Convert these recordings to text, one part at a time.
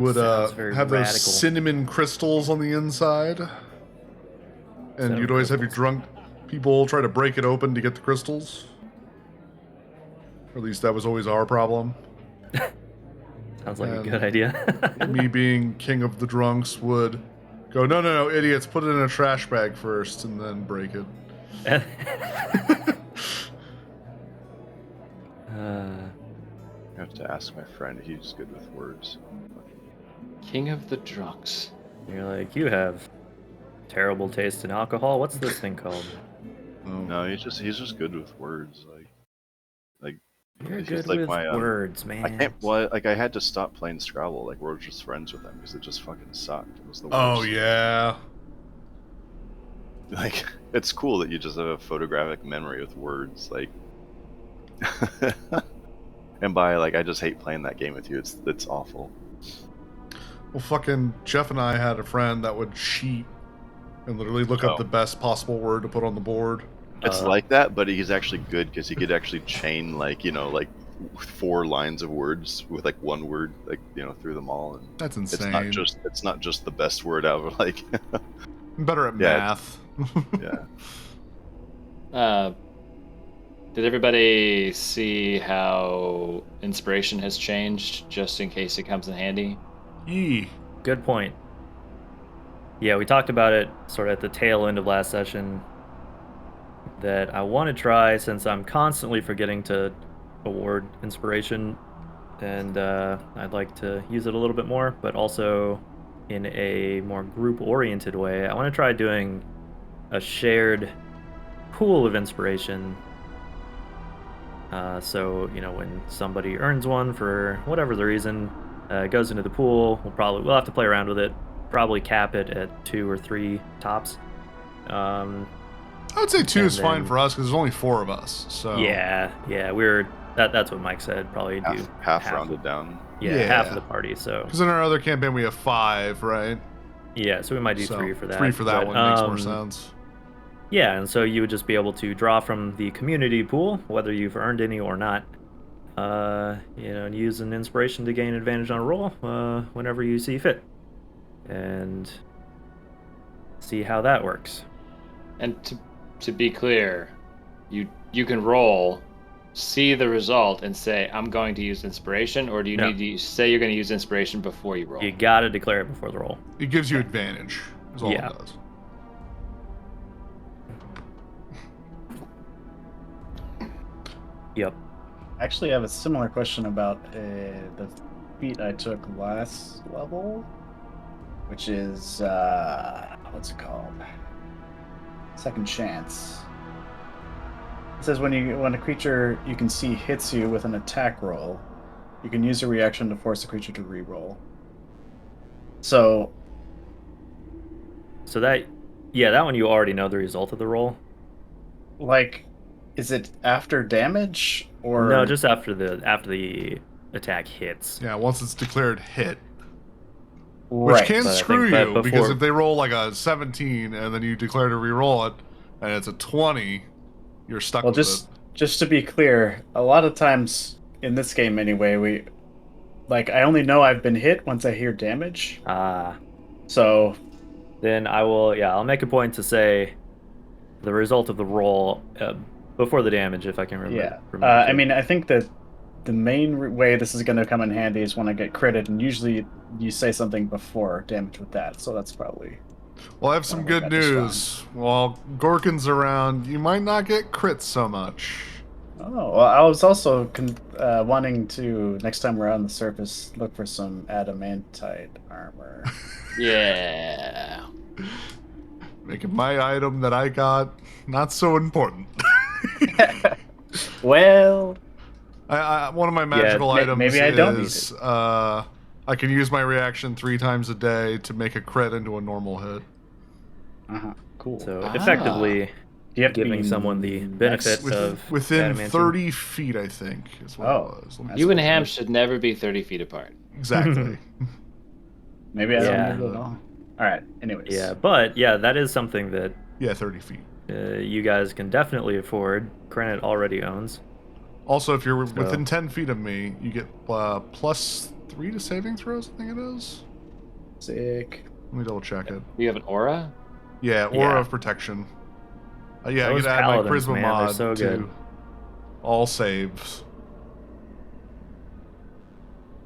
would Sounds very have those radical. cinnamon crystals on the inside, and you'd always have your drunk people try to break it open to get the crystals. Or at least that was always our problem. Sounds like a good idea. Me being king of the drunks would go, no, idiots, put it in a trash bag first and then break it. I have to ask my friend. He's good with words. King of the drunks. You're like, you have terrible taste in alcohol. What's this thing called? No, he's just good with words. Like You're good with words, man. I can't. Well, like I had to stop playing Scrabble. Like we're just friends with him because it just fucking sucked. It was the worst. Oh yeah. Like it's cool that you just have a photographic memory with words. Like, and by like I just hate playing that game with you. It's awful. Well, fucking Jeff and I had a friend that would cheat and literally look up the best possible word to put on the board. It's like that, but he's actually good because he could actually chain like 4 lines of words with like one word, like through them all. And that's insane. It's not just the best word out. Like I'm better at math. Yeah. Did everybody see how inspiration has changed, just in case it comes in handy? Good point. Yeah, we talked about it sort of at the tail end of last session, that I want to try, since I'm constantly forgetting to award inspiration, and I'd like to use it a little bit more, but also in a more group-oriented way. I want to try doing a shared pool of inspiration. So, when somebody earns one for whatever the reason, it goes into the pool, we'll have to play around with it, probably cap it at 2 or 3 tops. I would say 2 is fine for us because there's only 4 of us. So yeah, that's what Mike said. Probably do half rounded down. Yeah, half of the party. So because in our other campaign we have 5, right? Yeah, so we might do 3 for that. 3 for that one makes more sense. Yeah, and so you would just be able to draw from the community pool, whether you've earned any or not. And use an inspiration to gain advantage on a roll whenever you see fit, and see how that works. And to be clear, you can roll, see the result, and say, I'm going to use inspiration, or do you need to say you're going to use inspiration before you roll? You gotta declare it before the roll. It gives you advantage, is all it does. Yep. Actually, I have a similar question about the feat I took last level, which is, what's it called? Second Chance. It says when a creature you can see hits you with an attack roll, you can use a reaction to force the creature to re-roll. So that one you already know the result of the roll. Like, is it after damage or no? Just after the attack hits. Yeah, once it's declared hit. Right. Which can screw you, because if they roll like a 17 and then you declare to re-roll it and it's a 20, you're stuck with it. Just to be clear, a lot of times in this game anyway, I only know I've been hit once I hear damage. So then I'll make a point to say the result of the roll before the damage, if I can remember. I mean, I think that the main way this is going to come in handy is when I get critted, and usually you say something before damage with that, so that's probably... Well, I have some good news. While Gorkin's around, you might not get crits so much. Oh, well, I was also wanting to, next time we're on the surface, look for some adamantite armor. Yeah. Making my item that I got not so important. Well... one of my magical items maybe I don't need it. I can use my reaction 3 times a day to make a crit into a normal hit. Cool. So effectively, you have giving someone the benefit of within 30 feet, I think, is what it was. You and Ham should never be 30 feet apart. Exactly. Maybe I don't need it at all. All right. Anyways. Yeah, but that is something that 30 feet. You guys can definitely afford. Krenet already owns. Also, if you're within 10 feet of me, you get plus 3 to saving throws, I think it is. Sick. Let me double check it. Do you have an aura? Yeah, Aura Yeah. of Protection. Yeah, I Those get to add my paladins, Charisma man, they're mod so to good. all saves.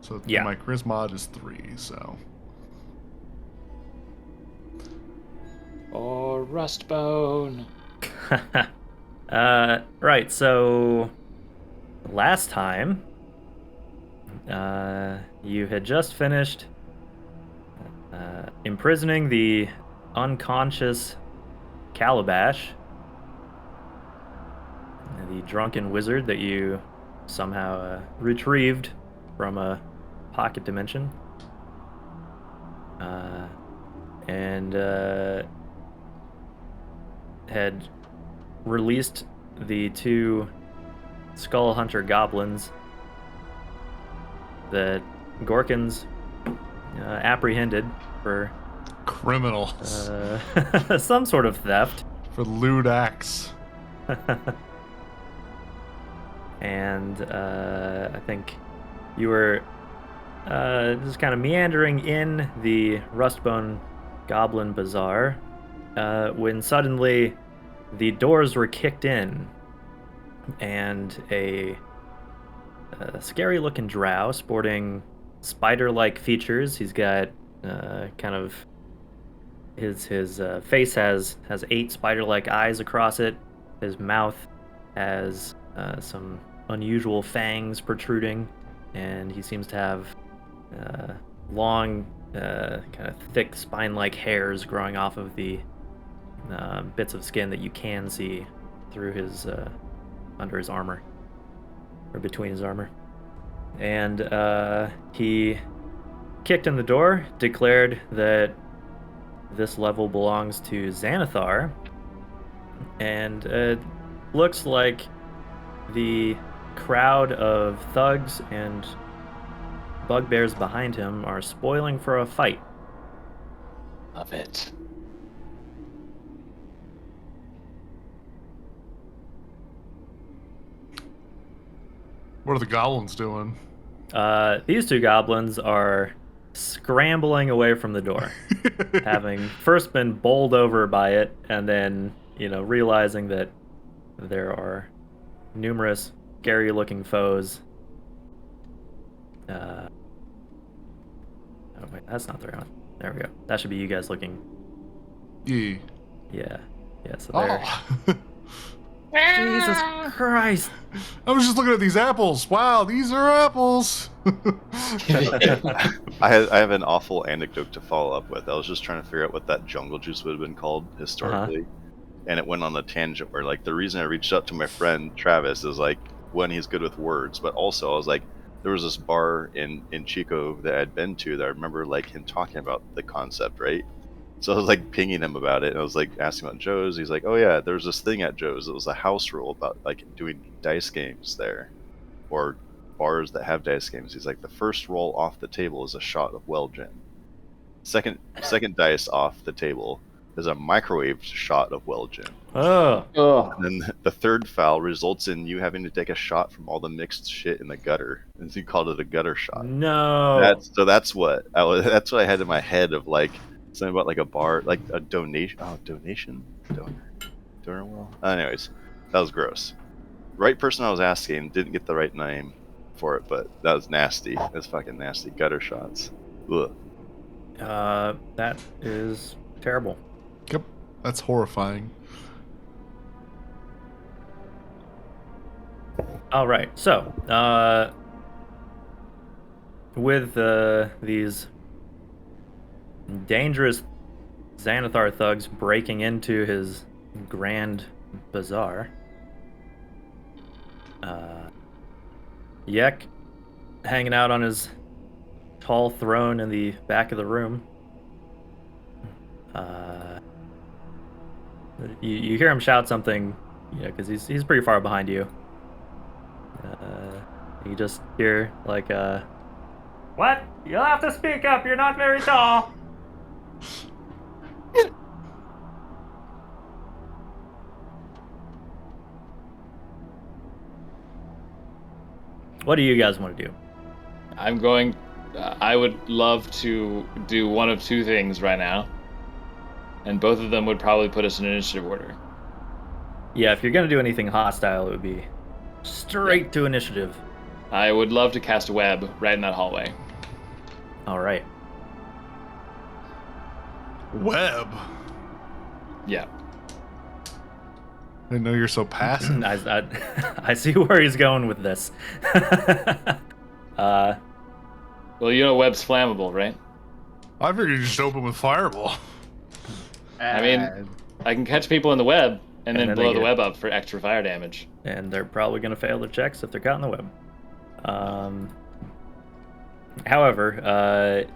So Yeah. my Charisma mod is 3, so... Or Rustbone? Right, so last time you had just finished imprisoning the unconscious Calabash, the drunken wizard that you somehow retrieved from a pocket dimension. And had released the 2 Skull Hunter goblins that Gorkins apprehended for Criminals. some sort of theft. For lewd acts. And I think you were just kind of meandering in the Rustbone Goblin Bazaar when suddenly the doors were kicked in and a scary-looking drow sporting spider-like features. He's got kind of his face has 8 spider-like eyes across it. His mouth has some unusual fangs protruding, and he seems to have long, kind of thick spine-like hairs growing off of the bits of skin that you can see through his under his armor, or between his armor. And he kicked in the door, declared that this level belongs to Xanathar, and it looks like the crowd of thugs and bugbears behind him are spoiling for a fight. Love it. What are the goblins doing? These 2 goblins are scrambling away from the door, having first been bowled over by it, and then, realizing that there are numerous scary-looking foes. Oh wait, that's not the right one. There we go. That should be you guys looking. Yeah. Yeah, so there. Oh. Jesus Christ! I was just looking at these apples. Wow, these are apples. I have an awful anecdote to follow up with. I was just trying to figure out what that jungle juice would have been called historically. And it went on a tangent where, like, the reason I reached out to my friend Travis is, like, one, he's good with words, but also I was like, there was this bar in Chico that I'd been to that I remember, like, him talking about the concept, right? So I was, like, pinging him about it, and I was, like, asking about Joe's. He's like, oh yeah, there's this thing at Joe's. It was a house rule about, like, doing dice games there, or bars that have dice games. He's like, the first roll off the table is a shot of well gin. Second dice off the table is a microwaved shot of well gin. Oh. And then the third foul results in you having to take a shot from all the mixed shit in the gutter, and so he called it a gutter shot. No. That's what I had in my head of, like, something about, like, a bar, like a donation. Oh, donation, donor well. Anyways, that was gross. Right person I was asking didn't get the right name for it, but that was nasty. That's fucking nasty. Gutter shots. Ugh. That is terrible. Yep, that's horrifying. All right, so with these dangerous Xanathar thugs breaking into his grand bazaar, Yek hanging out on his tall throne in the back of the room. You hear him shout something, because he's pretty far behind you. You just hear, like, what? You'll have to speak up, you're not very tall. What do you guys want to do? I'm going I would love to do one of two things right now, and both of them would probably put us in initiative order. Yeah, if you're gonna do anything hostile, it would be straight to initiative. I would love to cast a web right in that hallway. All right. Web. Yeah. I didn't know you're so passive. I see where he's going with this. Well, you know web's flammable, right? I figured you just open with fireball. I mean, I can catch people in the web and then then blow they the get- web up for extra fire damage. And they're probably going to fail their checks if they're caught in the web. However,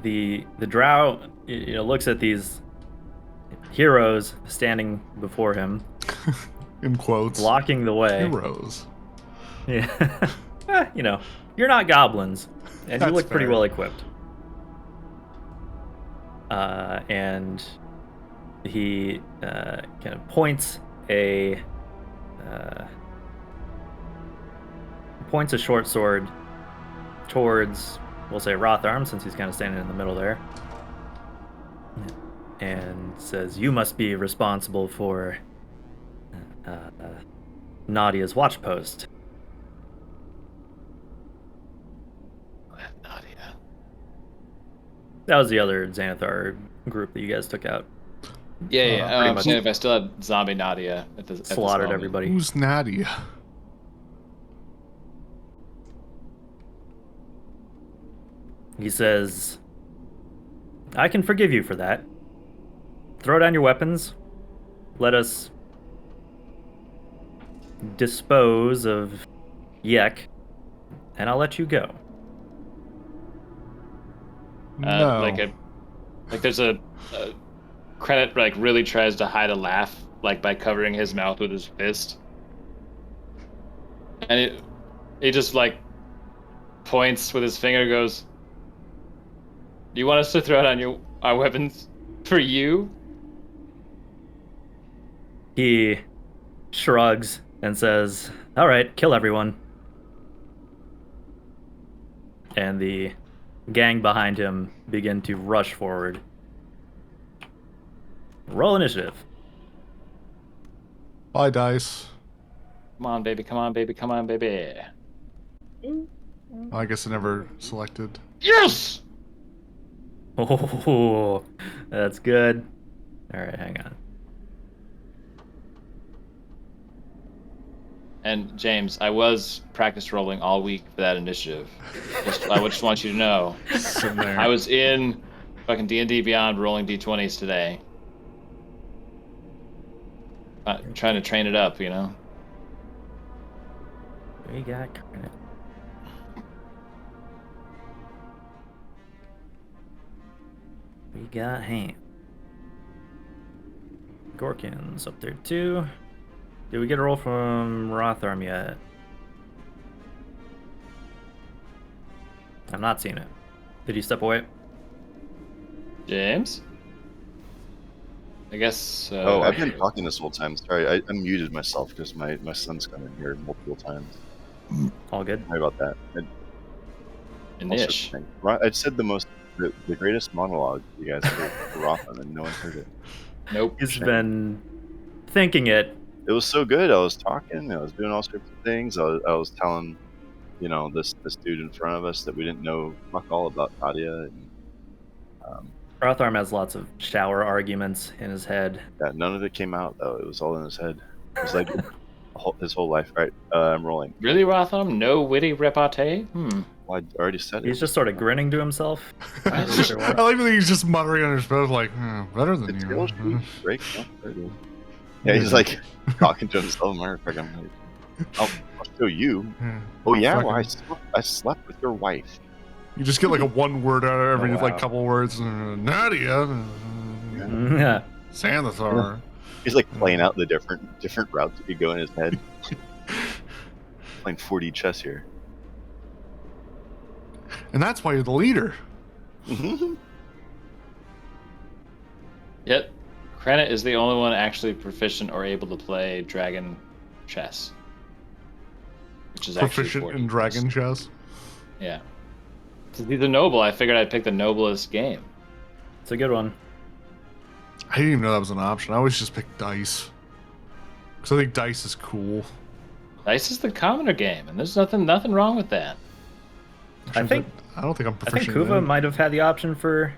the drow looks at these heroes standing before him, In quotes. blocking the way. Heroes. Yeah. You're not goblins, and you That's look pretty fair. well equipped. And he kind of points a short sword towards, we'll say, Rotharm, since he's kind of standing in the middle there, and says, "You must be responsible for Nadia's watch post." Nadia. That was the other Xanathar group that you guys took out. Yeah. pretty I'm much. saying if I still had zombie Nadia at this Slaughtered moment. everybody. Who's Nadia? He says, "I can forgive you for that. Throw down your weapons. Let us dispose of Yek, and I'll let you go." No. Like there's a Credit like really tries to hide a laugh like by covering his mouth with his fist, and he just like points with his finger and goes, "Do you want us to throw down our weapons for you?" He shrugs and says, "All right, kill everyone." And the gang behind him begin to rush forward. Roll initiative. Bye, dice. Come on, baby! Come on, baby! Come on, baby! I guess I never selected. Yes. Oh, that's good. All right, hang on. And James, I was practice rolling all week for that initiative. I would just want you to know. Sitting there. I was in fucking D&D Beyond rolling D20s today. Trying to train it up, you know? We got credit. We got Ham. Gorkin's up there too. Did we get a roll from Rotharm yet? I'm not seeing it. Did he step away? James? I guess... Oh, I've been talking this whole time. Sorry, I muted myself because my son's come in here multiple times. All good. Sorry about that. Inish. I said the greatest monologue you guys heard for Rothman, and no one heard it. Nope. He's been thinking it. It was so good. I was talking. I was doing all sorts of things. I was telling, this dude in front of us that we didn't know fuck all about Nadia. And, Rotharm has lots of shower arguments in his head. yeah, none of it came out though. It was all in his head. It was like his whole life. All right, I'm rolling. Really, Rotham? No witty repartee? Well, I already said it. He's just sort of grinning to himself. I like that he's just muttering under his breath, like, better than It's you. real shit. Break up, baby. Yeah, he's like talking to himself. Motherfucker, I'm like, I'll show you. Yeah. Oh yeah, Fucking- well, I slept with your wife. You just get like a one word out of every Oh, wow. like couple words. Nadia. Yeah. Xanathar. He's like playing out the different routes that could go in his head. Playing 4D chess here. And that's why you're the leader. Yet, Krenit is the only one actually proficient or able to play dragon chess. Which is actually Proficient 40 in dragon chess. Yeah. He's a noble. I figured I'd pick the noblest game. It's a good one. I didn't even know that was an option. I always just pick dice. Because I think dice is cool. Dice is the commoner game, and there's nothing wrong with that. I think I don't think I'm I think proficient Kuva in it. might have had the option for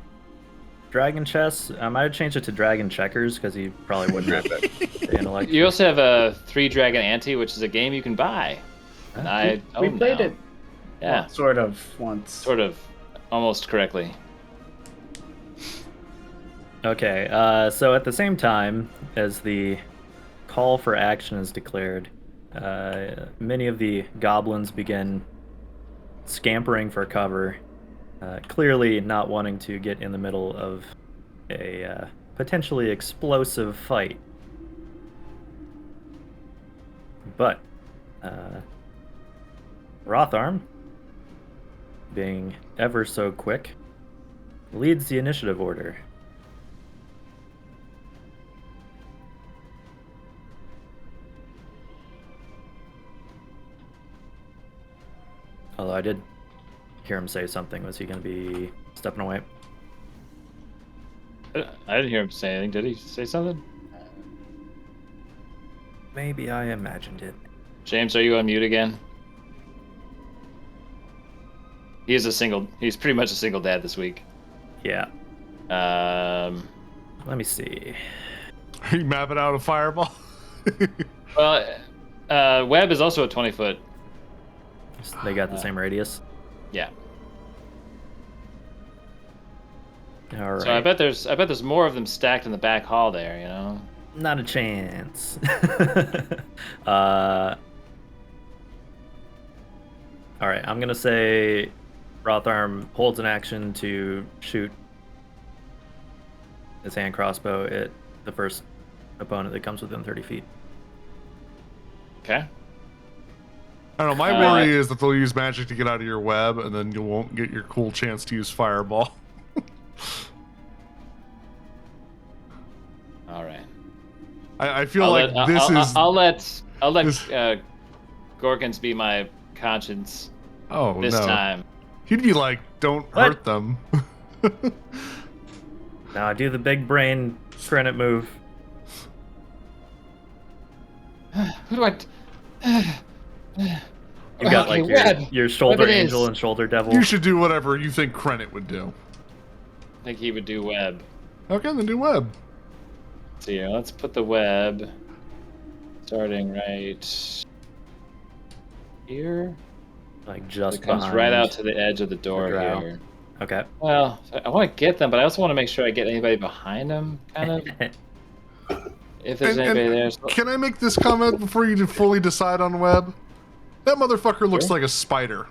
Dragon Chess. I might have changed it to Dragon Checkers because he probably wouldn't have the intellect. You also have a 3-Dragon Ante, which is a game you can buy. And I We own played now. it. Yeah, Well, sort of once. sort of, almost correctly. Okay, so at the same time as the call for action is declared, many of the goblins begin scampering for cover, clearly not wanting to get in the middle of a potentially explosive fight. But Rotharm, being ever so quick, leads the initiative order. Although I did hear him say something. Was he going to be stepping away? I didn't hear him say anything. Did he say something? Maybe I imagined it. James, are you on mute again? He's pretty much a single dad this week. Yeah. Let me see. Are you mapping out a fireball? Well, Webb is also a 20-foot. They got the same radius. Yeah. All right. So I bet there's more of them stacked in the back hall there. You know. Not a chance. All right. I'm gonna say Rotharm holds an action to shoot his hand crossbow at the first opponent that comes within 30 feet. Okay. I don't know. My worry is that they'll use magic to get out of your web, and then you won't get your cool chance to use fireball. All right. I feel like I'll let this- Gorkins be my conscience Oh this no. time. He'd be like, "Don't What? hurt them." Now I do the big brain credit move. Who do I? You got Okay, like Webb. your shoulder Webb it angel is. and shoulder devil. You should do whatever you think Krenit would do. I think he would do web. Okay, then do web. So yeah, let's put the web starting right here. Like just It comes behind right out to the edge of the door the drow. here. Okay. Well, I want to get them, but I also want to make sure I get anybody behind them, kind of. If there's And- anybody and there. So, Can I make this comment before you fully decide on web? That motherfucker looks Sure. like a spider.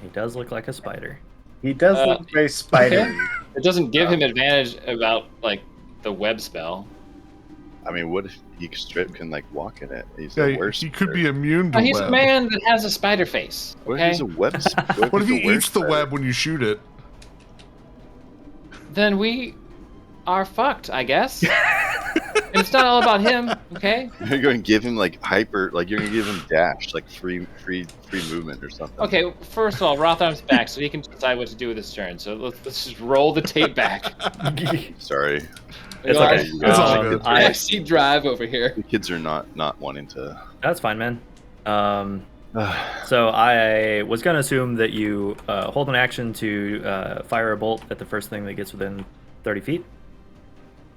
He does look like a spider. He does look very spidery. it doesn't give him advantage about like the web spell. I mean, what if he straight can like walk in it? He's Yeah, the worst. he could be immune to Oh, he's web. a man that has a spider face. What Okay? if he's a web? What if he he's a eats the werewolf? web when you shoot it? Then we are fucked, I guess. And it's not all about him, okay? You're going to give him like hyper, like you're going to give him dash, like free movement or something. Okay, first of all, Rotharm's back, so he can decide what to do with his turn. So let's just roll the tape back. Sorry, It's Sorry. okay. It's all good. I see drive over here. the kids are not wanting to. That's fine, man. So I was gonna assume that you hold an action to fire a bolt at the first thing that gets within 30 feet.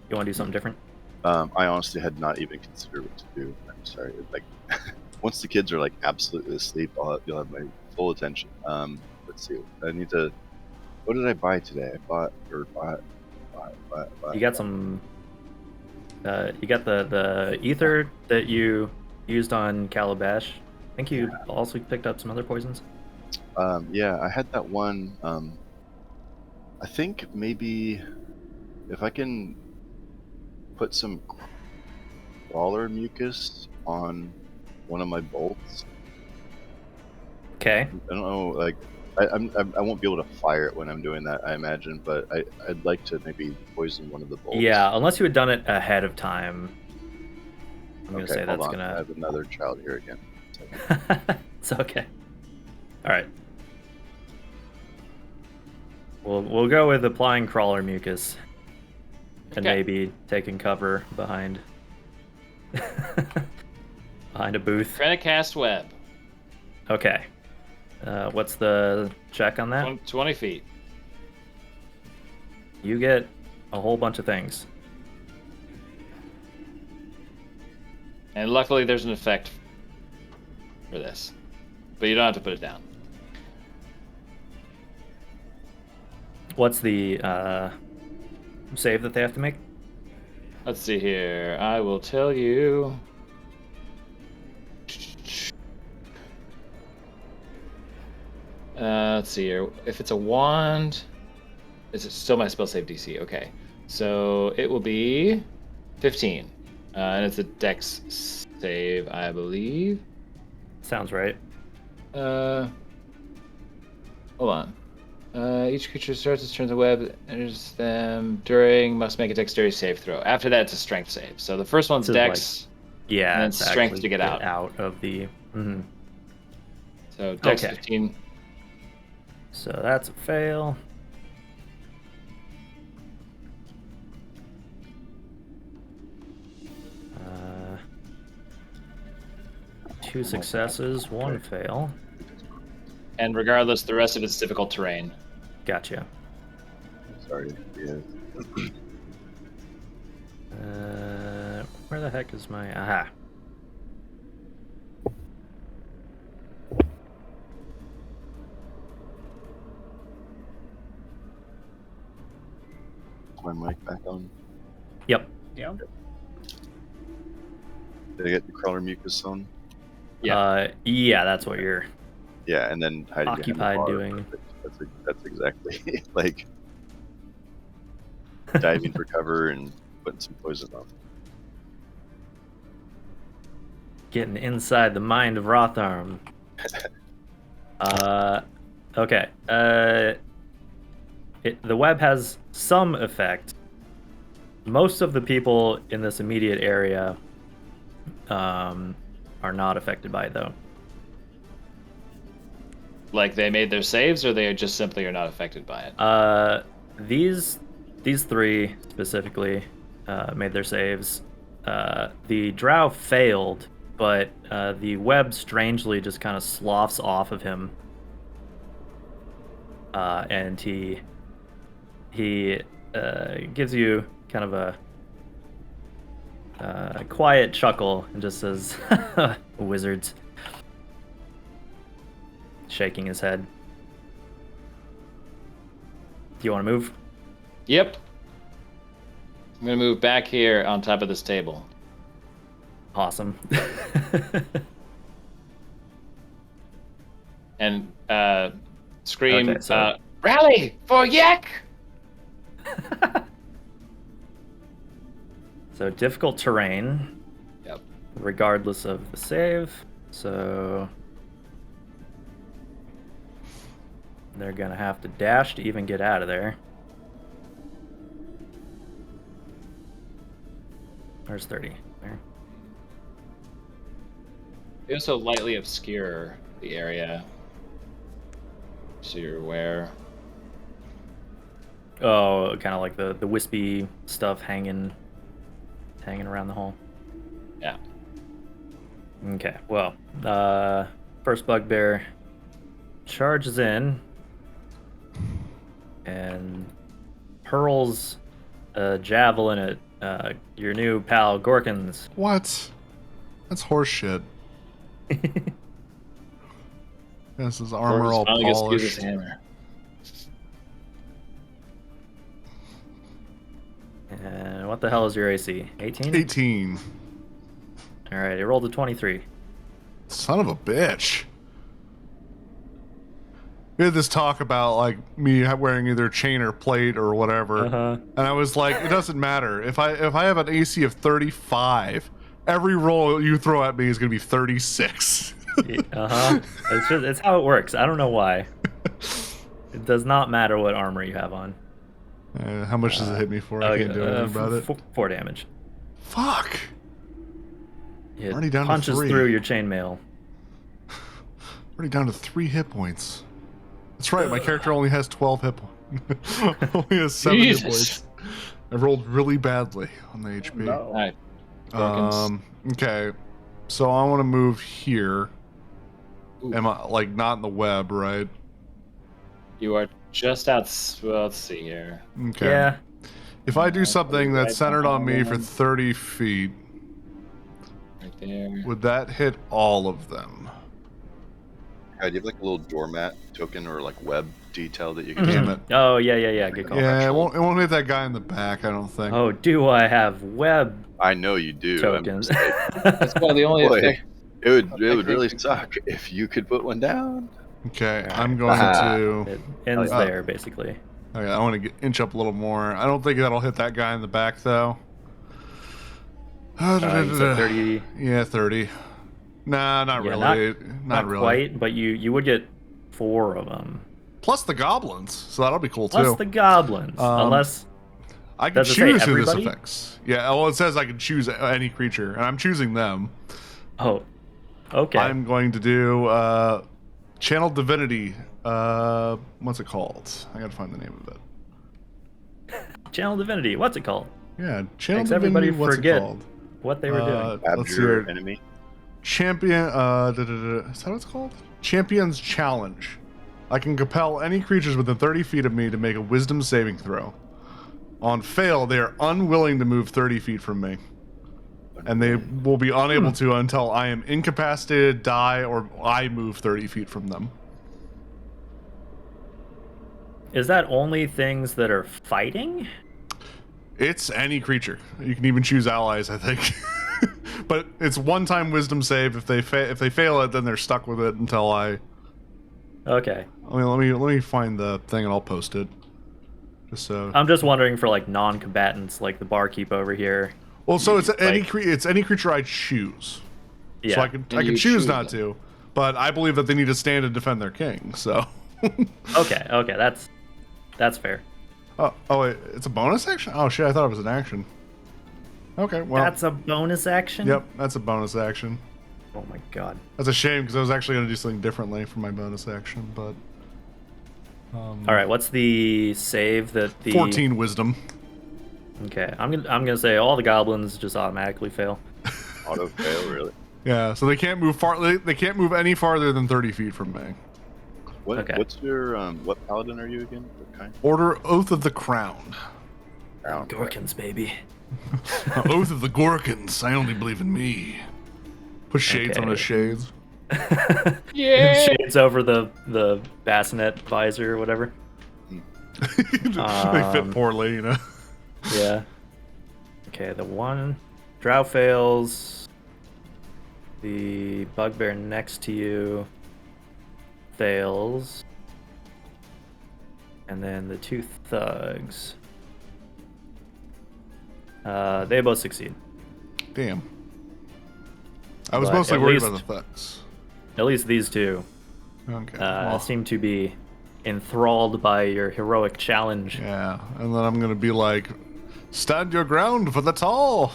You want to do something different? I honestly had not even considered what to do. I'm sorry. Like, once the kids are like absolutely asleep, you'll have my full attention. Let's see. I need to. What did I buy today? I bought. You got some. You got the ether that you used on Calabash. I think you also picked up some other poisons. Yeah, I had that one. I think maybe if I can put some crawler mucus on one of my bolts. Okay. I don't know, like I won't be able to fire it when I'm doing that, I imagine, but I'd like to maybe poison one of the bolts. Yeah, unless you had done it ahead of time. I'm gonna say hold that's on. I gonna. have another child here again. It's okay. All right. We'll go with applying crawler mucus, and Okay. maybe taking cover behind behind a booth. Trying to cast web. Okay. What's the check on that? 20 feet. You get a whole bunch of things. And luckily there's an effect for this. But you don't have to put it down. What's the save that they have to make? Let's see here. I will tell you. Let's see here. If it's a wand, is it still my spell save DC? Okay. So it will be 15. And it's a dex save, I believe. Sounds right. Hold on. Each creature starts its turn the web, enters them during, must make a dexterity save throw. After that, it's a strength save. So the first one's This is dex, Yeah. and then it's strength actually to get out. out of the. Mhm. So dex Okay. 15. So that's a fail. Two successes, one fail. And regardless, the rest of it's difficult terrain. Gotcha. Sorry. Yeah. Where the heck is my... Aha. Is my mic back on? Yep. Yeah. Did I get the crawler mucus on? Yeah, that's what you're... Yeah, and then hiding behind the Occupied bar. doing. That's exactly like diving for cover and putting some poison on. Getting inside the mind of Rotharm. Okay. The web has some effect. Most of the people in this immediate area are not affected by it, though. Like they made their saves, or they just simply are not affected by it? These three specifically made their saves. The drow failed, but the web strangely just kind of sloughs off of him, and he gives you kind of a quiet chuckle and just says, "Wizards," shaking his head. Do you want to move? Yep. I'm gonna move back here on top of this table. Awesome. And scream, Okay, so- rally for Yak! So difficult terrain. Yep. Regardless of the save. So they're gonna have to dash to even get out of there. Where's 30? There. They also lightly obscure the area, so you're aware. Oh, kind of like the wispy stuff hanging around the hole. Yeah. Okay, well, first bugbear charges in and hurls a javelin at your new pal Gorkins. What? That's horseshit. This is armor all Finally gets to use his polished. hammer. And what the hell is your AC? 18? 18. Alright, he rolled a 23. Son of a bitch. We had this talk about like me wearing either chain or plate or whatever, Uh-huh. and I was like, it doesn't matter if I have an AC of 35. Every roll you throw at me is going to be 36. Uh-huh. It's how it works. I don't know why. It does not matter what armor you have on. How much does it hit me for? I can't do anything about it. 4 damage. Fuck. It Already down to punches 3. through your chainmail. Already down to 3 hit points. That's right. My character only has 12 hit points. Only a 7 hit Jesus. points. I rolled really badly on the HP. No. All right. Gorkins. Okay, so I want to move here. Ooh. Am I like not in the web, right? You are just out. Well, let's see here. Okay. Yeah. If I do something that's centered on me for behind. 30 feet, Right there. would that hit all of them? Do you have like a little doormat token or like web detail that you can Damn do? it. Oh, yeah. Good call. Yeah, it actual- won't hit that guy in the back, I don't think. Oh, do I have web I know you do. I'm tokens? just like, That's one of the only boy, effect. it would really suck if you could put one down. Okay, I'm going Ah. to. It ends Oh. there, basically. Okay, I want to inch up a little more. I don't think that'll hit that guy in the back, though. You said 30. Yeah, 30. Nah, not Yeah, really. Not really. quite, but you would get 4 of them. Plus the goblins, so that'll be cool too. Plus the goblins. Unless. I can does it say choose who this everybody? affects. Yeah, well, it says I can choose any creature, and I'm choosing them. Oh. Okay. I'm going to do Channel Divinity. What's it called? I gotta find the name of it. Channel Divinity. What's it called? Yeah, Channel Makes Divinity. everybody What's forget it called? What they were doing. Let's see Abjure here. enemy. Champion. Is that what it's called? Champion's Challenge. I can compel any creatures within 30 feet of me to make a Wisdom saving throw. On fail, they are unwilling to move 30 feet from me, and they will be unable to until I am incapacitated, die, or I move 30 feet from them. Is that only things that are fighting? It's any creature. You can even choose allies, I think. But it's one-time Wisdom save. If they fail it, then they're stuck with it until I. Okay. Let me find the thing and I'll post it. Just so. I'm just wondering for like non-combatants, like the barkeep over here. Well, so it's any like- it's any creature I choose. Yeah. So I can And you choose choose not them. to, but I believe that they need to stand and defend their king. So. Okay, that's fair. Oh wait, it's a bonus action? Oh shit, I thought it was an action. Okay, well. That's a bonus action? Yep, that's a bonus action. Oh my god. That's a shame because I was actually going to do something differently for my bonus action, but. Alright, what's the save that the 14 wisdom. Okay, I'm gonna say all the goblins just automatically fail. Auto fail, really. Yeah, so they can't move far. They can't move any farther than 30 feet from me. Okay. What's your what paladin are you again? What kind? Order Oath of the Crown. Gorkins, baby. Oath of the Gorkins. I only believe in me. Put shades on Okay. his shades. Yeah. Shades over the bassinet visor or whatever. They fit poorly, you know. Yeah. Okay, the one drow fails. The bugbear next to you fails. And then the 2 thugs. They both succeed. Damn. I was But mostly at worried least- about the thugs. At least these two Okay. well, seem to be enthralled by your heroic challenge. yeah, and then I'm gonna be like, stand your ground for the tall.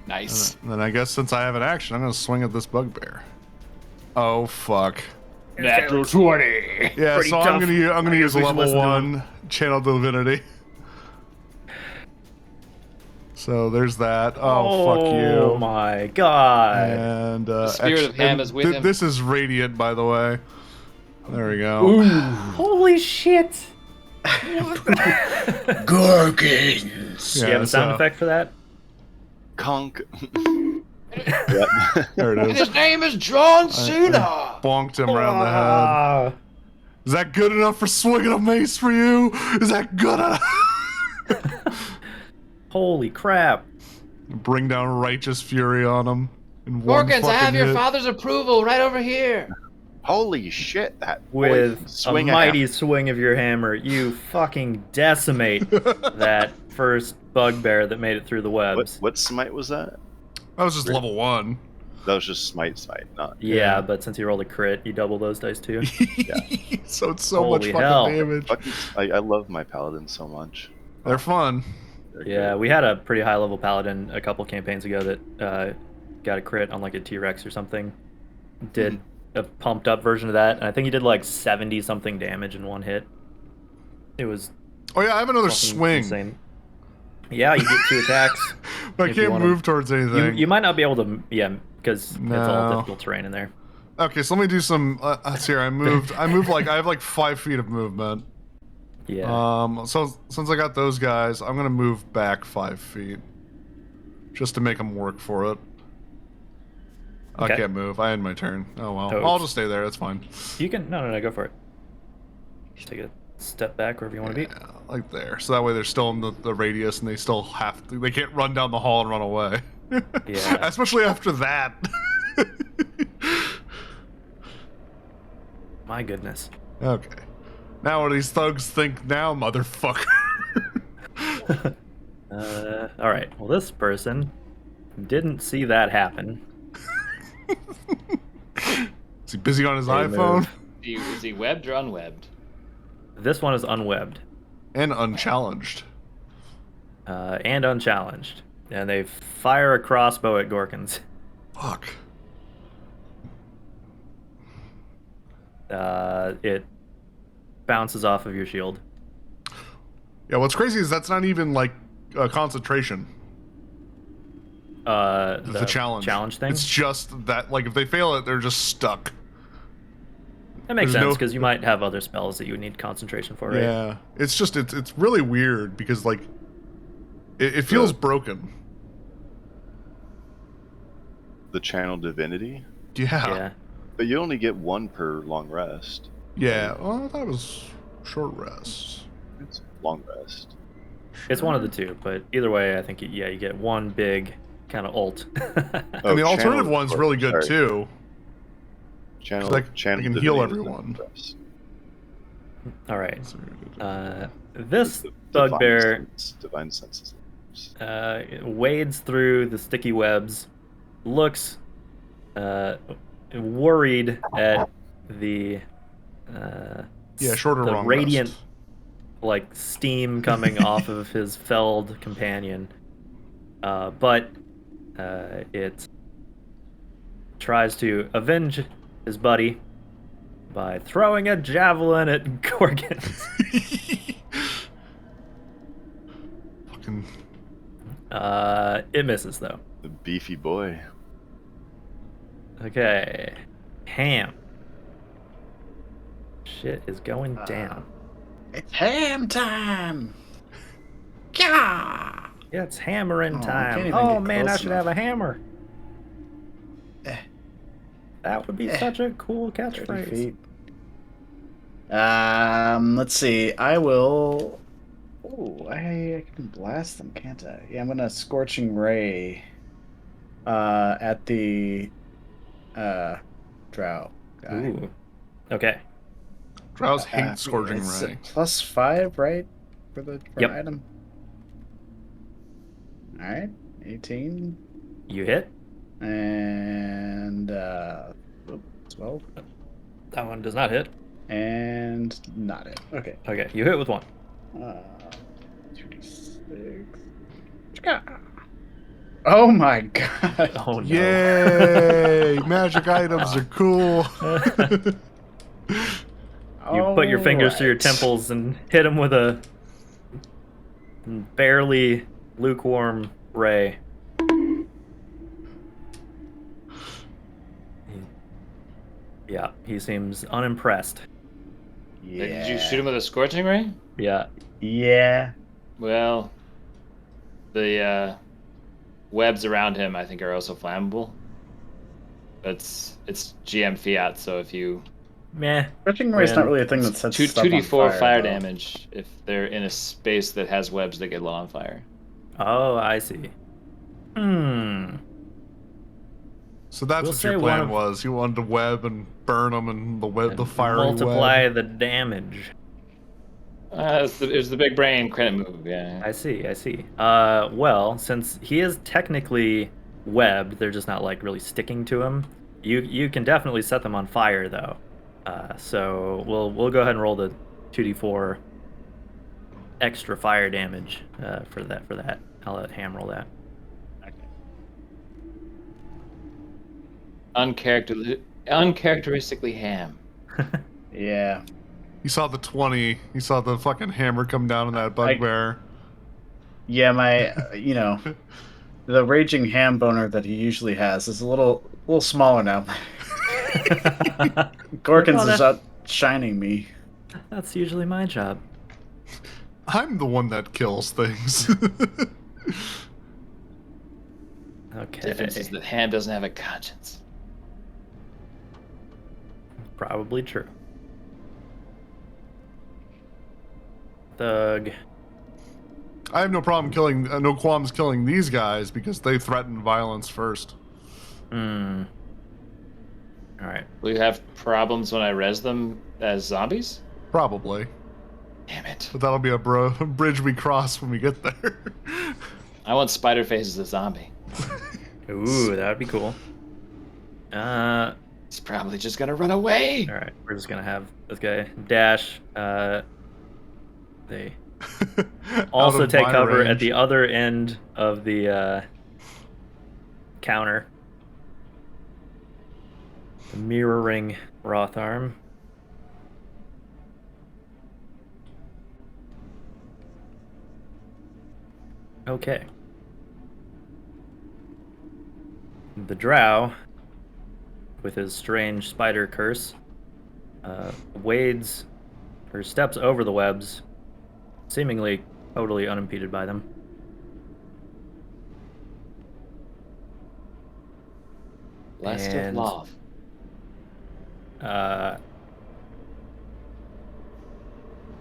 Nice. And then I guess since I have an action, I'm gonna swing at this bugbear. Oh fuck. Natural 20. Yeah, Pretty so tough. I'm gonna I use guess we should level listen to him. 1 channel divinity. So there's that. Oh, fuck Oh you. my god. And The spirit of Ham and is with him. This is radiant, by the way. There we go. Holy shit. Gorkins. Do you have a sound so- effect for that? Conk. There it is. His name is John I Cena. bonked him around the head. Is that good enough for swinging a mace for you? Is that good enough? Holy crap. Bring down righteous fury on him. In one Gorkins, I have fucking your hit. father's approval right over here. Holy shit! That boy With can a swing mighty swing of your hammer, you fucking decimate that first bugbear that made it through the webs. What smite was that? That was just level 1. That was just smite, not. Yeah, but since you rolled a crit, you double those dice too. So it's so much Holy fucking hell. damage. Fucking, I love my paladins so much. They're fun. They're Yeah, good. we had a pretty high level paladin a couple campaigns ago that got a crit on like a T-Rex or something. Did a pumped up version of that, and I think he did like 70 something damage in one hit. It was Oh yeah, I have another fucking swing, insane. Yeah, you get 2 attacks. but I if you can't wanna- move towards anything. You might not be able to, because it's all No. difficult terrain in there. Okay, so let me do some. Let's see here. I moved like I have like 5 feet of movement. Yeah. So since I got those guys, I'm gonna move back 5 feet, just to make them work for it. I Okay. can't move. I end my turn. Oh well. Oh, I'll oops. just stay there. That's fine. You can no, go for it. Just take a step back wherever you want to be. Yeah, like there. So that way they're still in the radius, and they still have to. They can't run down the hall and run away. Yeah. Especially after that. My goodness. Okay. Now what do these thugs think now, motherfucker? All right. Well, this person didn't see that happen. Is he busy on his They iPhone? move. Is he webbed or unwebbed? This one is unwebbed And unchallenged. and unchallenged, and they fire a crossbow at Gorkins. Fuck. It bounces off of your shield. Yeah, what's crazy is that's not even like a concentration. The challenge thing. It's just that, like, if they fail it, they're just stuck. That makes there's sense no- because you might have other spells that you would need concentration for, right? Yeah, it's just it's really weird because like it feels broken. The channel divinity, Yeah. but you only get 1 per long rest. Yeah. Well, I thought it was short rest. It's long rest. It's one of the two, but either way, I think you get one big kind of ult. Oh, And the alternative channel- one's really good sorry. too. Channel, Like, channel I can heal divinity is everyone. long rest. All right. This bugbear Divine senses. wades through the sticky webs, looks worried at the Shorter the long radiant rest. like steam coming off of his felled companion, but it tries to avenge his buddy by throwing a javelin at Gorgons. Fucking It misses though. The beefy boy. Okay, Ham. Shit is going down. It's ham time! Yeah! Yeah, it's hammering Oh, I time. can't even Oh get man, I close should enough. have a hammer. That would be Eh. such a cool 30 catchphrase. feet. Let's see. I will. Oh, I can blast them, can't I? Yeah, I'm gonna Scorching Ray at the Drow guy. Ooh. Okay. Drows hate Scourging It's Ray. +5, right? For the Yep. item. Alright. 18. You hit. And 12. That one does not hit. And not it. Okay. Okay, you hit with one. 2d6. Oh my god. Oh no. Yay! Magic items are cool. You put your fingers through your Alright. temples and hit him with a barely lukewarm ray. Yeah, he seems unimpressed. Yeah. Did you shoot him with a scorching ray? Yeah. Yeah. Well, the webs around him, I think, are also flammable. It's GM fiat, so if you Meh. Scorching Ray is not When- really a thing that sets 2 stuff on 2d4 fire though. damage if they're in a space that has webs that get lit on fire. Oh, I see. So that's We'll what say your one plan of- was. You wanted to web and burn them and the fiery Multiply web. the damage. It was the big brain credit move, yeah. I see. Well, since he is technically webbed, they're just not like really sticking to him. You can definitely set them on fire though. So we'll go ahead and roll the 2d4 extra fire damage for that. I'll let Ham roll that. Uncharacteristically ham. Yeah. You saw the 20. You saw the fucking hammer come down on that bugbear. Yeah, my the raging ham boner that he usually has is a little smaller now. Gorkins is outshining me. That's usually my job. I'm the one that kills things. Okay. Difference is that ham doesn't have a conscience. Probably true. Thug. I have no problem killing, no qualms killing these guys because they threaten violence first. Hmm. All right. Will you have problems when I res them as zombies? Probably. Damn it. But that'll be a bridge we cross when we get there. I want Spiderface as a zombie. Ooh, that would be cool. He's probably just gonna run away. All right, we're just gonna have this guy dash. They also of take my cover at range. the other end of the counter, mirroring Rotharm. Okay. The drow, with his strange spider curse, wades or steps over the webs, seemingly totally unimpeded by them. Blast of And, love.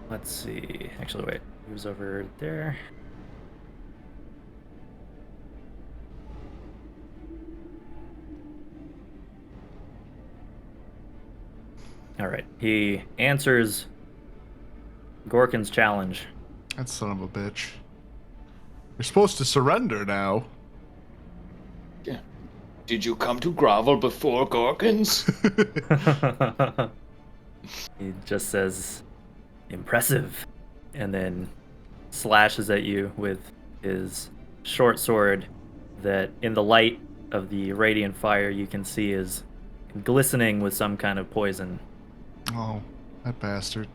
Let's see. Actually, wait. He was over there. All right. He answers Gorkin's challenge. That son of a bitch. You're supposed to surrender now. Yeah. Did you come to grovel before Gorkins? He just says, "Impressive," and then slashes at you with his short sword that, in the light of the radiant fire, you can see is glistening with some kind of poison. Oh, that bastard.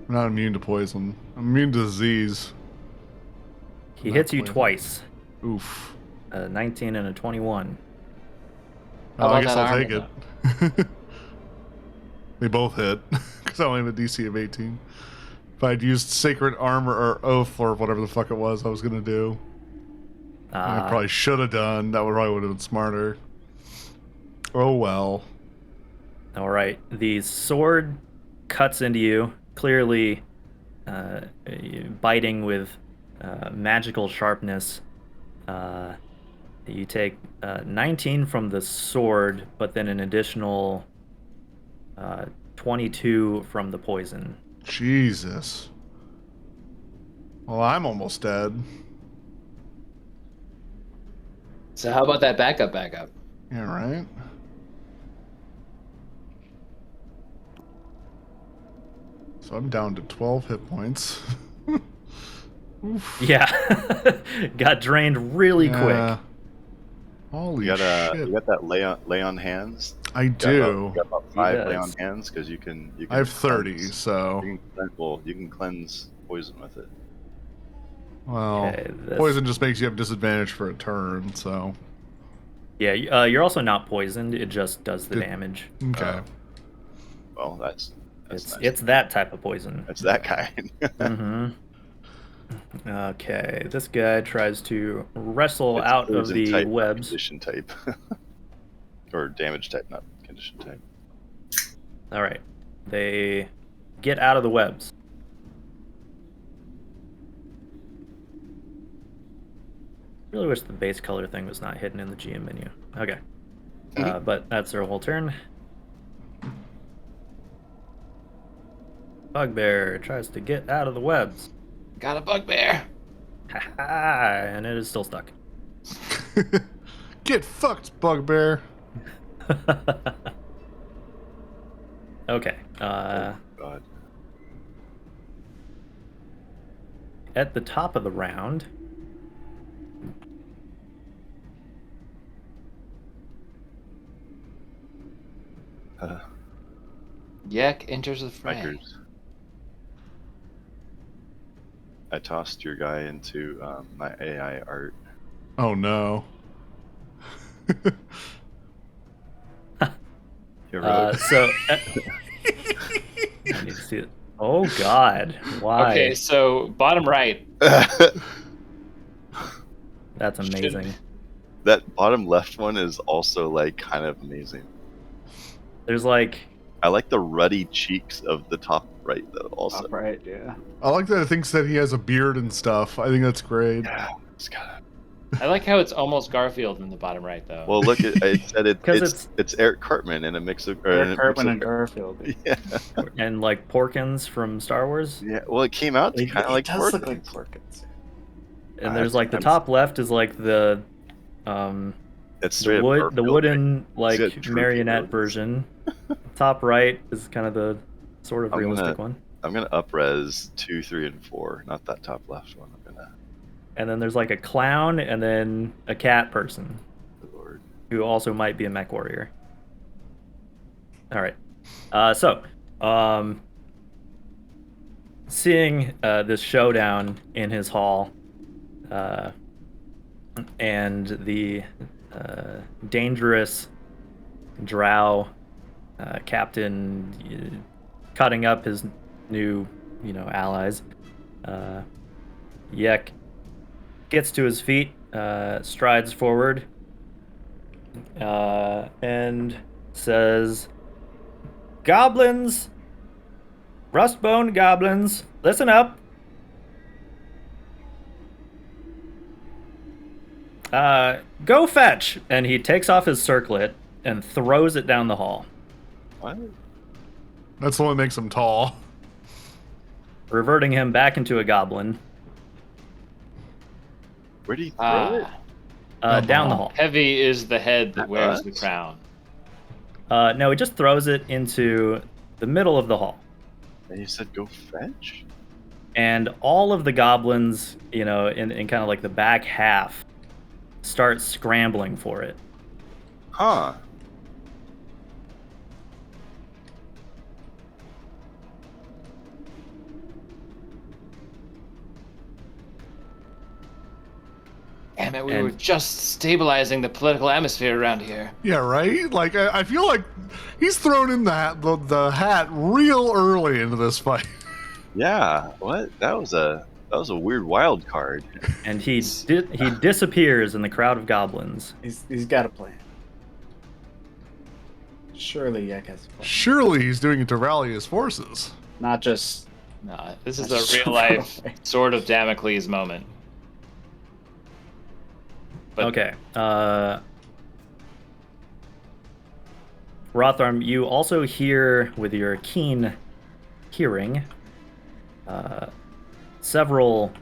I'm not immune to poison. I'm immune to disease. He Not hits you poison. twice, Oof. a 19 and a 21. How Oh, I about guess that I'll armor, take it. They both hit, because I only have a DC of 18. If I'd used Sacred Armor or Oath or whatever the fuck it was I was going to do, I probably should have done. That probably would have been smarter. Oh well. All right. The sword cuts into you, clearly biting with magical sharpness. You take 19 from the sword, but then an additional 22 from the poison. Jesus. Well, I'm almost dead. So how about that backup? Yeah, right? So I'm down to 12 hit points. Oof. Yeah. Got drained really Yeah. quick. Holy You got shit. you got that lay on hands. I You got do. you got about 5 lay on does. hands because you can. I have 30, cleanse- so. you can cleanse poison with it. Well, Okay, this- poison just makes you have disadvantage for a turn, so. Yeah, you're also not poisoned. It just does the Good. damage. Okay. Well, that's It's nice. it's that type of poison. It's that kind. Mm-hmm. Okay, this guy tries to wrestle It's out of poison the type, not webs. Condition type, or damage type, not condition type. All right, they get out of the webs. Really wish the base color thing was not hidden in the GM menu. Okay, but that's their whole turn. Bugbear tries to get out of the webs. Got a bugbear. Ha, and it is still stuck. Get fucked, Bugbear. Okay. God. At the top of the round, Yek enters the fray. Bikers. I tossed your guy into my AI art. Oh no. You wrote. So I need to see it. Oh God, why? Okay, so bottom right. That's amazing. That bottom left one is also like kind of amazing. There's like I like the ruddy cheeks of the top right though. Also, Right, yeah. I like that it thinks that he has a beard and stuff. I think that's great. yeah, it's got. I like how it's almost Garfield in the bottom right, though. Well, look, I said it. 'Cause It's Eric Cartman in a mix of. Eric Cartman and Garfield. Yeah, and like Porkins from Star Wars. yeah. Well, it came out to kind of like does look Porkins. like Porkins. And there's like the top left is like the It's straight the up the Garfield. wooden got like droopy marionette nose. version. Top right is kind of the sort of I'm realistic one. I'm gonna up-res 2, 3, and 4, not that top left one. I'm gonna. And then there's like a clown and then a cat person Good Lord. who also might be a mech warrior. All right. Seeing this showdown in his hall, and the dangerous drow captain cutting up his new, allies, Yek gets to his feet, strides forward, and says, "Goblins, rustbone goblins, listen up. Go fetch!" And he takes off his circlet and throws it down the hall, What? That's the one that makes him tall. reverting him back into a goblin. Where do you throw it? Down the hall. Heavy is the head that wears the Us? crown. No, he just throws it into the middle of the hall. And you said go fetch. And all of the goblins, in kind of like the back half, start scrambling for it. Huh. Damn it, we And- were just stabilizing the political atmosphere around here. Yeah, right? Like, I feel like he's thrown in the hat real early into this fight. Yeah. What? That was a weird wild card. And he disappears in the crowd of goblins. He's got a plan. Surely Yek has a plan. Surely he's doing it to rally his forces. Not just No, this is That's a real so life right. sword of Damocles moment. But Okay. Rotharm, you also hear with your keen hearing several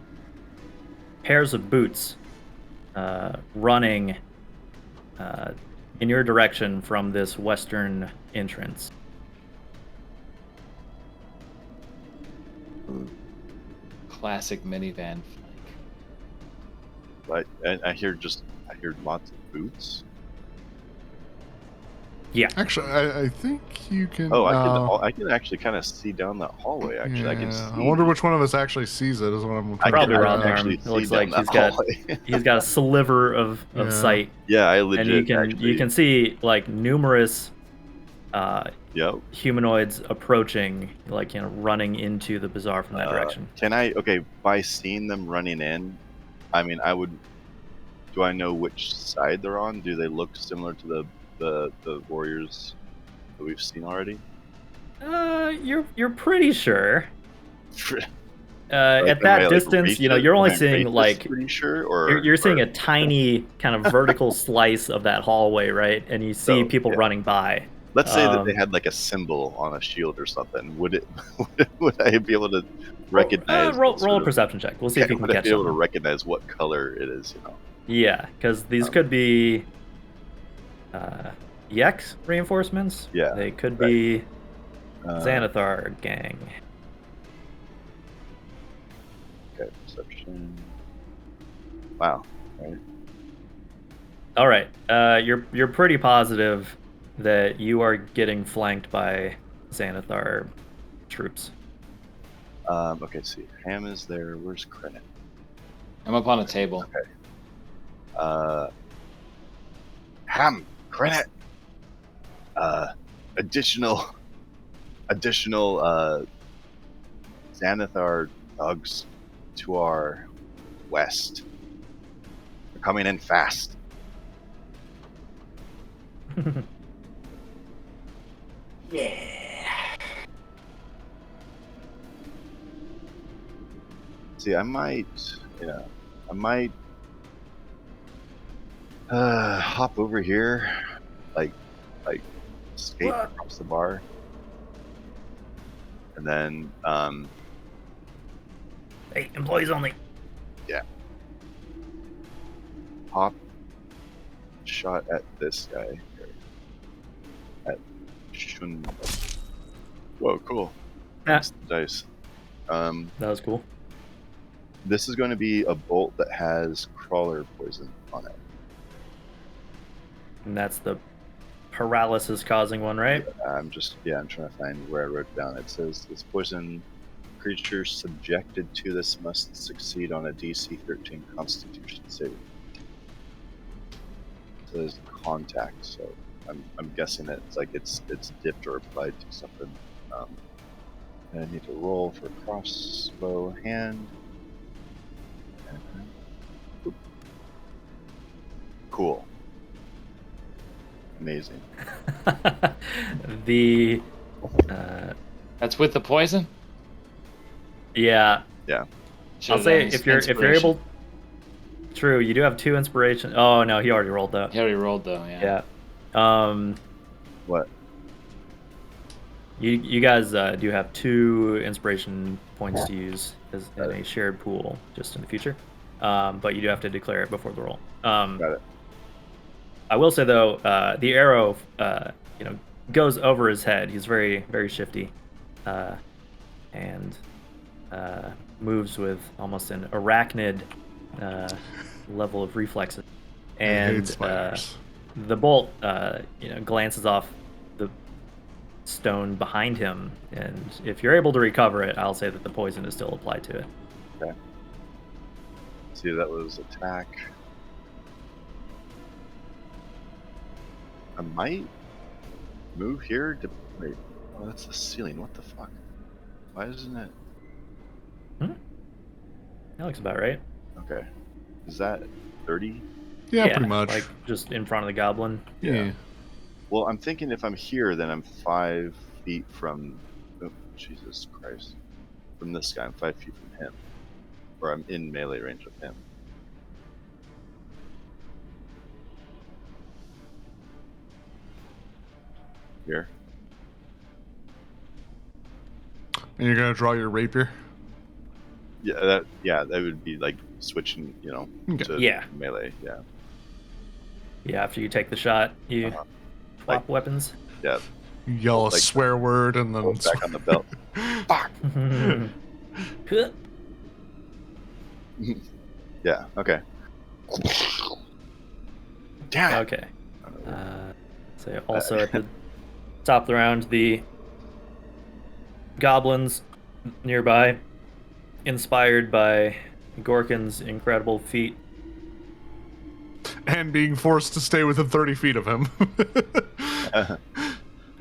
pairs of boots running in your direction from this western entrance. classic minivan flank. But I hear lots of boots. Yeah. Actually, I think you can. Oh, I can actually kind of see down that hallway. Actually, I can see. I wonder which one of us actually sees it. Is what I'm I trying Probably to can figure out. Rotharm. actually It looks see like down he's that got hallway. he's got a sliver of Yeah. sight, Yeah, I and legit. you can see like numerous Yep. humanoids approaching, like running into the bazaar from that direction. Can I? Okay, by seeing them running in, I mean, I would. Do I know which side they're on? Do they look similar to the warriors that we've seen already? You're pretty sure. Like, At am that I, like, distance, racist? you're only Am I seeing racist like pretty sure, or you're seeing or- a tiny kind of vertical slice of that hallway, right? And you see So, people yeah. running by. Let's say that they um, had like a symbol on a shield or something. Would it? Would I be able to recognize? roll what sort a of- perception check. We'll see if you can would I catch be able to something. recognize what color it is? You know. Yeah, because these could be EX reinforcements. Yeah, They could right. be Uh, Xanathar gang. Okay, perception. Wow. Right. All right. You're pretty positive that you are getting flanked by Xanathar troops. Okay, see. Ham is there. Where's Krennic? I'm up on a table. Okay. Ham, Krennic. Additional Xanathar thugs to our west. They're coming in fast. Yeah. See, I might hop over here, like skate What? across the bar, and then Hey, employees only. pop shot at this guy here. At Shun. Whoa, cool. Ah, Nice dice. that was cool. This is going to be a bolt that has crawler poison on it. And that's the paralysis causing one, right? I'm trying to find where I wrote it down. It says this poison creature subjected to this must succeed on a DC 13 Constitution saving. It says contact, so I'm guessing it's like it's dipped or applied to something. And I need to roll for crossbow hand. Oop. Cool. Amazing. The That's with the poison? yeah, Should've I'll say done if you're inspiration. able. True, you do have 2 inspiration. Oh no, he already rolled though. He already rolled though, yeah. Yeah. What? You guys do have 2 inspiration points to use as in a shared pool just in the future. But you do have to declare it before the roll. Got it. I will say though, the arrow, goes over his head. He's very, very shifty, and moves with almost an arachnid level of reflexes. I hate And spiders. the bolt, glances off the stone behind him, and if you're able to recover it, I'll say that the poison is still applied to it. Okay. See, that was attack. I might move here to wait. Oh, that's the ceiling. What the fuck? Why isn't it? That looks about right. Okay. Is that 30? Yeah, pretty much. Like just in front of the goblin. yeah. Well, I'm thinking if I'm here, then I'm 5 feet from. Oh, Jesus Christ. From this guy, I'm 5 feet from him. Or I'm in melee range of him. Here. And you're gonna draw your rapier. Yeah, that would be like switching, Okay. to Yeah. melee. Yeah. Yeah, after you take the shot, you Uh-huh. swap weapons. Yeah. You yell a Like- swear word and Pull then it back on the belt. Fuck. Yeah. Okay. Damn it. Okay. So also at the top of the round, the goblins nearby, inspired by Gorkin's incredible feat, and being forced to stay within 30 feet of him.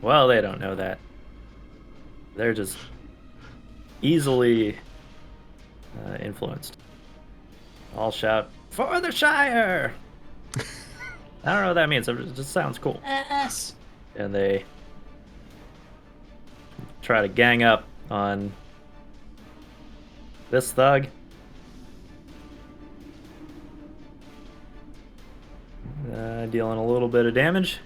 well, they don't know that. They're just easily influenced. All shout, "For the Shire!" I don't know what that means. It just sounds cool. Yes. And they try to gang up on this thug. Dealing a little bit of damage.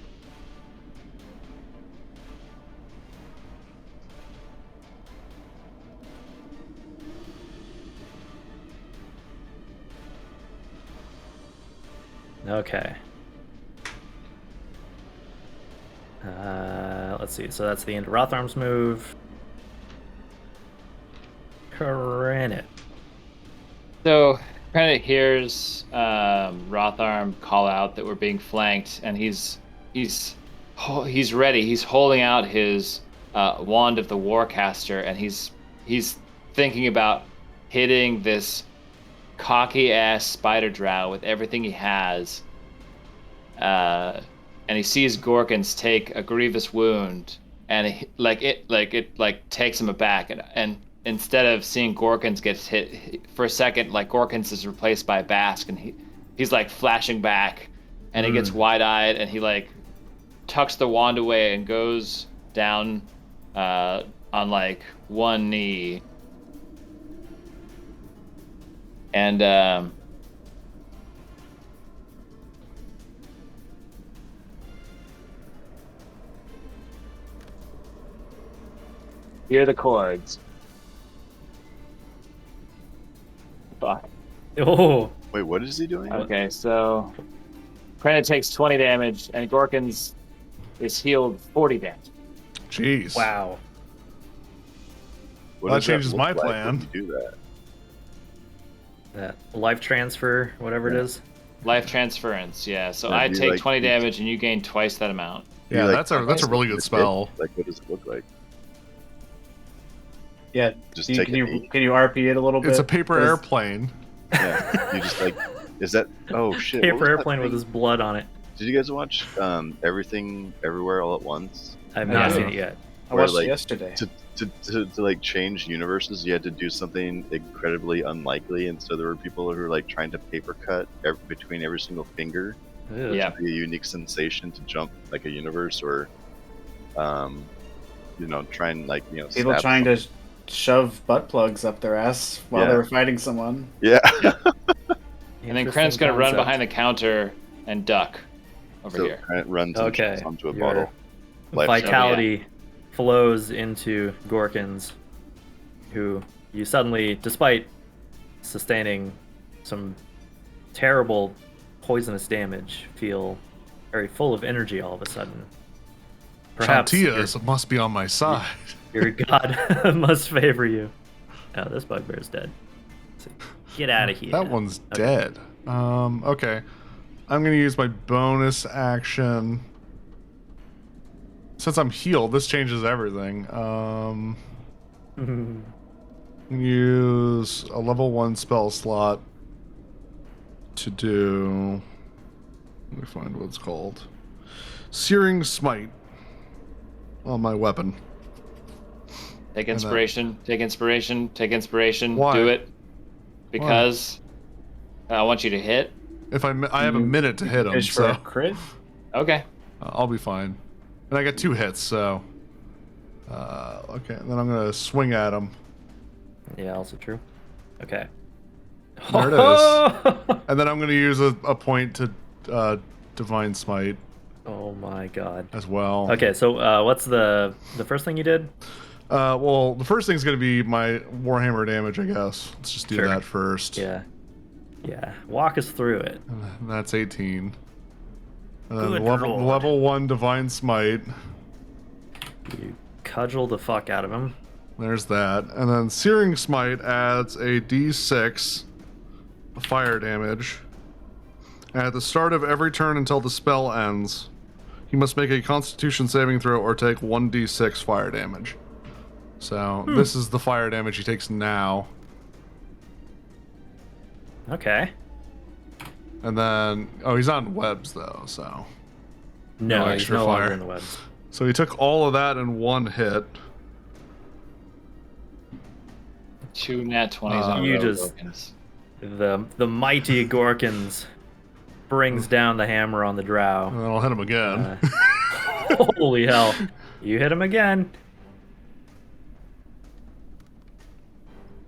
Okay. Let's see. So that's the end of Rotharm's move. Krennic. So Krennic hears Rotharm call out that we're being flanked, and he's he's ready. He's holding out his wand of the Warcaster, and he's thinking about hitting this cocky ass spider drow with everything he has. And he sees Gorkins take a grievous wound, and it takes him aback, and instead of seeing Gorkins get hit for a second, like Gorkins is replaced by Bask, and he's like flashing back, and he gets wide-eyed, and he like tucks the wand away and goes down on like one knee, and hear the chords. Fuck. Oh, Wait, what is he doing? Okay, so Krenna takes 20 damage, and Gorkins is healed 40 damage. Jeez. wow. What That does changes look my like when plan. you do that? That life transfer, whatever it is. Life transference, yeah. So Yeah, I you, take like, 20 damage, and you gain twice that amount. Yeah, You, that's a really good hit? spell. Like, what does it look like? Yeah. Just Can take you, a knee? can you RP it a little bit? It's a paper Does- airplane. Yeah, you just like, is that? Oh shit! what was Paper that airplane with thing? his blood on it. Did you guys watch Everything Everywhere All at Once? I've I not did. seen it yet. I where, watched like, it yesterday. To like change universes, you had to do something incredibly unlikely, and so there were people who were like trying to paper cut between every single finger. Ew. Yeah. Be a unique sensation to jump like a universe, or try and like People stab trying to shove butt plugs up their ass while Yeah. they were fighting someone. Yeah. And then Kren's gonna run behind the counter and duck over So here. it runs and Okay. jumps onto a Your bottle. Life vitality flows into Gorkins, who you suddenly, despite sustaining some terrible poisonous damage, feel very full of energy all of a sudden. Perhaps Chantias must be on my side. your god must favor you. Oh, this bugbear's dead. So get out of here. That one's Okay. dead. Okay. I'm gonna use my bonus action. Since I'm healed, this changes everything. Use a level 1 spell slot to do. Let me find what it's called. Searing Smite on my weapon. Take inspiration. Take inspiration. Take inspiration. Why? Do it. Because I want you to hit. If I have a minute to hit him, Fish for a so crit? Okay. I'll be fine. And I got 2 hits, so. Okay, and then I'm gonna swing at him. Yeah, also true. Okay. There it is. And then I'm gonna use a point to Divine Smite Oh my god. as well. Okay, so what's the first thing you did? Well, the first thing's gonna be my Warhammer damage, I guess. Let's just do Sure. that first. Yeah. Yeah. Walk us through it. And that's 18. And then Good lord. level 1 Divine Smite. You cudgel the fuck out of him. There's that. And then Searing Smite adds a d6 fire damage. And at the start of every turn until the spell ends, he must make a Constitution saving throw or take 1d6 fire damage. So this is the fire damage he takes now. Okay. And then, oh, he's not in webs though, so. No, he's extra no fire. longer in the webs. So he took all of that in one hit. 2 nat 20s on You road just- tokens. The mighty Gorkins brings down the hammer on the drow. And then I'll hit him again. Holy hell. You hit him again.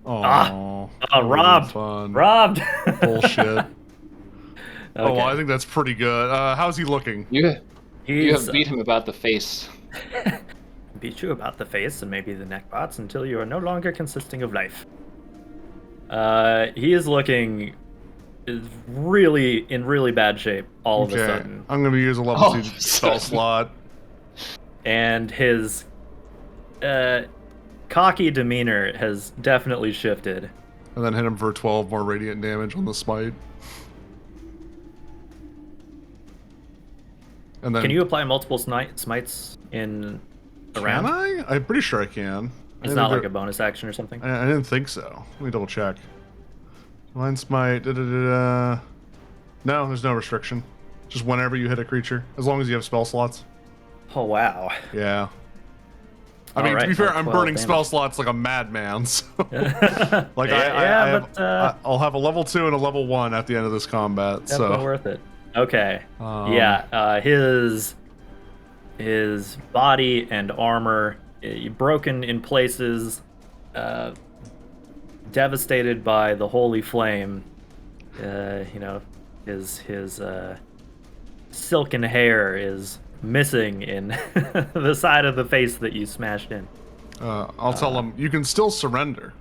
Oh, Robbed. Fun. Robbed. Bullshit. Oh, Okay. well, I think that's pretty good. How's he looking? You He's have beat him about the face. beat you about the face and maybe the neck parts until you are no longer consisting of life. He is looking in really bad shape all of a sudden. I'm going to use a level All 2 of a spell sudden. slot. And his cocky demeanor has definitely shifted. And then hit him for 12 more radiant damage on the smite. And then Can you apply multiple smites in a round? Can I? I'm pretty sure I can. It's not like a bonus action or something. I didn't think so. Let me double check. Divine Smite. No, there's no restriction. Just whenever you hit a creature, as long as you have spell slots. Oh wow. Yeah. I mean, to be fair, I'm burning spell slots like a madman. So, like, I'll have a level 2 and a level 1 at the end of this combat. Definitely So worth it. Okay. His body and armor broken in places, devastated by the holy flame. His silken hair is missing in the side of the face that you smashed in. I'll tell him you can still surrender.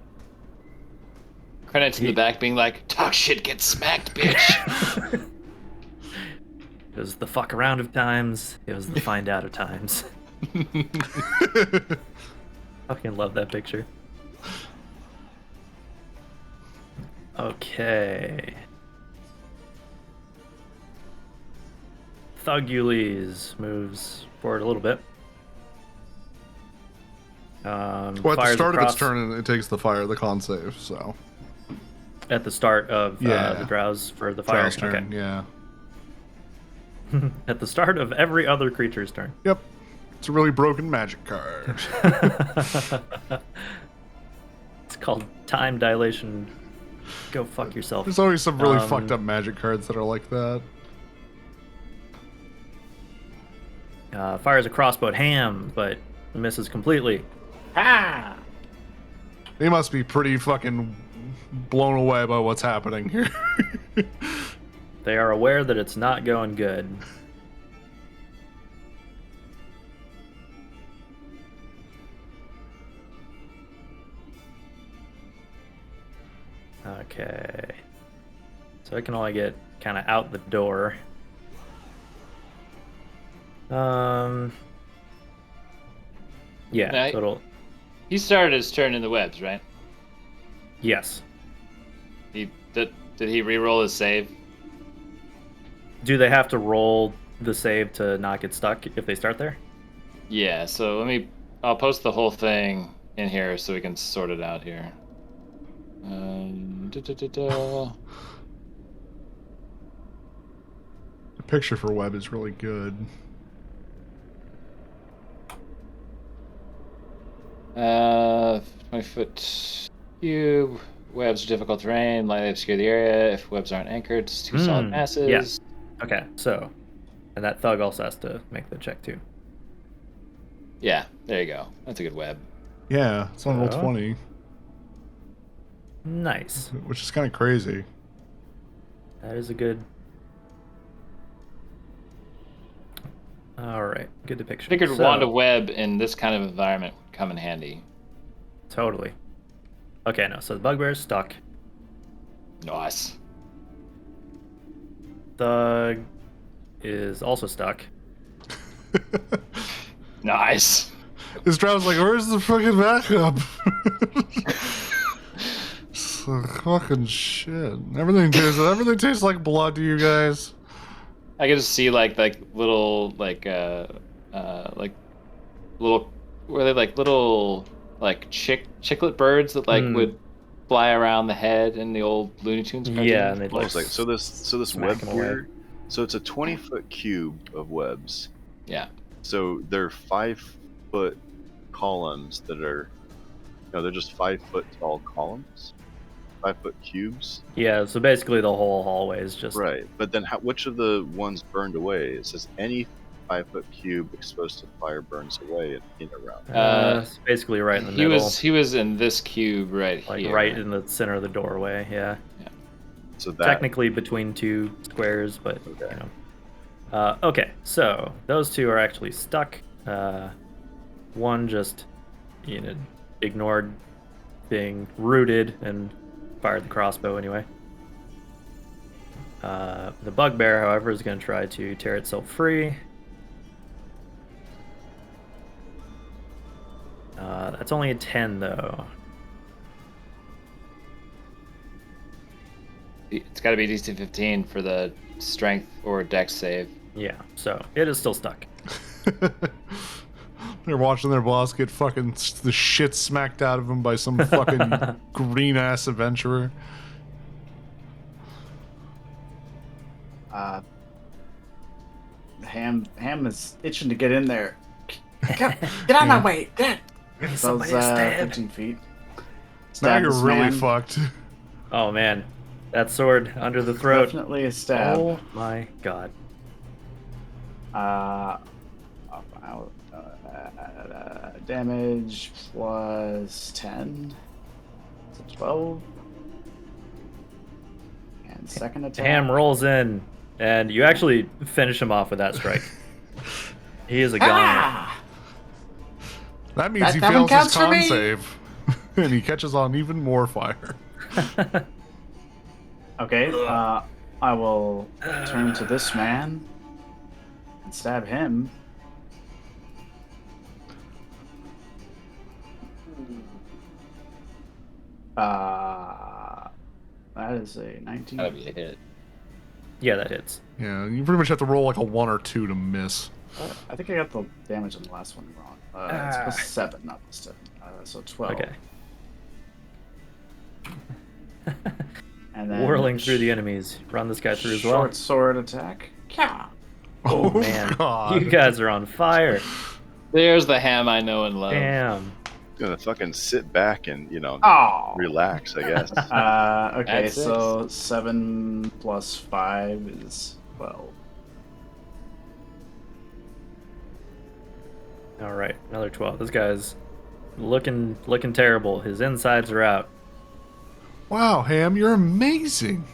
Credits in the back being like, talk shit, get smacked, bitch. It was the fuck around of times. It was the find out of times. Fucking love that picture. Okay. Thugules moves forward a little bit. Well, at the fires start of across- its turn, it takes the con save. So At the start of Yeah. the Drow's for the fire. Drow's turn, Okay. yeah. At the start of every other creature's turn. Yep. It's a really broken magic card. It's called time dilation. Go fuck yourself. There's always some really fucked up magic cards that are like that. Fires a crossbow at Ham, but misses completely. Ah! They must be pretty fucking blown away by what's happening here. They are aware that it's not going good. Okay. So I can only get kind of out the door. Yeah, Now, total. He started his turn in the webs, right? Yes. Did he re-roll his save? Do they have to roll the save to not get stuck if they start there? Yeah, so I'll post the whole thing in here so we can sort it out here. The picture for web is really good. 20-foot cube. Webs are difficult terrain, lightly obscure the area. If webs aren't anchored, it's two solid masses. Yes. Okay, so, and that thug also has to make the check too. Yeah, there you go. That's a good web. Yeah, it's on roll So- 20, Nice. which is kind of crazy. That is a good. All right, good depiction. Figured So- wand of web in this kind of environment would come in handy. Totally. Okay, no. So the bugbear's stuck. Nice. Thug is also stuck. Nice. This Drow's like, where's the fucking backup? So fucking shit. Everything tastes like blood to you guys. I can just see like little little were they like little like chicklet birds that like would fly around the head in the old Looney Tunes cartoon? Yeah, and they'd Well, like it's like so this web smack 'em away. here. So it's a 20-foot cube of webs. Yeah. So they're 5-foot columns that are, they're just 5-foot tall columns, 5-foot cubes. Yeah, so basically the whole hallway is just Right, but then which of the ones burned away? It says any 5-foot cube exposed to fire burns away in a round. it's basically right in the He middle, was in this cube right like here. right in the center of the doorway. Yeah, So that technically between two squares, but you know. Okay, so those two are actually stuck. One just, ignored being rooted and fired the crossbow anyway. The bugbear, however, is going to try to tear itself free. That's only a 10, though. It's got to be DC 15 for the strength or dex save. Yeah, so it is still stuck. They're watching their boss get fucking the shit smacked out of him by some fucking green ass adventurer. Ham is itching to get in there. Get out of my way! Get! So it's 15 feet. Now Stab you're this really man. fucked. Oh man, that sword under the throat. Definitely a stab. Oh my god. Damage plus 10. So 12. And second attack. Ham rolls in, and you actually finish him off with that strike. He is a goner. Ah! That means he that one fails his counts for con me. save. And he catches on even more fire. Okay, I will turn to this man and stab him. That is a 19. Gotta be a hit. Yeah, that hits. Yeah, you pretty much have to roll like a 1 or 2 to miss. I think I got the damage on the last one wrong. It's plus 7, not plus 7. So 12. Okay. And then Whirling through the enemies. Run this guy through as well. Short sword attack. Yeah. Oh man, God. you guys are on fire. There's the Ham I know and love. Damn. Gonna fucking sit back and Oh. relax, I guess. Okay, That's so 7 plus 5 is 12. All right, another 12. This guy's looking terrible. His insides are out. Wow, Ham, you're amazing.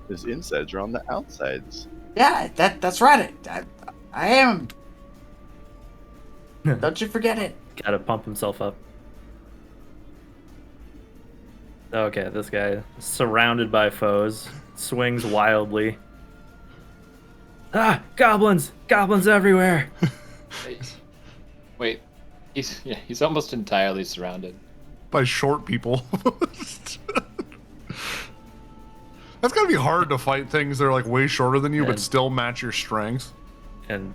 His insides are on the outsides. Yeah, that's right. I am. Don't you forget it. Gotta pump himself up. Okay, this guy, surrounded by foes, swings wildly. Ah, goblins! Goblins everywhere! Wait, he's almost entirely surrounded. By short people. That's gotta be hard to fight things that are like way shorter than you, but And- still match your strengths. And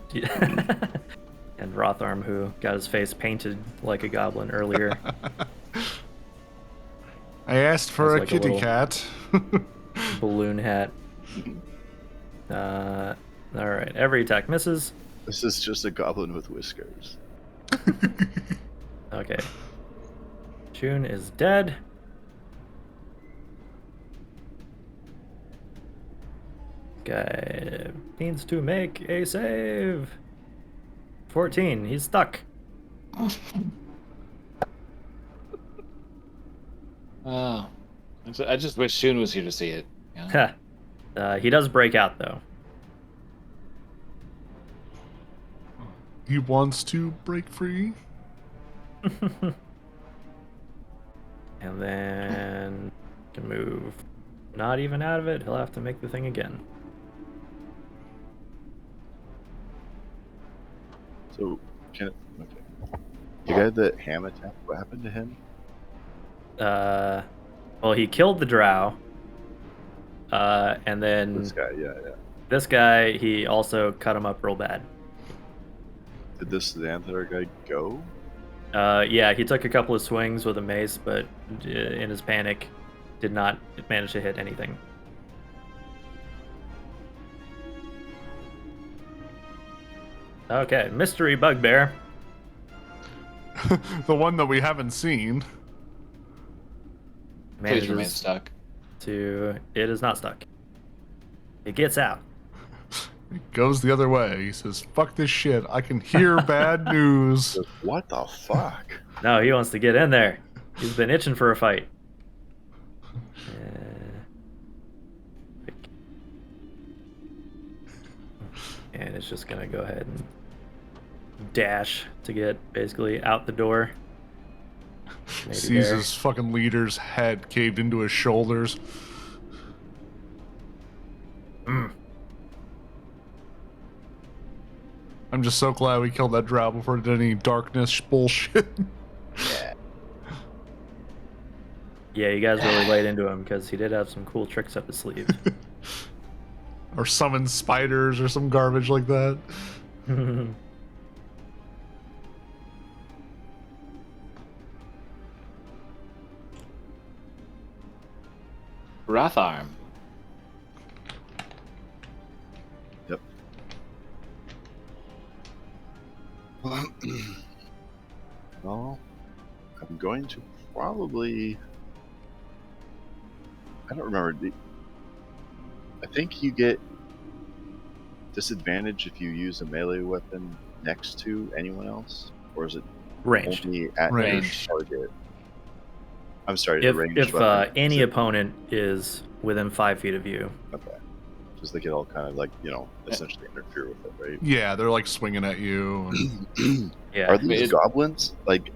and Rotharm, who got his face painted like a goblin earlier. I asked for Sounds a like a kitty little- cat. Balloon hat. Alright, every attack misses. This is just a goblin with whiskers. Okay. June is dead. Guy needs to make a save. 14. He's stuck. Oh, I just wish Shun was here to see it. Yeah. He does break out though. He wants to break free. And then can move not even out of it. He'll have to make the thing again. So, okay. The guy that Ham attacked, what happened to him? Well, he killed the drow. And then This guy, yeah. this guy, he also cut him up real bad. Did this Xanthar guy go? Yeah, he took a couple of swings with a mace, but in his panic, did not manage to hit anything. Okay, mystery bugbear. The one that we haven't seen. Please remain Manages stuck. to. It is not stuck. It gets out. It goes the other way. He says, fuck this shit. I can hear bad news. What the fuck? No, he wants to get in there. He's been itching for a fight. And it's just gonna go ahead and dash to get basically out the door. Maybe Sees there. his fucking leader's head caved into his shoulders. I'm just so glad we killed that drow before it did any darkness bullshit. Yeah, you guys really laid into him because he did have some cool tricks up his sleeve. or summon spiders or some garbage like that. Wratharm. Yep. Well, I'm going to probably. I don't remember. I think you get disadvantage if you use a melee weapon next to anyone else, or is it Ranged. only at Ranged. your target? I'm sorry, the If ranged weapon. any Is it- opponent is within 5 feet of you, Okay. Just they could all kind of like, essentially interfere with it, right? Yeah, they're like swinging at you. And... yeah. Are these Wait, is- goblins? Like,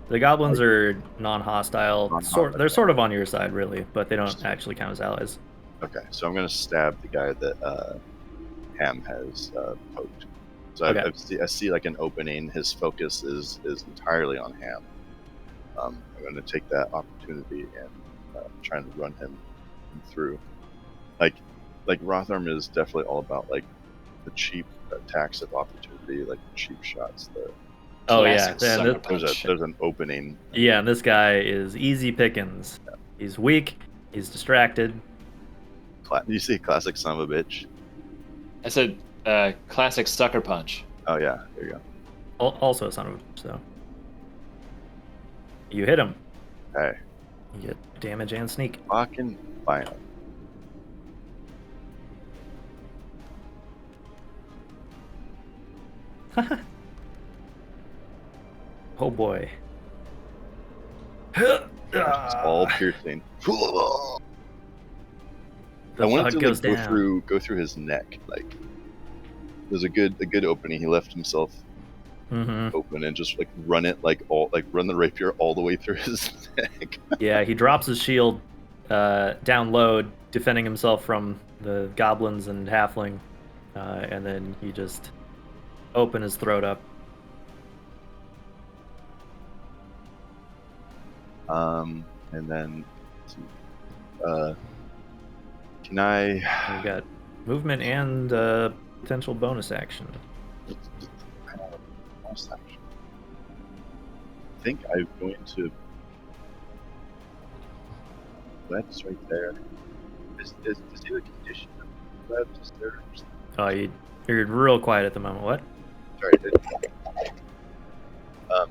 The goblins are non-hostile. Non-hostile. They're sort of on your side, really, but they don't actually count as allies. okay, so I'm going to stab the guy that Ham has poked. So Okay. I see like an opening. His focus is entirely on Ham. I'm going to take that opportunity and try and run him through. Like Rotharm is definitely all about like the cheap attacks of opportunity, like cheap shots. Oh yeah, Classic sucker and punch. There's an opening. yeah, and this guy is easy pickings. He's weak. He's distracted. You see, classic son of a bitch. I said classic sucker punch. Oh yeah, there you go. Also a son of a bitch, so. You hit him. Hey, You get damage and sneak. fucking fine. Oh boy. It's all piercing. The I wanted fuck to goes like, down. go through his neck. Like, there's a good opening. He left himself Mm-hmm. open and just like run the rapier all the way through his neck. Yeah, he drops his shield down low, defending himself from the goblins and halfling, and then he just open his throat up. And then, can I? You got movement and potential bonus action. I think I'm going to. Webs right there. Is he the condition of webs? Is there? Oh, you're real quiet at the moment. What? Sorry. But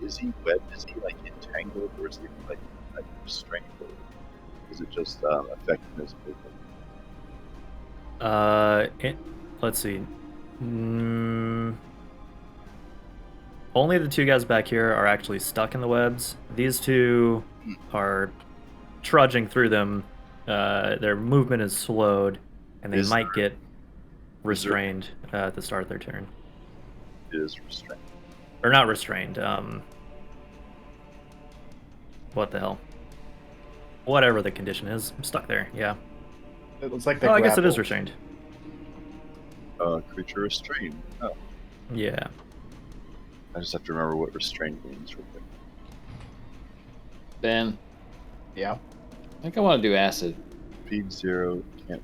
is he webbed? Is he like entangled, or is he like restrained? Or is it just affecting his movement? Let's see. Only the two guys back here are actually stuck in the webs. These two are trudging through them. Their movement is slowed, and they might get restrained at the start of their turn. It is restrained. Or not restrained. What the hell? Whatever the condition is, I'm stuck there. Yeah. It looks like Oh, I guess it grapple. is restrained. Creature restrained. Oh, Yeah. I just have to remember what restrained means real quick. Ben, Yeah. I think I want to do acid. Speed 0, can't.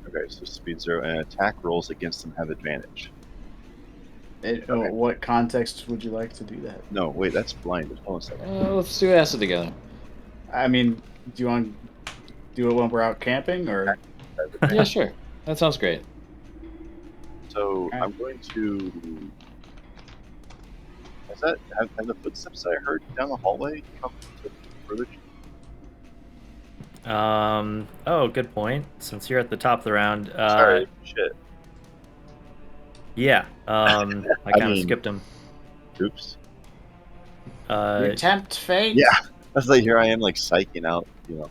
Okay, so speed 0 and attack rolls against them have advantage. Okay. What context would you like to do that? No, wait, that's blinded. Hold on a second. Let's do acid together. I mean, do you want to do it when we're out camping, or? Yeah, sure. That sounds great. So Okay. I'm going to. Have the footsteps I heard down the hallway come to further? Oh, good point. Since you're at the top of the round, Sorry, shit. yeah. I kind of mean- skipped him. Oops. You tempt fate? Yeah. That's like here I am, like psyching out, my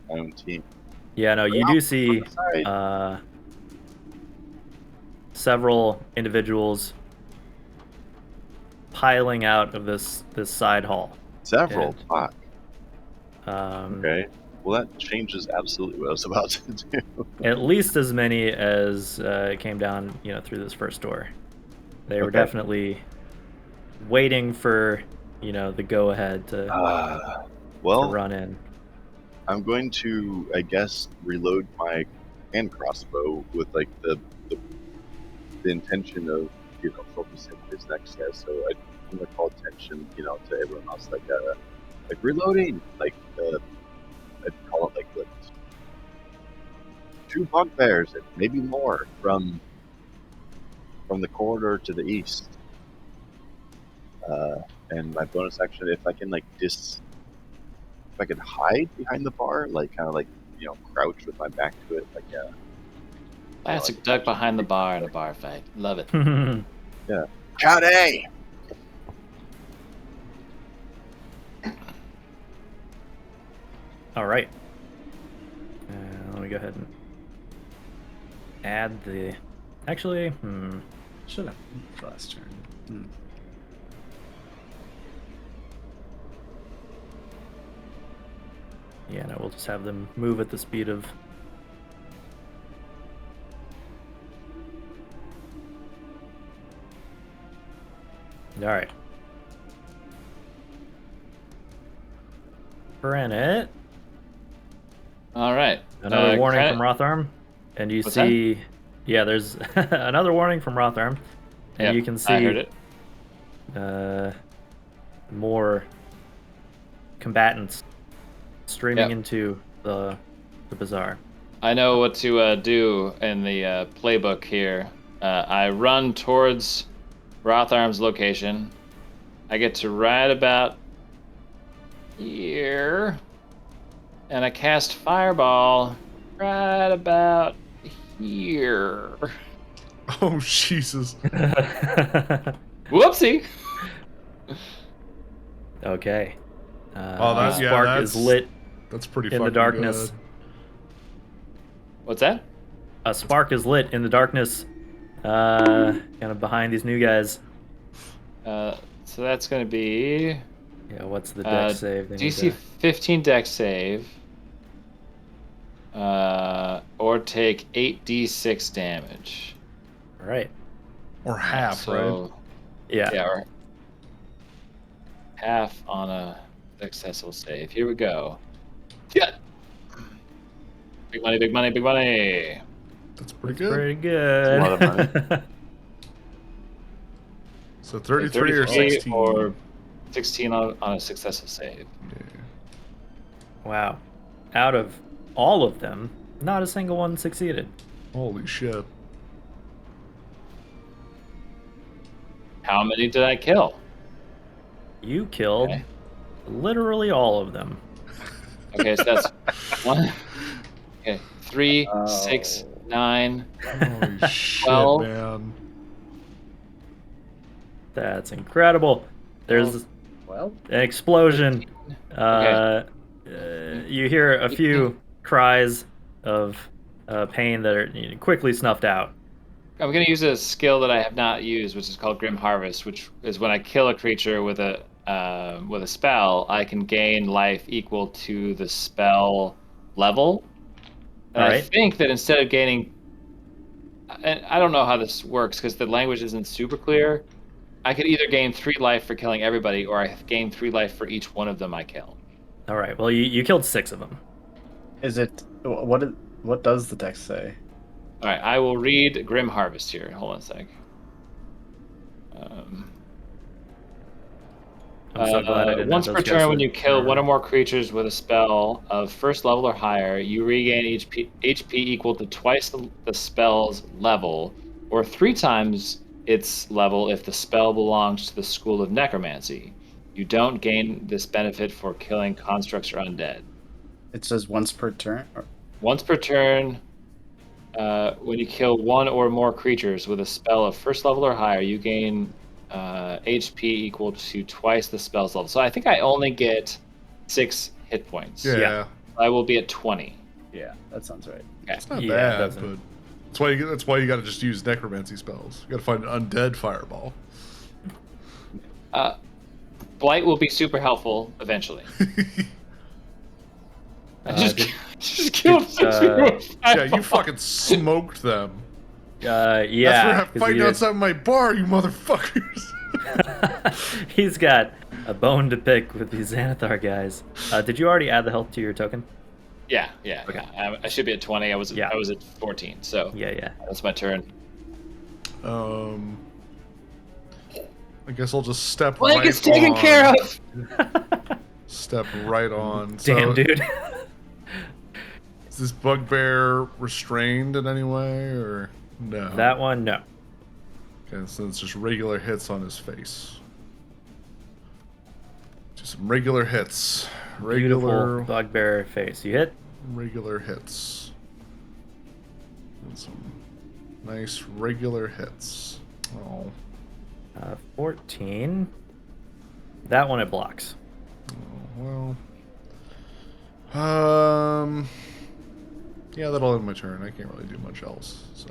own team. Yeah, no, you do see Side. several individuals piling out of this side hall. Several. and- Fuck. Um, Okay. Well, that changes absolutely what I was about to do. At least as many as came down, through this first door. They were Okay. definitely waiting for, the go-ahead to Well, run in. I'm going to, I guess, reload my and crossbow with like the intention of focusing his next guy. So I'm gonna call attention to everyone else like reloading I'd call it like the 2 bugbears and maybe more from the corridor to the east. And my bonus action, if I can if I can hide behind the bar, like kind of like crouch with my back to it, like Classic duck behind the bar in a bar fight. Love it. yeah. Howdy! All right. Let me go ahead and add the. Actually, Should have last turn. Yeah, no, we'll just have them move at the speed of. All right. Brennet. All right. Another warning credit- from Rotharm, and you What's see, yeah, there's another warning from Rotharm, and Yep, you can see I heard it. More combatants streaming Yep. into the bazaar. I know what to do in the playbook here. I run towards Rotharm's location. I get to right about here, and I cast Fireball right about here. Oh, Jesus. Whoopsie! Okay. Oh, the spark is lit That's pretty in the fucking darkness. good. What's that? A spark is lit in the darkness, kind of behind these new guys. So that's going to be Yeah, what's the dex save? They need DC to- 15 dex save, or take 8d6 damage. All right. Or half, right? So, Yeah. yeah, or half on a successful save. Here we go. Yeah. Big money, big money, big money. That's pretty good. Pretty good. a lot of money. So 33 or 33 16. or 16 on a successful save. Yeah. Wow. Out of all of them, not a single one succeeded. Holy shit. How many did I kill? You killed Okay. literally all of them. Okay, so that's 1. Okay, 3, 6, Oh. 9. Holy shit, 12. man. That's incredible. There's Well, an explosion. You hear a few cries of pain that are quickly snuffed out. I'm going to use a skill that I have not used, which is called Grim Harvest, which is when I kill a creature with a spell, I can gain life equal to the spell level. And I Alright. think that instead of gaining, and I don't know how this works because the language isn't super clear. I could either gain 3 life for killing everybody, or I gain 3 life for each one of them I kill. All right. Well, you killed 6 of them. is it what does the text say? All right, I will read Grim Harvest here. Hold on a sec. I'm so glad I didn't. Once have per those turn, guys when that you kill were- one or more creatures with a spell of first level or higher, you regain HP equal to twice the spell's level, or 3 times its level if the spell belongs to the school of necromancy. You don't gain this benefit for killing constructs or undead. It says once per turn. Once per turn, when you kill one or more creatures with a spell of first level or higher, you gain HP equal to twice the spell's level. So I think I only get 6 hit points. Yeah. I will be at 20. Yeah, that sounds right. It's not Yeah, it bad, doesn't. but that's why you got to just use necromancy spells. You got to find an undead fireball. Blight will be super helpful eventually. Just killed 6 people with Yeah, you fireball. fucking smoked them. Yeah. That's 'cause for fighting he- outside my bar, you motherfuckers. He's got a bone to pick with these Xanathar guys. Did you already add the health to your token? Yeah. Okay. I should be at 20. I was Yeah. at 14. So Yeah. that's my turn. I guess I'll just step Like right it's taken on. care of. Step right on. Damn, So, dude. is this bugbear restrained in any way, or no? That one, no. Okay, so it's just regular hits on his face. Just some regular hits. Beautiful bugbear face. You hit? Regular hits. And some nice regular hits. Oh. 14. That one it blocks. Oh, well. Yeah, that'll end my turn. I can't really do much else, so.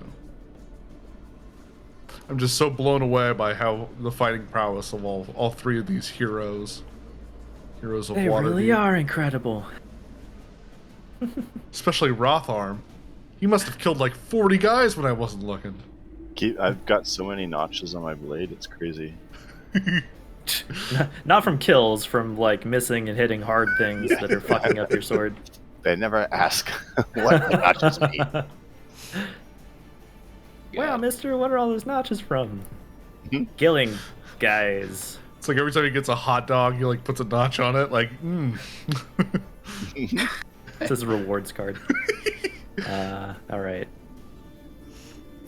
I'm just so blown away by how the fighting prowess of all three of these heroes. Heroes of They Waterdeep. really are incredible. Especially Rotharm. He must have killed like 40 guys when I wasn't looking. I've got so many notches on my blade, it's crazy. Not from kills, from like missing and hitting hard things that are fucking up your sword. They never ask what the notches mean. Wow, mister, what are all those notches from? Mhm. Killing guys. It's like every time he gets a hot dog, he like puts a notch on it, like, It's his rewards card. Alright.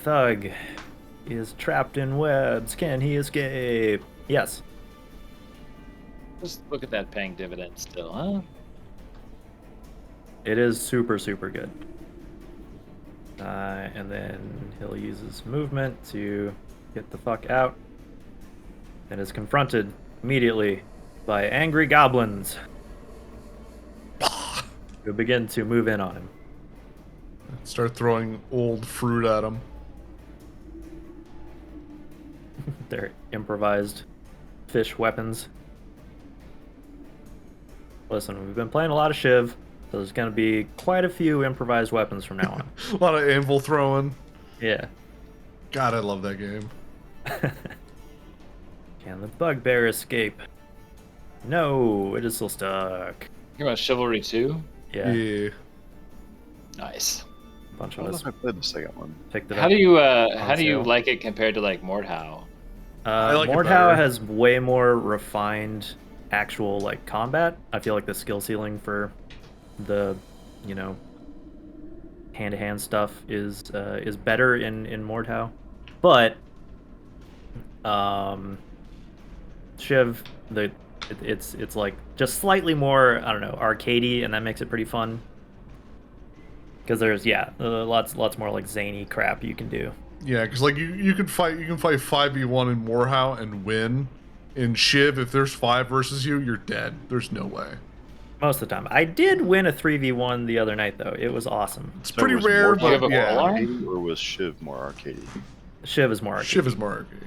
Thug is trapped in webs. Can he escape? Yes. Just look at that paying dividends still, huh? It is super, super good. And then he'll use his movement to get the fuck out. And is confronted immediately by angry goblins who begin to move in on him. start throwing old fruit at him. Their improvised fish weapons. Listen, we've been playing a lot of Shiv, so there's going to be quite a few improvised weapons from now on. A lot of anvil throwing. Yeah. God, I love that game. Can the bugbear escape? No, it is still stuck. You're about Chivalry 2? Yeah. Yeah. Nice. A bunch I of don't know us if I played the second one. picked it up. How do you sale. like it compared to like Mordhau? I like it Mordhau better. has way more refined actual like combat. I feel like the skill ceiling for the, you know, hand-to-hand stuff is better in Mordhau. But Shiv, it's like just slightly more, I don't know, arcadey, and that makes it pretty fun. Because there's lots more like zany crap you can do. Yeah, because like you can fight 5v1 in Moorhouse and win. In Shiv, if there's 5 versus you, you're dead. There's no way. Most of the time. I did win a 3v1 the other night though. It was awesome. It's So pretty was rare, Mordhau Do you have but a yeah. Warlock? arcade, or was Shiv more arcadey? Shiv is more arcade. Shiv is more arcade,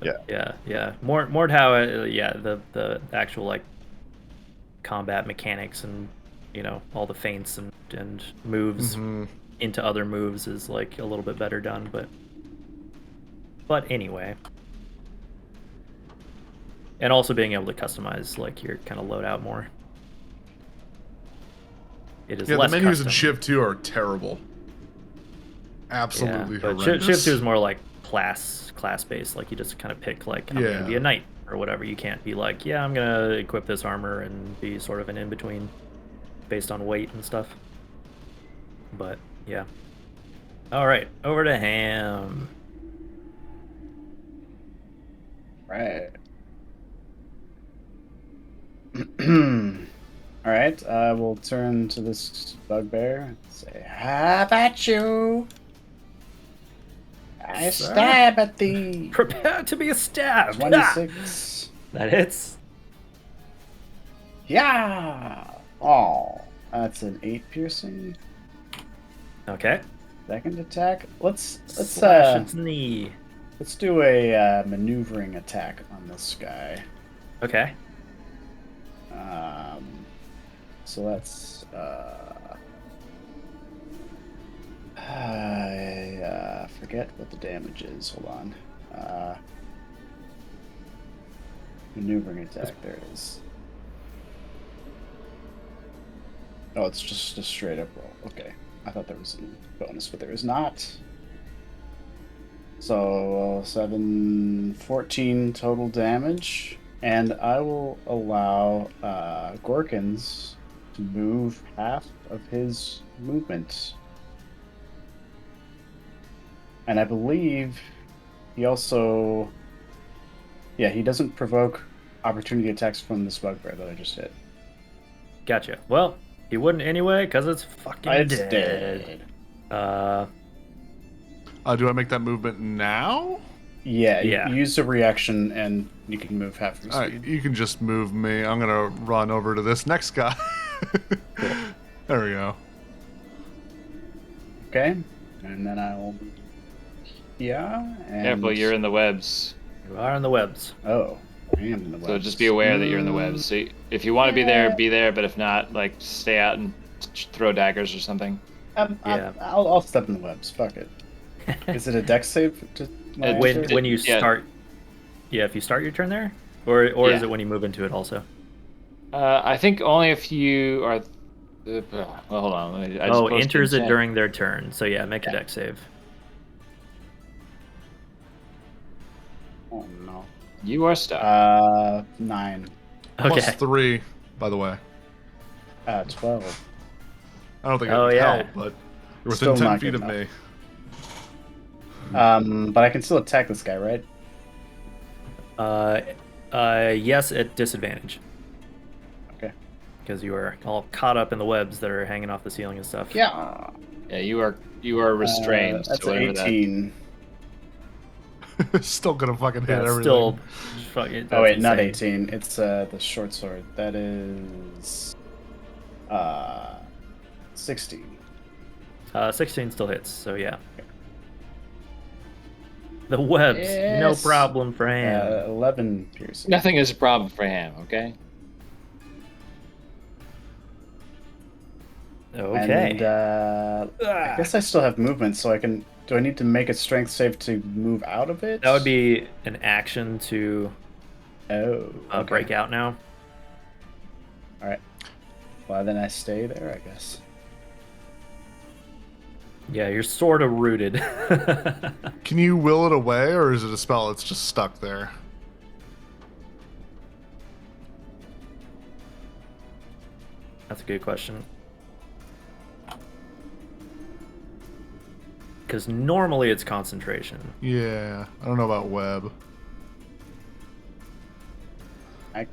yeah. Yeah. Mordhau, the actual like combat mechanics and, you know, all the feints and moves Mhm. into other moves is like a little bit better done, but anyway. And also being able to customize like your kind of loadout more. It is Yeah, the less menus custom. in Shiv 2 are terrible. Absolutely But horrendous. Shiv 2 is more like class based. Like you just kind of pick like I'm Yeah. gonna be a knight or whatever. You can't be like, yeah, I'm gonna equip this armor and be sort of an in between based on weight and stuff. But yeah. All right, over to Ham. Right. All right, I will turn to this bugbear and say, "How about you? I Sir? stab at thee." Prepare to be stabbed. 26. That hits. Yeah. Oh, that's an 8 piercing. Okay. Second attack. Let's Slash its knee. let's do a maneuvering attack on this guy. Okay. So that's I forget what the damage is. Hold on. Maneuvering attack. There it is. Oh, it's just a straight up roll. Okay. I thought there was a bonus, but there is not. So 7, 14 total damage. And I will allow Gorkins to move half of his movement. And I believe he also... Yeah, he doesn't provoke opportunity attacks from this bugbear that I just hit. Gotcha. Well, he wouldn't anyway, because it's fucking It's dead. dead. Do I make that movement now? Yeah, Yeah. You use a reaction and you can move half your All speed. right, you can just move me. I'm gonna run over to this next guy. There we go. Okay, and then I'll... Yeah, and... Careful, you're in the webs. You are in the webs. Oh, I am in the webs. So just be aware that you're in the webs. So if you want to be there, but if not, like, stay out and throw daggers or something. Yeah. I'll step in the webs. Fuck it. Is it a dex save? When you start, if you start your turn there, or is Yeah. it when you move into it also? I think only if you are. Well, hold on. I just posted enters it intent. during their turn. So yeah, make a dex save. Oh no. You are stuck. 9. Okay. Plus 3, by the way. 12. I don't think Oh, I can yeah. help, but you're Still within 10 not feet good of me. But I can still attack this guy, right? Yes, at disadvantage. Okay. Because you are all caught up in the webs that are hanging off the ceiling and stuff. Yeah. Yeah, you are restrained. That's so an whatever 18. Still gonna fucking hit That's everything. still. Fucking, Oh wait, not insane. 18. It's the short sword. That is 16. 16 still hits. So yeah. The webs, no Yes. problem for him. 11 piercing. Nothing is a problem for him. Okay. Okay. And I guess I still have movement, so I can. Do I need to make a strength save to move out of it? That would be an action to Oh. Okay. break out now. All right. Well, then I stay there, I guess. Yeah, you're sort of rooted. Can you will it away, or is it a spell that's just stuck there? That's a good question. Because normally it's concentration. Yeah, I don't know about web.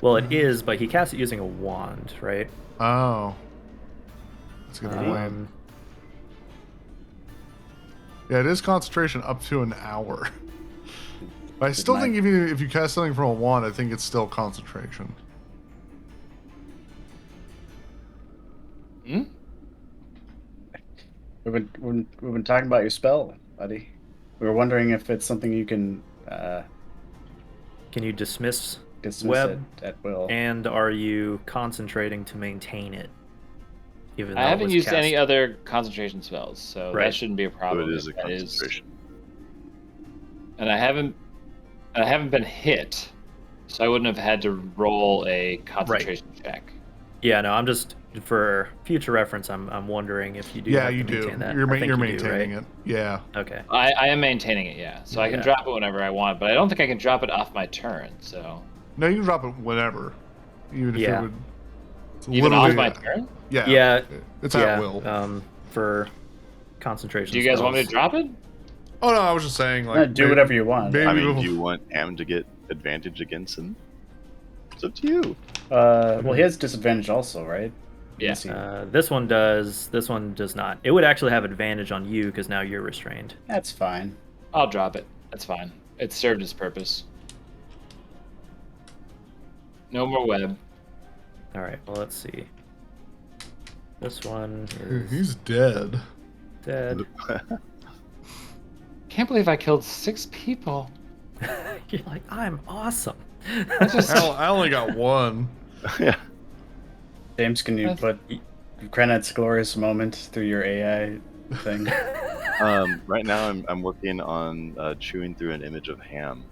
Well, it is, but he casts it using a wand, right? Oh. That's a good point. Yeah, it is concentration up to an hour. But I still think even if you cast something from a wand, I think it's still concentration. Hmm? We've been talking about your spell, buddy. We were wondering if it's something you can Can you dismiss dismiss web? at will. And are you concentrating to maintain it? Even though I it haven't was used cast- any other concentration spells, so Right. that shouldn't be a So problem. it is a if that is- concentration. And I haven't been hit, so I wouldn't have had to roll a concentration check. Yeah, no, I'm just for future reference. I'm wondering if you do. Yeah, have you to do. maintain that. You're, I think you're you do, maintaining right? it. Yeah. Okay. I am maintaining it, yeah. So I can Yeah. drop it whenever I want, but I don't think I can drop it off my turn. So No, you can drop it whenever. Even if Yeah. it would. It's even literally- off my turn. Yeah. Yeah. It's Yeah. at will. For concentration. Do you guys want me to spells. drop it? Oh no, I was just saying like do whatever you want. Maybe I mean, we'll- do you want Am to get advantage against him? It's up to you. Well, he has disadvantage also, right? Yeah. Let's see. This one does. This one does not. It would actually have advantage on you because now you're restrained. That's fine. I'll drop it. That's fine. It served its purpose. No more web. All right. Well, let's see. This one is He's dead. dead. Can't believe I killed 6 people. You're like, I'm awesome. I only got one. Yeah. James, can you put Krenet's glorious moment through your AI thing? Right now, I'm working on chewing through an image of Ham.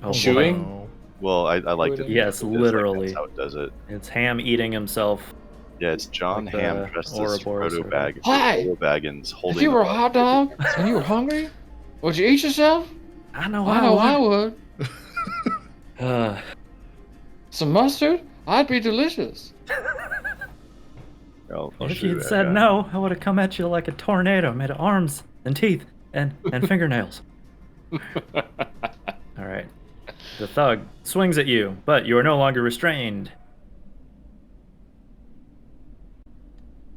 Oh, boy. Chewing? Oh. Well, I like to. Yes, think of it as, like, literally. that's how it does it. It's Ham eating himself Yeah, it's John Like Hamm the dressed as Ouroboros or Frodo Hi! Baggins holding. If you were a the hot dog and you were hungry, would you eat yourself? I know I know I would. Uh, Some mustard? I'd be delicious. Oh, if shoot, you'd said okay. no, I would have come at you like a tornado made of arms and teeth and fingernails. All right. The thug swings at you, but you are no longer restrained.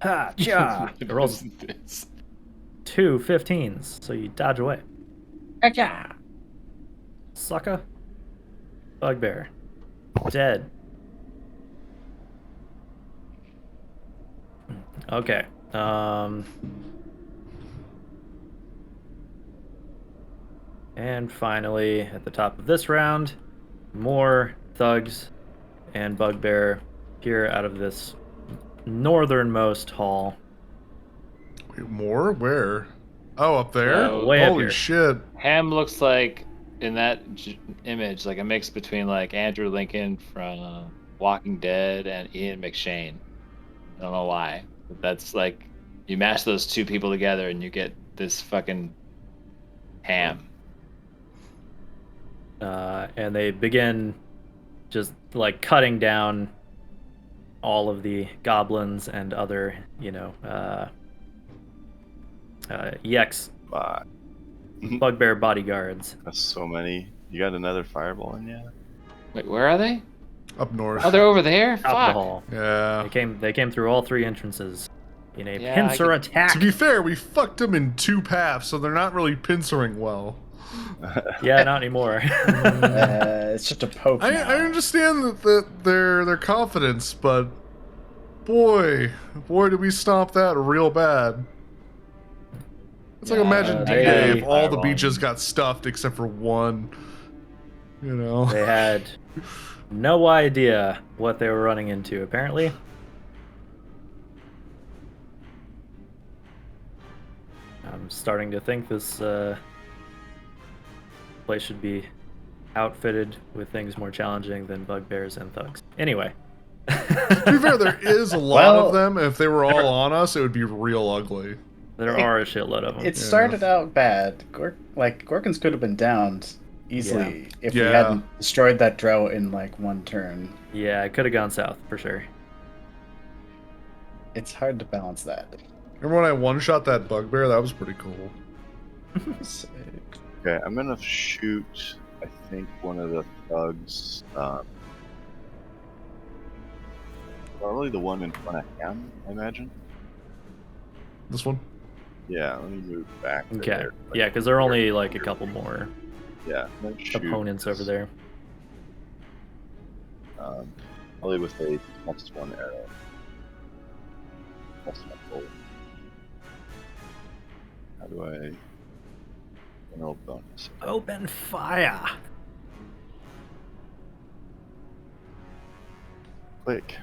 Ha! Cha! It rolls This. 2 15s, so you dodge away. Gotcha. Sucker. Bugbear. Dead. Okay. And finally, at the top of this round, more thugs and Bugbear peer out of this northernmost hall. Wait, more? Where? Oh, up there? So- Way up Holy here. shit. Ham looks like in that image like a mix between like Andrew Lincoln from Walking Dead and Ian McShane. I don't know why, but that's like you mash those two people together and you get this fucking Ham. And they begin just like cutting down all of the goblins and other, Yex Fuck. Bugbear bodyguards. That's so many. You got another fireball in you? Wait, where are they? Up north. Oh, they're over there. Top of the Fuck. hall. Yeah. They came through all three entrances in a Yeah, pincer I attack. To be fair, we fucked them in two paths, so they're not really pincering well. Yeah, not anymore. It's just a poke. I now. understand that their confidence, but boy, did we stomp that real bad. It's like Yeah, imagine they- D-Day if all the Fireball. beaches got stuffed except for one. You know. They had no idea what they were running into, apparently. I'm starting to think this place should be outfitted with things more challenging than bugbears and thugs. Anyway. To be fair, there is a lot Well- of them. If they were all on us, it would be real ugly. There are a shitload of them. It started out bad. Gorkins could have been downed easily if we Yeah. hadn't destroyed that drow in like one turn. Yeah, it could have gone south for sure. It's hard to balance that. Remember when I one-shot that bugbear? That was pretty cool. Sick. Okay, I'm gonna shoot, I think, one of the thugs. Probably the one in front of him, I imagine. This one? Yeah, let me move back. to Okay. there. Yeah, because there are only like a couple more Yeah, I'm gonna shoot opponents over there. Probably with a +1 arrow. +1 bolt. How do I? No bonus. Open fire! Click.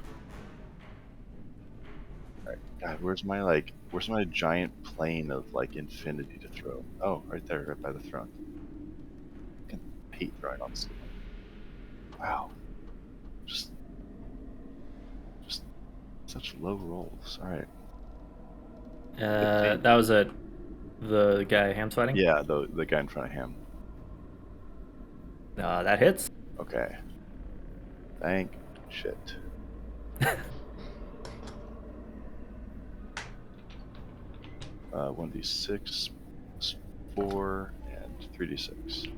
Alright, God, where's my giant plane of like infinity to throw? Oh, right there, right by the throne. I can hate throwing on stuff. Wow. Just such low rolls. Alright. That was the guy Ham's fighting? Yeah, the guy in front of him. That hits. Okay. Thank shit. 1d6 plus 4 and 3d6.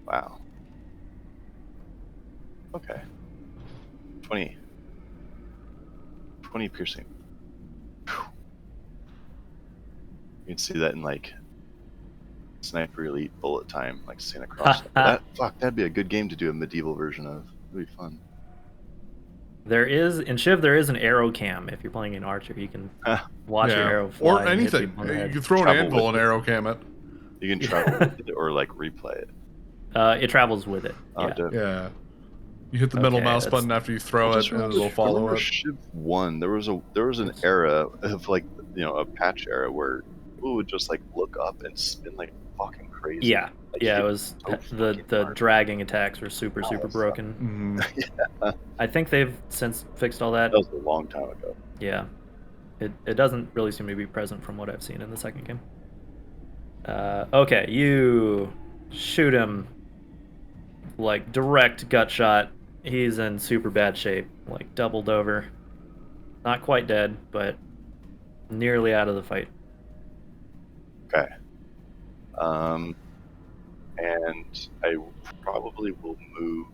Wow. Okay. 20 piercing. Whew. You can see that in like Sniper Elite bullet time, like seeing across. That'd be a good game to do a medieval version of. It'd be fun. In Shiv there is an arrow cam. If you're playing an archer, you can watch your arrow fly. Or and hit anything. people in the You head. can throw an Travel anvil with and it. arrow cam it. You can travel with it or like replay it. It travels with it. Oh, Yeah. dope. Yeah. You hit the middle Okay, mouse that's- button after you throw Just it, and remember- it'll follow remember it. Shiv 1, there was an era of like a patch era where people would just like look up and spin like fucking crazy. Yeah, Like, yeah, hit it was so the fucking the hard. dragging attacks were super Oh, broken. Mhm. I think they've since fixed all that. That was a long time ago. Yeah, it doesn't really seem to be present from what I've seen in the second game. Okay, you shoot him like direct gut shot. He's in super bad shape, like doubled over. Not quite dead, but nearly out of the fight. Okay. And I probably will move.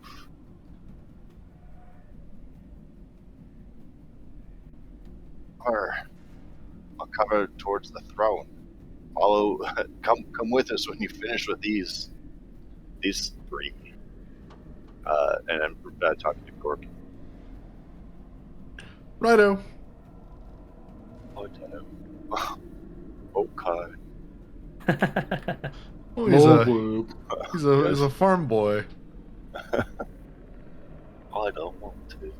Or I'll cover towards the throne. Follow. Come with us when you finish with these three. And I'm talking to Gork. Righto. Okay. Oh, Whoop. he's a farm boy. I don't want to.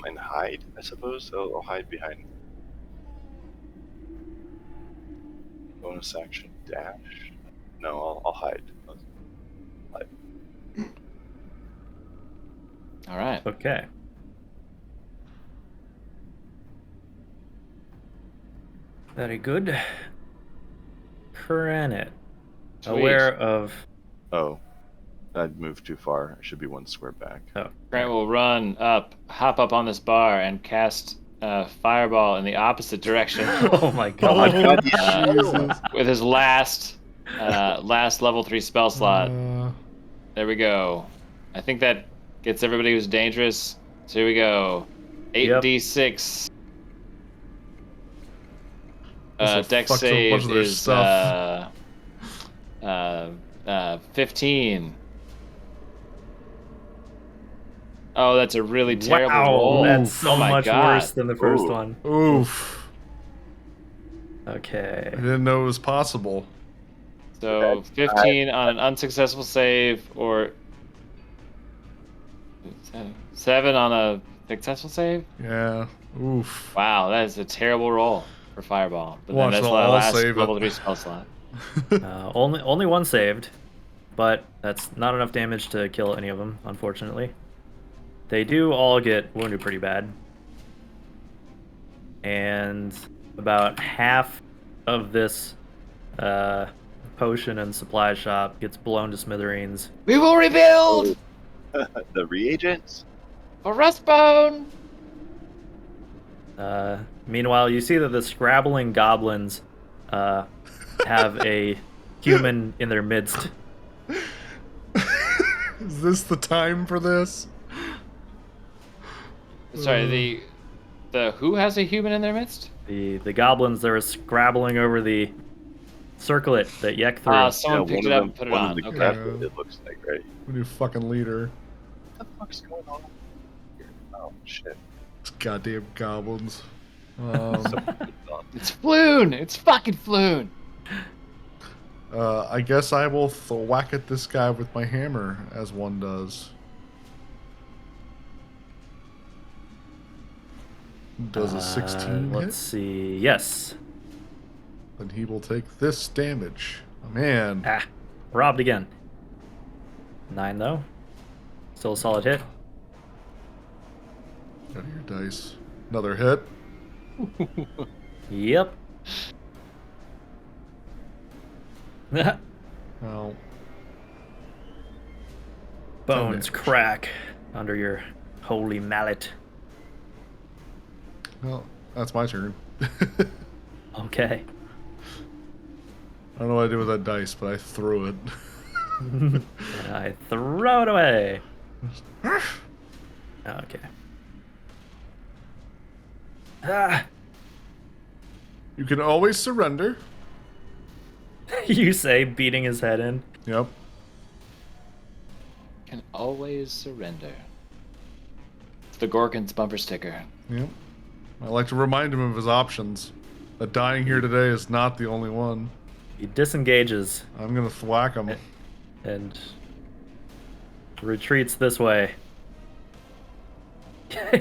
And hide, I suppose. I'll hide behind. Bonus action dash. No, I'll hide. All right. Okay. Very good. Krenit. Sweet. Aware of. Oh, I'd moved too far. I should be one square back. Oh, Grant will run up, hop up on this bar, and cast fireball in the opposite direction oh my god. Oh, God, Jesus. with his last level 3 spell slot. There we go. I think that gets everybody who's dangerous. So here we go. 8d6. This Dex fucks up a bunch save of their is stuff. 15. Oh, that's a really terrible Wow, roll. that's so Oh my much God. worse than the first Ooh. one. Oof. Okay. I didn't know it was possible. So 15 on an unsuccessful save, or 7 on a successful save. Yeah. Oof. Wow, that is a terrible roll for fireball. But Watch, then that's they'll my all last save level it. 3 spell slot. Only one saved, but that's not enough damage to kill any of them, unfortunately. They do all get wounded pretty bad. And about half of this potion and supply shop gets blown to smithereens. We will rebuild The reagents. for Rustbone. Meanwhile, you see that the scrabbling goblins have a human in their midst. Is this the time for this? Sorry, the who has a human in their midst? The goblins that are scrabbling over the circlet that Yek threw. Someone picked it up and put it on. The Okay. grapple, it looks like, right? We new fucking leader. What the fuck's going on here? Oh shit. It's goddamn goblins. It's Floon. It's fucking Floon. I guess I will whack at this guy with my hammer, as one does. Does a 16 Let's hit? see. Yes. Then he will take this damage. Oh, man. Ah, robbed again. 9 though. Still a solid hit. Out of your dice. Another hit. Yep. Well, Bones damage. crack under your holy mallet. well, that's my turn. Okay. I don't know what I did with that dice, but I threw it. And I throw it away. Okay. Ah, You can always surrender. you say, beating his head in. Yep. Can always surrender. It's the Gorgon's bumper sticker. Yep. I like to remind him of his options. That dying here today is not the only one. He disengages I'm gonna thwack him. and retreats this way.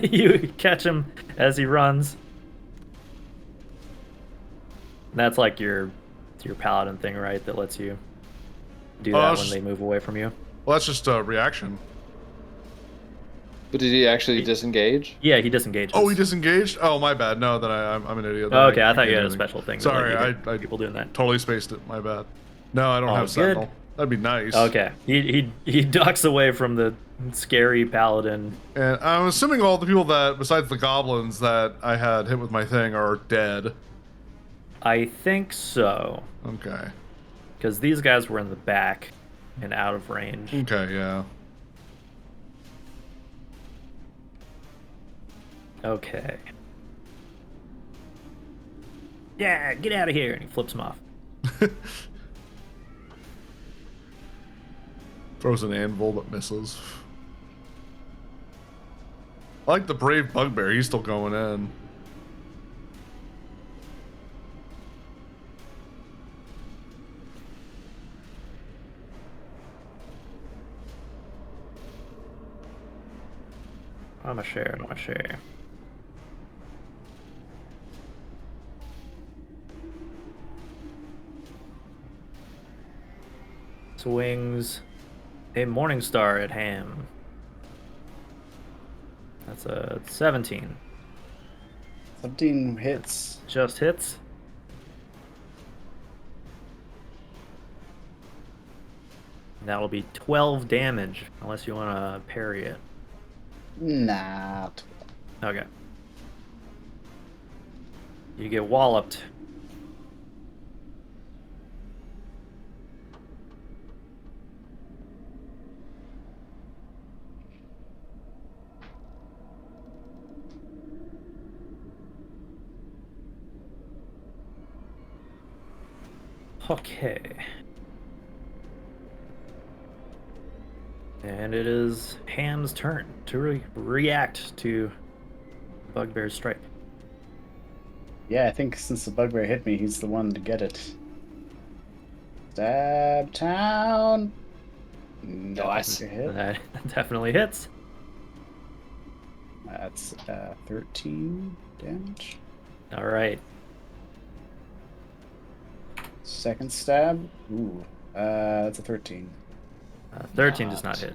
You catch him as he runs. That's like your paladin thing, right? That lets you do Oh, that it's when just- they move away from you. Well, that's just a reaction. But did he actually disengage? Yeah, he disengages. Oh, he disengaged? Oh, my bad. No, then I'm an idiot. Oh, Then okay, I thought can't you do had a anything. special thing. Sorry, that let you I hit people doing that. totally spaced it. My bad. No, I don't All have good. Sentinel. That'd be nice. Okay, he ducks away from the scary paladin. And I'm assuming all the people that, besides the goblins that I had hit with my thing, are dead. I think so, Okay. because these guys were in the back and out of range. Okay, yeah. Okay. Yeah, get out of here! And he flips him off. Throws an anvil that misses. I like the brave bugbear. He's still going in. I'm a share. Swings a Morning Star at Ham. That's a 17. 17 hits. Just hits. That'll be 12 damage, unless you want to parry it. Nah. Okay. You get walloped. Okay. And it is Ham's turn to react to Bugbear's strike. Yeah, I think since the bugbear hit me, he's the one to get it. Stab town. Nice. Hit. That definitely hits. That's 13 damage. All right. Second stab. Ooh, that's a 13. 13 does not hit.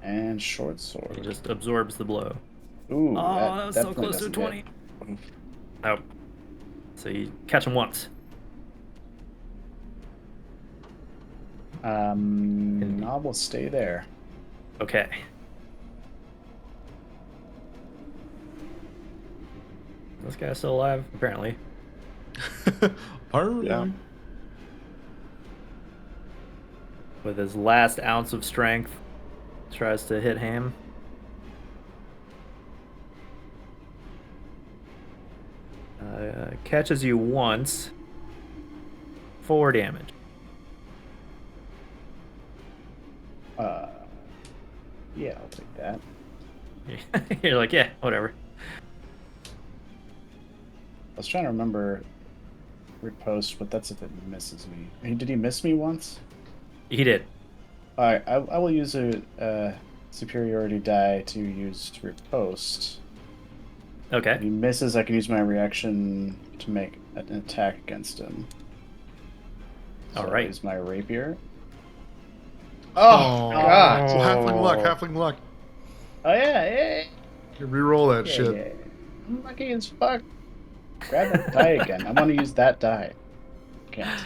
And short He sword. just absorbs the blow. Ooh, Oh, that was so definitely close to a doesn't 20. hit. Oh. So you catch him once. I will stay there. Okay. This guy's still alive, apparently. Apparently. Yeah. With his last ounce of strength, tries to hit Ham. Catches you once. 4 damage. Yeah, I'll take that. You're like, yeah, whatever. I was trying to remember riposte, but that's if it misses me. Did he miss me once? He did. Alright, I will use a superiority die to use riposte. Okay. If he misses, I can use my reaction to make an attack against him. So All right. I'll use my rapier. Oh, God. Halfling luck, halfling luck. Oh yeah. You reroll that Yeah, shit. yeah. I'm lucky as fuck. Grab that die again. I want to use that die. Can't.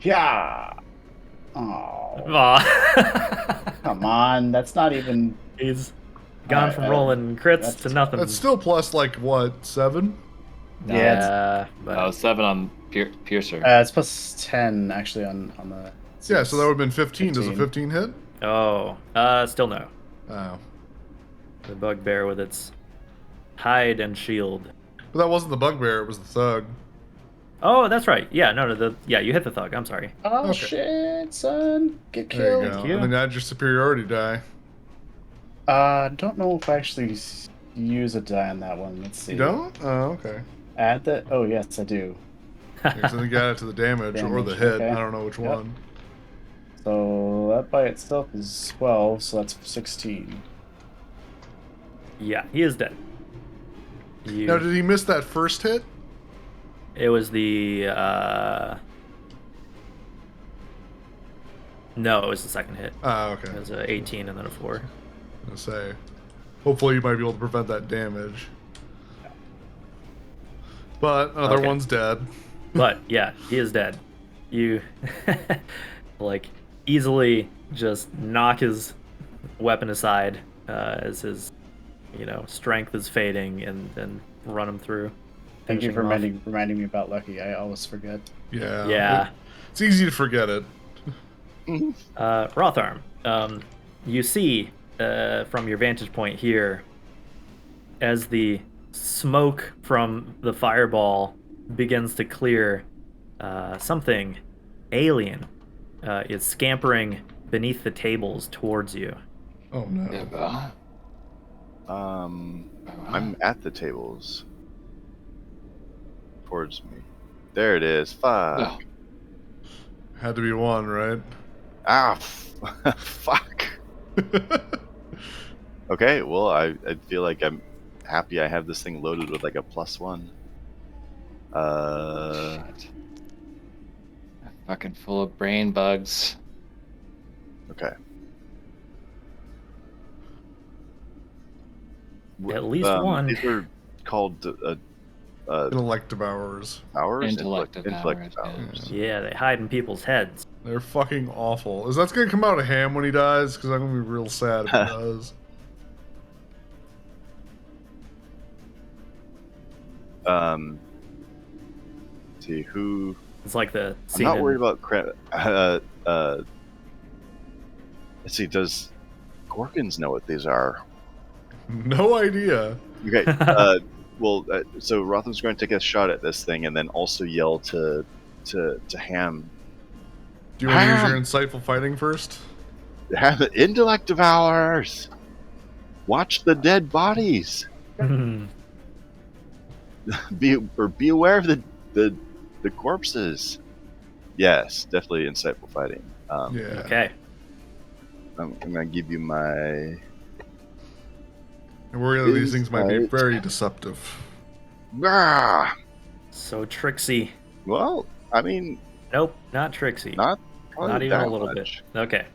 Yeah. Oh, Aw. come on. That's not even. He's gone from I- rolling crits that's- to nothing. That's still plus like what, 7? Yeah, but Oh, 7 on Piercer. It's plus 10 actually on the. Yeah, so that would have been 15. Does a 15. 15 hit? still no. Oh. The bugbear with its hide and shield. But that wasn't the bugbear, it was the thug. Oh, that's right. Yeah, no, you hit the thug. I'm sorry. Oh Okay. shit, son! Get There you killed. go. you. And then add your superiority die. Don't know if I actually use a die on that one. Let's see. You don't? Oh, okay. Add that? Oh yes, I do. Because I think you add it to the damage, or the Damage, hit. okay. I don't know which Yep. one. So that by itself is 12, so that's 16. Yeah, he is dead. You, Now, did he miss that first hit? It was the no, it was the second hit. Oh, okay. It was a 18 and then a 4. I was gonna say, hopefully you might be able to prevent that damage. But another Okay. one's dead. But yeah, he is dead. You like easily just knock his weapon aside as his strength is fading and run him through. Thank you for finishing him reminding me about Lucky. I always forget. Yeah. Yeah. It's easy to forget it. off. Rotharm, you see from your vantage point here as the smoke from the fireball begins to clear, something alien is scampering beneath the tables towards you. Oh no. I'm at the tables. Towards me. There it is. Fuck. Oh. Had to be one, right? Ah, fuck. Okay, well, I feel like I'm happy I have this thing loaded with like a +1. Shit. I'm fucking full of brain bugs. Okay. At least one. These are called Intellect devourers. hours? Intellect Intellect devourers, hours. Yeah, they hide in people's heads. They're fucking awful. Is that gonna come out of Ham when he dies? Because I'm gonna be real sad if he does. See who. It's like the I'm scene not in- worried about credit. Let's see. Does Gorgons know what these are? No idea. Okay. So Rotham's going to take a shot at this thing and then also yell to Ham. Do you want to use Ham! your insightful fighting first? Ham, intellect devourers! Watch the dead bodies. Be aware of the corpses. Yes, definitely insightful fighting. Yeah. Okay. I'm gonna give you my. I worry that these things might be Insight. very deceptive. Ah! So Trixie. Well, I mean, Nope, not Trixie. not probably Not even that a little much. bit. Okay.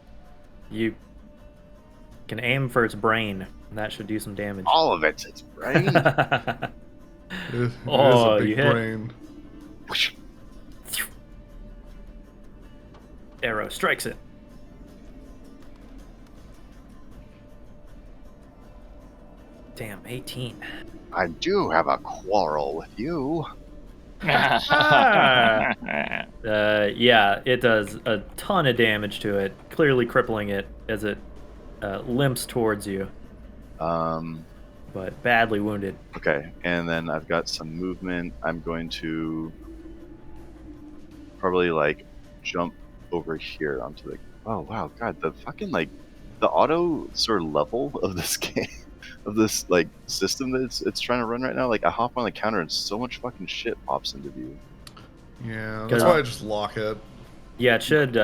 You can aim for its brain. And that should do some damage. All of it's brain. It Oh, is a big you hit. brain. Arrow strikes it. Damn, 18. I do have a quarrel with you. Yeah, it does a ton of damage to it, clearly crippling it as it limps towards you, but badly wounded. Okay, and then I've got some movement. I'm going to probably like jump over here onto the. Oh wow, God, the fucking like the auto sort of level of this game, of this like system that it's trying to run right now. Like I hop on the counter and so much fucking shit pops into view. Yeah, that's why I just lock it. Yeah, it should.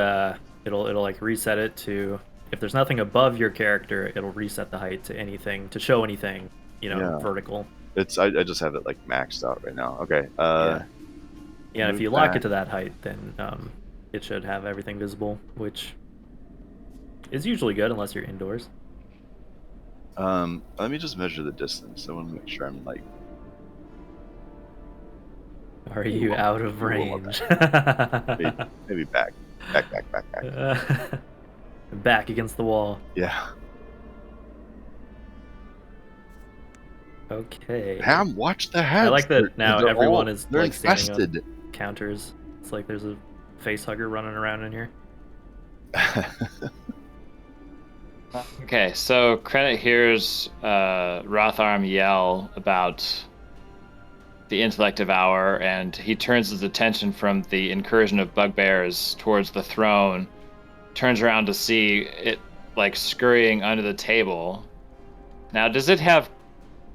It'll like reset it to. If there's nothing above your character, it'll reset the height to anything to show anything, Yeah. vertical. I just have it like maxed out right now. Okay. Yeah, and if move you lock back. it to that height, then it should have everything visible, which is usually good unless you're indoors. Let me just measure the distance. I want to make sure I'm like. Are you out of Ooh, range? Maybe back. Back against the wall. Yeah. Okay. Ham, watch the heads. I like that now They're everyone all- is they're like standing infested. on counters. It's like there's a face hugger running around in here. Okay, so Credit hears Rotharm yell about the intellect devour, and he turns his attention from the incursion of bugbears towards the throne, turns around to see it like scurrying under the table. Now, does it have?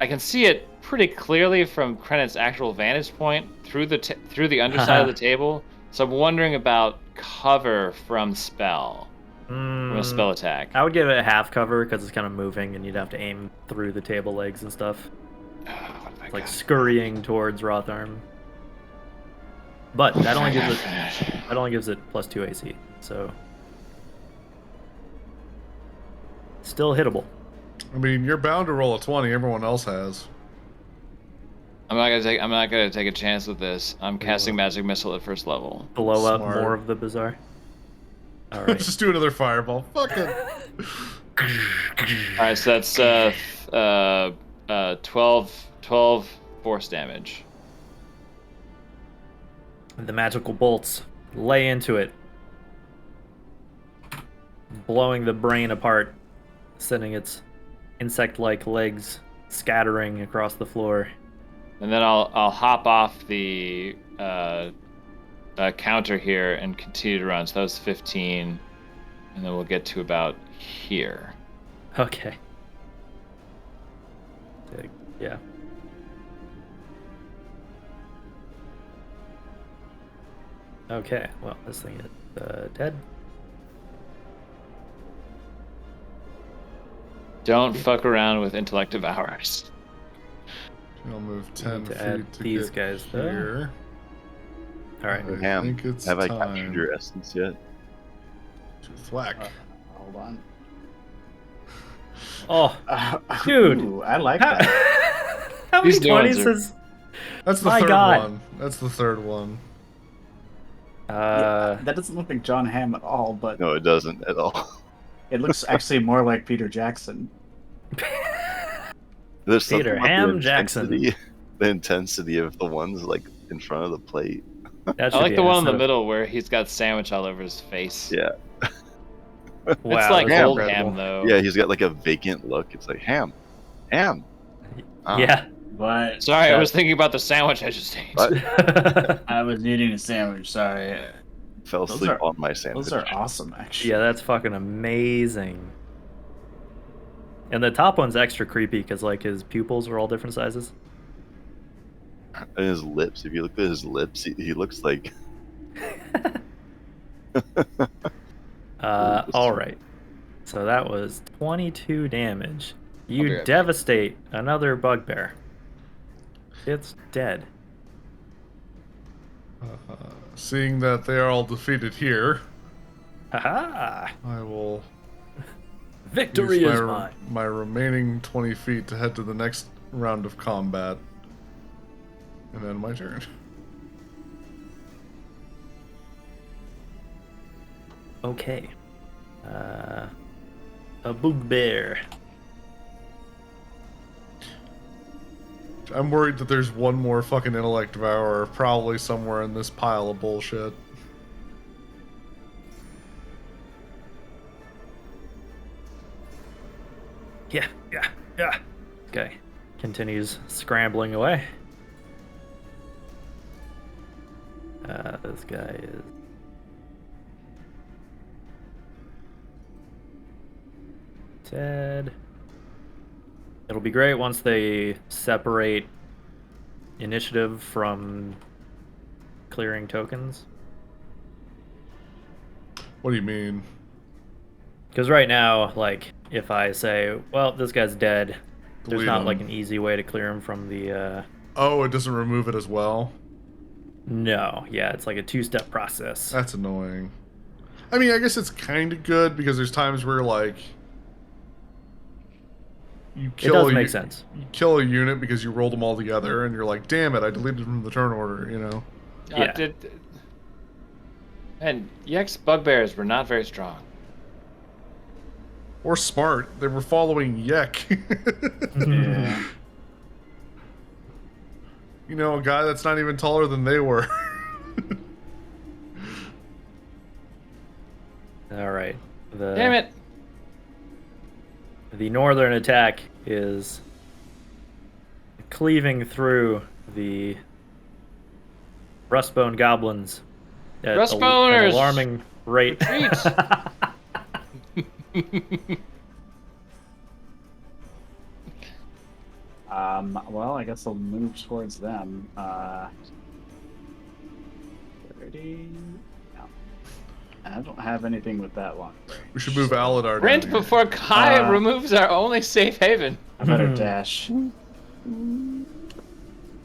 I can see it pretty clearly from Credit's actual vantage point through the underside of the table. So I'm wondering about cover from spell. From a spell attack. I would give it a half cover because it's kind of moving, and you'd have to aim through the table legs and stuff, What have I like got? scurrying towards Rotharm. But that only gives it +2 AC. So still hittable. I mean, you're bound to roll a 20. Everyone else has. I'm not gonna take a chance with this. I'm casting magic missile at first level. Blow up Smart. more of the bazaar. All right. Just do another fireball. Fuck it. All right, so that's 12 force damage. The magical bolts lay into it, blowing the brain apart, sending its insect-like legs scattering across the floor. And then I'll hop off the counter here and continue to run. So that was 15, and then we'll get to about here. Okay. Yeah. Okay, well, this thing is dead. Don't fuck around with intellect devourers. I'll move 10 to feet add to these get guys there. here. All right. I Ham, think it's have I time captured your essence yet? to thwack. Hold on. Oh, dude. Ooh, I like that. how many These new ones 20s are- is... That's the My third God. one. That's the third one. Yeah, that doesn't look like John Hamm at all, but No, it doesn't at all. it looks actually more like Peter Jackson. There's something Peter about Ham Jackson. The intensity of the ones like in front of the plate. That I should like be the an one in the episode. middle where he's got sandwich all over his face. Yeah, Wow, It's like that's old incredible. Ham though. yeah. He's got like a vacant look. It's like Ham. Ah, Yeah. But Sorry, I was thinking about the sandwich I just ate. What? I was eating a sandwich. Sorry. Fell Those asleep are- on my sandwich. Those are awesome, actually. Yeah, that's fucking amazing. And the top one's extra creepy because like his pupils are all different sizes. And his lips. If you look at his lips, he looks like. All right. So that was 22 damage. I'll be You right devastate another bugbear. It's dead. Seeing that they are all defeated here, Haha! I will Victory use is my, mine. my remaining 20 feet to head to the next round of combat. And then my turn. Okay. A bugbear. I'm worried that there's one more fucking intellect devourer probably somewhere in this pile of bullshit. Yeah. Okay. Continues scrambling away. This guy is dead. It'll be great once they separate initiative from clearing tokens. What do you mean? Because right now, like, if I say, well, this guy's dead, there's Delete not him. like an easy way to clear him from the, Oh, it doesn't remove it as well? No, yeah, it's like a two-step process. That's annoying. I mean, I guess it's kind of good because there's times where, like, you It kill does a make u- sense. You kill a unit because you rolled them all together, and you're like, damn it, I deleted from the turn order, you know? Yeah. And Yek's bugbears were not very strong. Or smart. They were following Yek. Yeah. You know, a guy that's not even taller than they were. All right. Damn it! The northern attack is cleaving through the rustbone goblins at an Rustboners! alarming rate. Retreat! Well, I guess I'll move towards them. 30. No. I don't have anything with that long. We should move Aladar down Sprint here. before Kai Uh, removes our only safe haven. I better dash.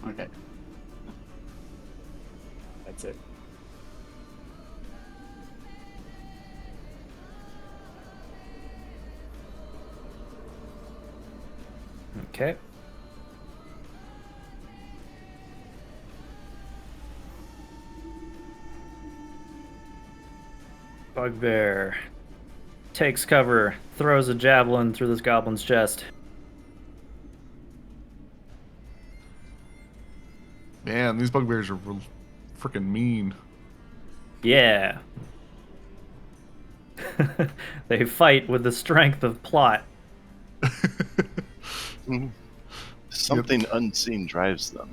Okay. That's it. Okay. Bugbear takes cover, throws a javelin through this goblin's chest. Man, these bugbears are freaking mean. Yeah. They fight with the strength of plot. Something unseen drives them.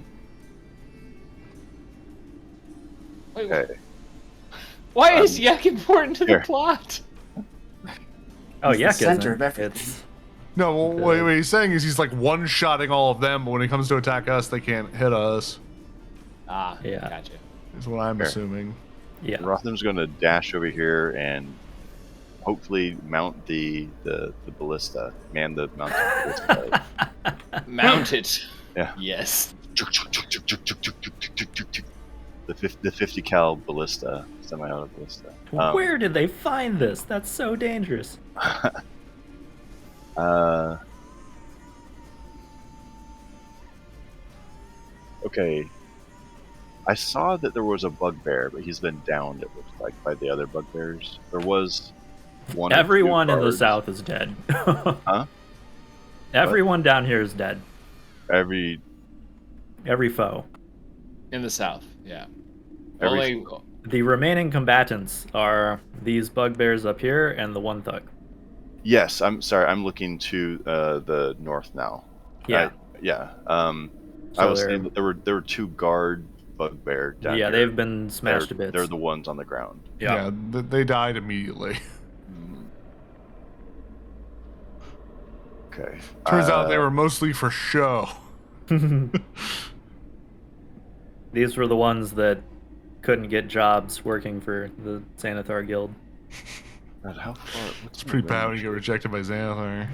Wait, Okay. why is Yak important to the here. plot? Oh, He's the yeah, center of everything. It's No, well, what he's saying is he's like one-shotting all of them, but when it comes to attack us, they can't hit us. Ah, Yeah. gotcha. Is what I'm Fair. assuming. yeah. Rotham's going to dash over here and hopefully mount the ballista. Man the mounted ballista. Mount it. Yeah. Yes. The 50 cal ballista, semi-auto ballista. Where did they find this? That's so dangerous. Okay. I saw that there was a bugbear, but he's been downed, it looks like, by the other bugbears. There was one. or two Everyone in the guards. south is dead. Huh? Everyone down here is dead. Every Every foe. In the south, yeah. Every- Only The remaining combatants are these bugbears up here and the one thug. Yes, I'm sorry. I'm looking to the north now. Yeah. Yeah. So I was they're- saying that there were two guard bugbear down Yeah, here. they've been smashed to bits. They're the ones on the ground. Yeah, they died immediately. Okay. Turns out they were mostly for show. These were the ones that couldn't get jobs working for the Xanathar Guild. God, how far? It's pretty bad when you get rejected by Xanathar.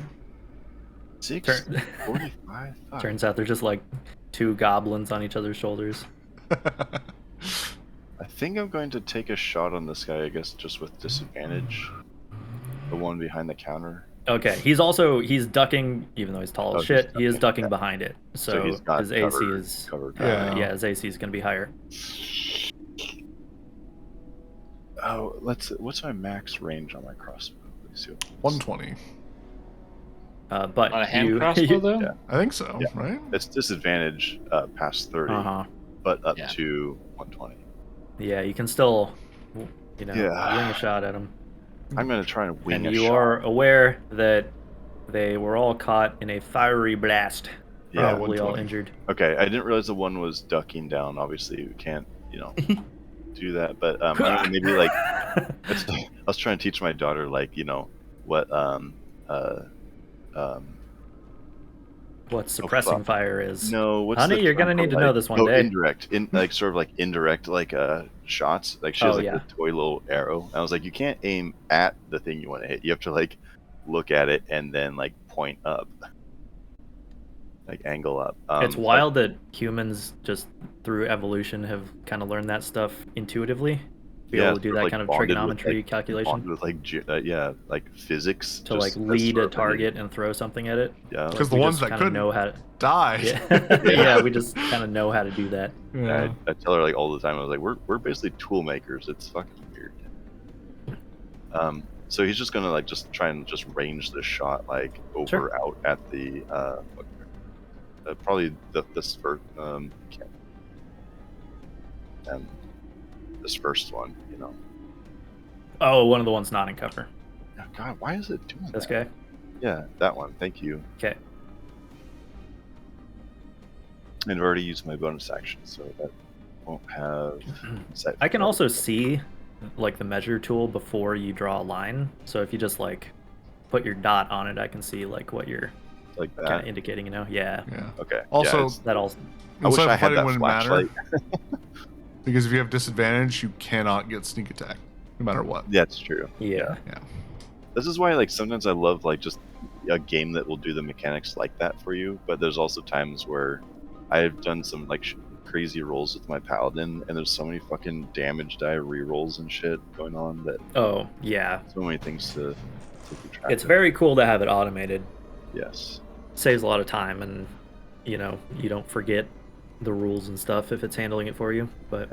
6, 45. Fuck. Turns out they're just like two goblins on each other's shoulders. I think I'm going to take a shot on this guy. I guess just with disadvantage. The one behind the counter. Okay, he's ducking, even though he's tall as Oh, shit, he's he is ducking, ducking yeah. behind it. So he's got his AC cover- is cover Yeah. yeah, his AC is gonna be higher. Oh, what's my max range on my crossbow? Let's see. 120. But on a hand you, crossbow, though? Yeah. I think so, Yeah. right? It's disadvantage past 30, Uh-huh. but up Yeah. to 120. Yeah, you can still Yeah. wing a shot at him. I'm gonna try and wing And a you shot. are aware that they were all caught in a fiery blast. Yeah. Probably all 120. injured. Okay, I didn't realize the one was ducking down. Obviously, you can't, do that. But I'm gonna maybe like, I was trying to teach my daughter like, what What suppressing fuck. fire is. no, what's Honey, the you're term gonna need for, to know like- this one oh, day. indirect, sort of like indirect, like shots. Like she has Oh, like yeah. a toy little arrow. I was like, you can't aim at the thing you want to hit. You have to like look at it and then like point up, like angle up. It's wild that humans just through evolution have kind of learned that stuff intuitively. Be able to do sort that like kind of bonded with, trigonometry like, calculation bonded with like physics to like just as lead sort a of an- target and throw something at it. Yeah. Because the we ones just that kinda couldn't know how to. die. Yeah, yeah, we just kind of know how to do that. Yeah. I tell her like all the time. I was like, we're basically tool makers. It's fucking weird. So he's just gonna like just try and just range this shot like over Sure. out at the probably this first and this first one. Oh, one of the ones not in cover. Oh, God, why is it doing This that? guy. Yeah, that one. Thank you. Okay. And I've already used my bonus action, so that won't have. Set I can also see like the measure tool before you draw a line. So if you just like put your dot on it, I can see like what you're like kind that. of indicating. Yeah. Yeah. Okay. Also, yeah, it's- That all. I wish Instead I of had fighting that wouldn't matter. flashlight. Because if you have disadvantage, you cannot get sneak attack, no matter what. Yeah, it's true. Yeah. This is why, like, sometimes I love like just a game that will do the mechanics like that for you. But there's also times where I've done some like crazy rolls with my paladin, and there's so many fucking damage die re-rolls and shit going on that Oh yeah. so many things to keep track It's of. very cool to have it automated. Yes. saves a lot of time, and you don't forget the rules and stuff if it's handling it for you. But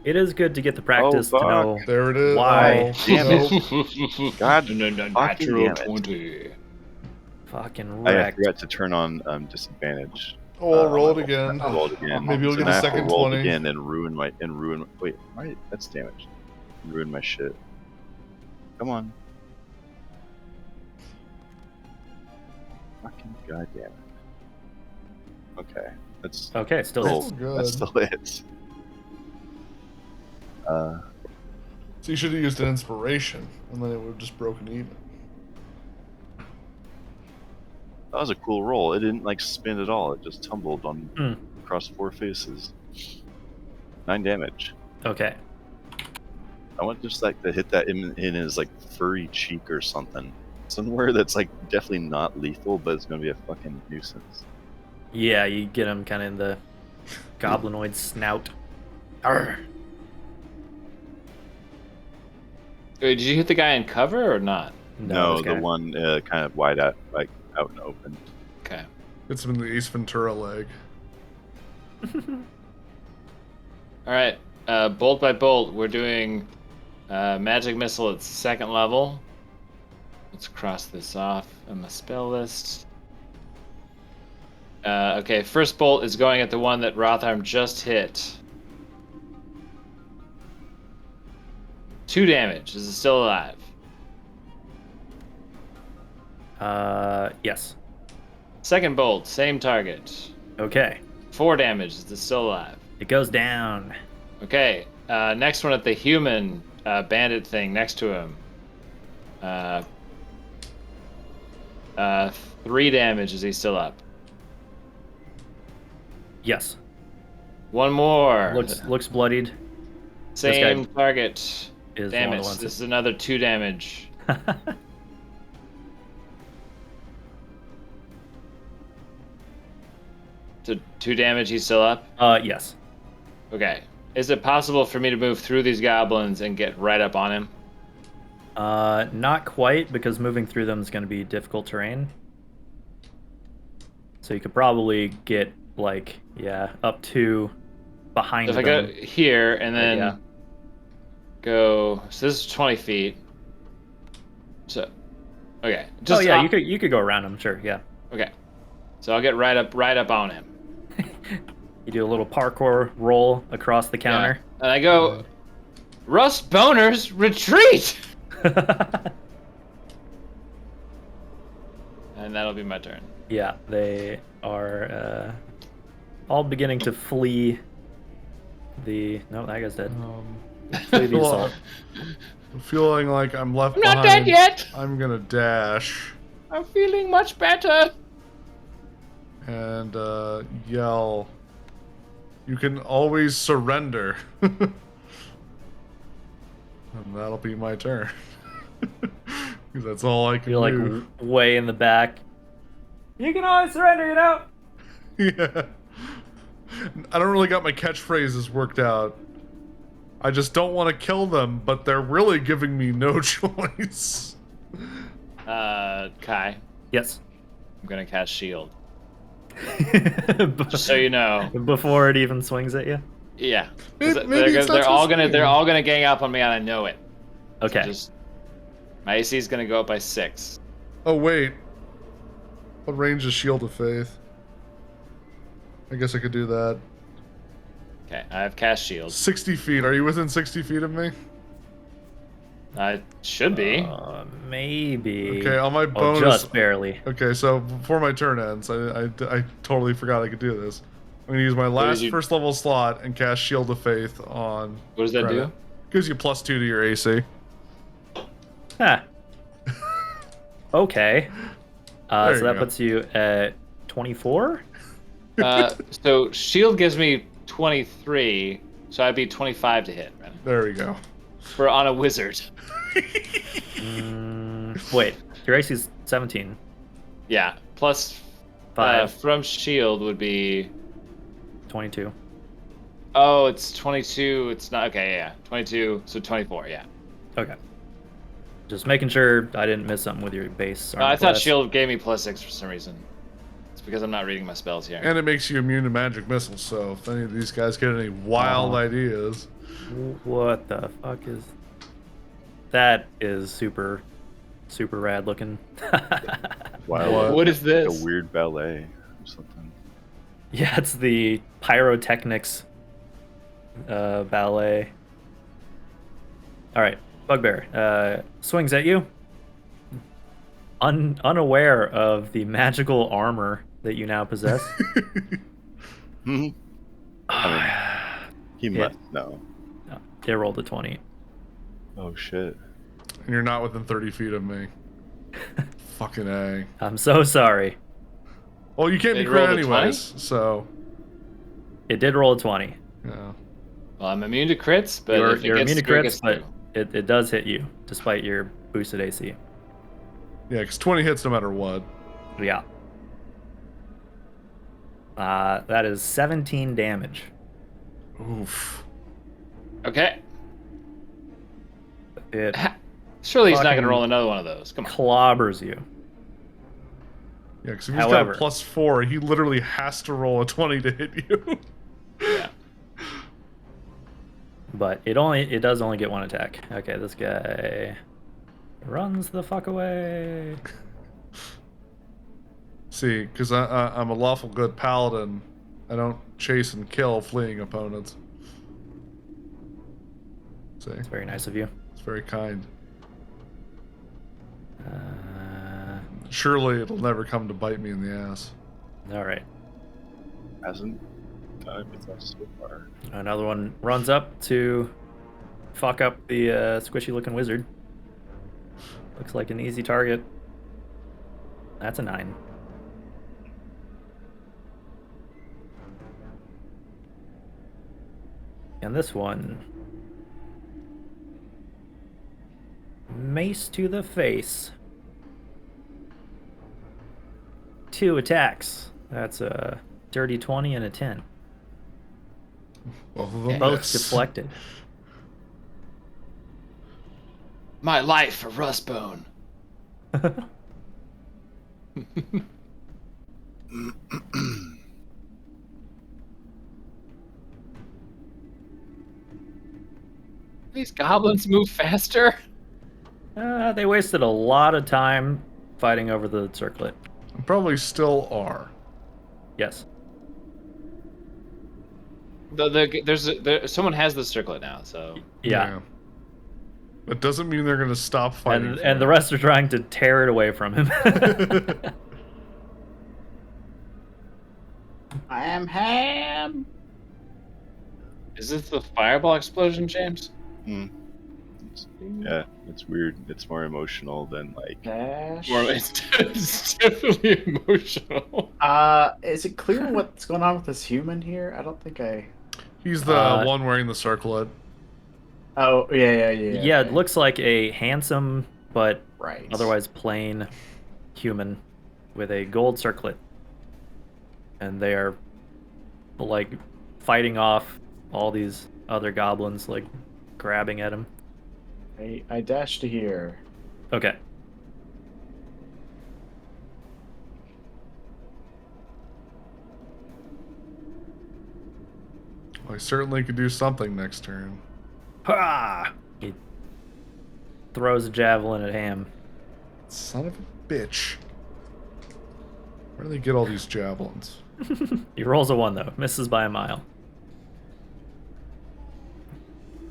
it is good to get the practice to fuck. know There it is. why. Oh, Damn nope. it. God, And then a fucking natural damn it. 20. fucking I wrecked. forgot to turn on disadvantage. Oh, roll it I again. rolled again. Maybe you'll So get now a I have to second roll 20. again and ruin. Wait, why? That's damage. Ruin my shit. Come on. Fucking goddamn it. Okay, that's Okay, still still, hits. good. that still hits. So you should have used an inspiration, and then it would have just broken even. That was a cool roll. It didn't like spin at all. It just tumbled on Hmm. across 4 faces. 9 damage. Okay. I want just like to hit that in his like furry cheek or something. Somewhere that's like definitely not lethal, but it's gonna be a fucking nuisance. Yeah, you get him kind of in the goblinoid snout. Arr. Wait, did you hit the guy in cover or not? No, this the guy. one kind of wide out, like out and open. Okay. It's been the Ace Ventura leg. All right. Bolt by bolt, we're doing magic missile at 2nd level. Let's cross this off on the spell list. Okay, first bolt is going at the one that Rotharm just hit. 2 damage. Is it still alive? Yes. Second bolt, same target. Okay. 4 damage. Is it still alive? It goes down. Okay. Next one at the human bandit thing next to him. 3 damage. Is he still up? Yes. One more. Looks bloodied. Same target. Is Damn one it. of the ones This is another 2 damage. So 2 damage, he's still up? Yes. Okay. Is it possible for me to move through these goblins and get right up on him? Not quite, because moving through them is going to be difficult terrain. So you could probably get, like, up to behind So if them. I go here and then yeah. go... So this is 20 feet. So... Okay. Oh, yeah, you could go around them, sure, yeah. Okay. So I'll get right up on him. You do a little parkour roll across the counter. Yeah. And I go, Rust Boners, retreat! And that'll be my turn. Yeah, they are all beginning to flee the... No, that guy's dead. Flee the assault. I'm feeling like I'm left I'm behind. not dead yet! I'm gonna dash I'm feeling much better. and yell. You can always surrender. And that'll be my turn. Because that's all I can You're like do. way in the back. You can always surrender, you know? Yeah. I don't really got my catchphrases worked out. I just don't want to kill them, but they're really giving me no choice. Kai, Yes. I'm gonna cast shield. Just so you know. Before it even swings at you? Yeah. Maybe it's not They're all supposed to gonna be. they're all gonna gang up on me and I know it. Okay. So just my AC is gonna go up by 6. Oh, wait. What range is Shield of Faith? I guess I could do that. Okay, I have cast shield. 60 feet. Are you within 60 feet of me? I should be. Maybe. Okay, on my Oh, bonus. just barely. Okay, so before my turn ends, I totally forgot I could do this. I'm gonna use my last you- first level slot and cast Shield of Faith on. What does that credit. do? Gives you +2 to your AC. Huh. Okay. There So you that go. puts you at 24? So shield gives me 23, so I'd be 25 to hit, right? There we go. For on a wizard. Wait, your AC is 17. Yeah. Plus 5, from shield would be 22. it's 22. It's not okay, yeah. 22, so 24, yeah. Okay. Just making sure I didn't miss something with your base. I armor thought class. shield gave me +6 for some reason. It's because I'm not reading my spells here. And it makes you immune to magic missiles, so if any of these guys get any wild ideas. What the fuck is... That is super rad looking. Wow. What is Like this? a weird ballet or something. Yeah, it's the pyrotechnics ballet. All right, Bugbear swings at you. Unaware of the magical armor that you now possess. Hmm. He Yeah. must know. No, it rolled a 20. Oh shit. And you're not within 30 feet of me. Fucking A. I'm so sorry. Well, you can't be It crit rolled a 20? anyways, so. It did roll a 20. Yeah. Well, I'm immune to crits, but You're, if it you're gets immune to through, it crits, gets but through. it does hit you, despite your boosted AC. Yeah, because 20 hits no matter what. Yeah. That is 17 damage. Oof. Okay. It Surely he's not going Fucking to roll another one of those. Come on. clobbers you. Yeah, because if he's However- got a +4, he literally has to roll a 20 to hit you. Yeah. But it does only get one attack. Okay, this guy runs the fuck away. See, because I'm a lawful good paladin, I don't chase and kill fleeing opponents. See, It's very nice of you. it's very kind. Surely. Surely it'll never come to bite me in the ass. All right. Hasn't done it with us so far. Another one runs up to fuck up the squishy-looking wizard. Looks like an easy target. That's a 9. And this one... Mace to the face. 2 attacks. That's a dirty 20 and a 10. Both of them Both miss. deflected. My life for Rustbone. These goblins move faster. They wasted a lot of time fighting over the circlet. Probably still are. Yes. Someone has the circlet now, so Yeah. But doesn't mean they're going to stop fighting. And, for and the it. rest are trying to tear it away from him. I am Ham. is this the fireball explosion, James? Yeah, it's weird. It's more emotional than like. Dash. Or it's definitely emotional. Is it clear what's going on with this human here? I don't think I. He's the one wearing the circlet. Oh yeah. Yeah, it looks like a handsome but right. otherwise plain human with a gold circlet. And they are like fighting off all these other goblins, like grabbing at him. I dash to here. Okay. I certainly could do something next turn. Ha! He throws a javelin at Ham. Son of a bitch. Where do they get all these javelins? He rolls a 1 though, misses by a mile.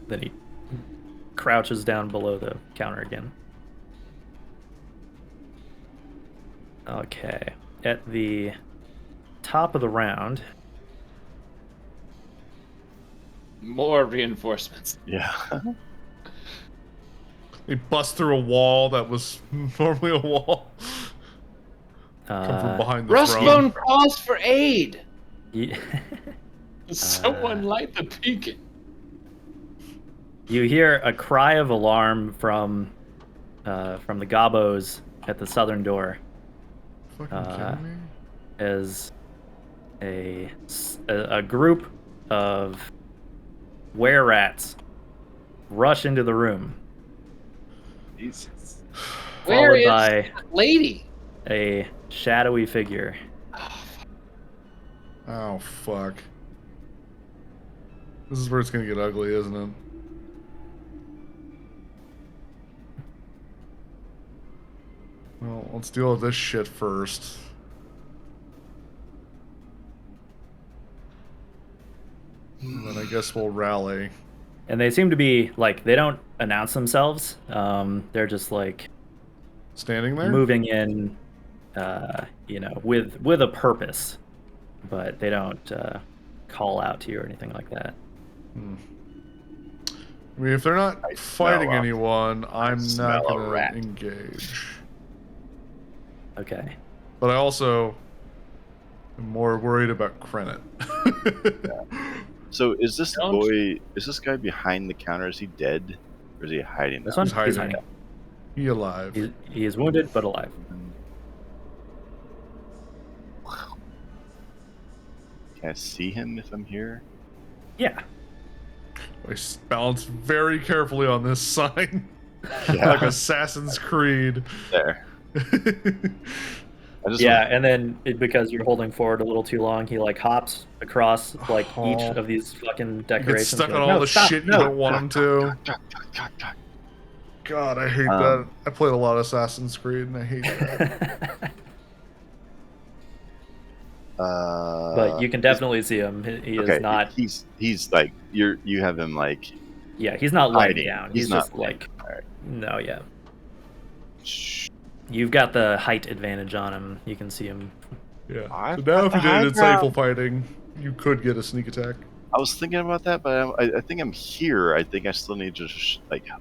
Then he crouches down below the counter again. Okay. At the top of the round, More reinforcements. Yeah. They bust through a wall that was normally a wall. Come from behind the throne. Rustbone calls for aid. you, Someone light the beacon. you hear a cry of alarm from the gobos at the southern door. Fucking kidding me? As a group of were-rats rush into the room. Jesus. Where Followed is by that lady? a shadowy figure. Oh, fuck. This is where it's gonna get ugly, isn't it? Well, let's deal with this shit first. And then I guess we'll rally. And they seem to be like they don't announce themselves. They're just like Standing there? moving in, with a purpose, but they don't call out to you or anything like that. I mean, if they're not I fighting smell a- anyone, I'm smell not a gonna rat. engage. Okay. But I also am more worried about Krennet. So is this Don't- this guy behind the counter? Is he dead? Or is he hiding? This now? one, He's he's hiding. hiding. He alive. He is wounded but alive. Can I see him if I'm here? Yeah. I balance very carefully on this sign. Yeah. Like Assassin's Creed. There. I just Yeah, want- and then because you're holding forward a little too long, he like hops across like each Oh. of these fucking He decorations. gets stuck You're on like, all "No, the stop, shit you no." don't want him to. God. God, I hate Um, that. I played a lot of Assassin's Creed and I hate that. But you can definitely see him. He is okay, not. He's like you have him like Yeah, he's not laying hiding. down. He's He's not just like. Alright. No, yeah. You've got the height advantage on him. You can see him. Yeah. I've So now got if you the high did insightful fighting, you could get a sneak attack. I was thinking about that, but I think I'm here. I think I still need to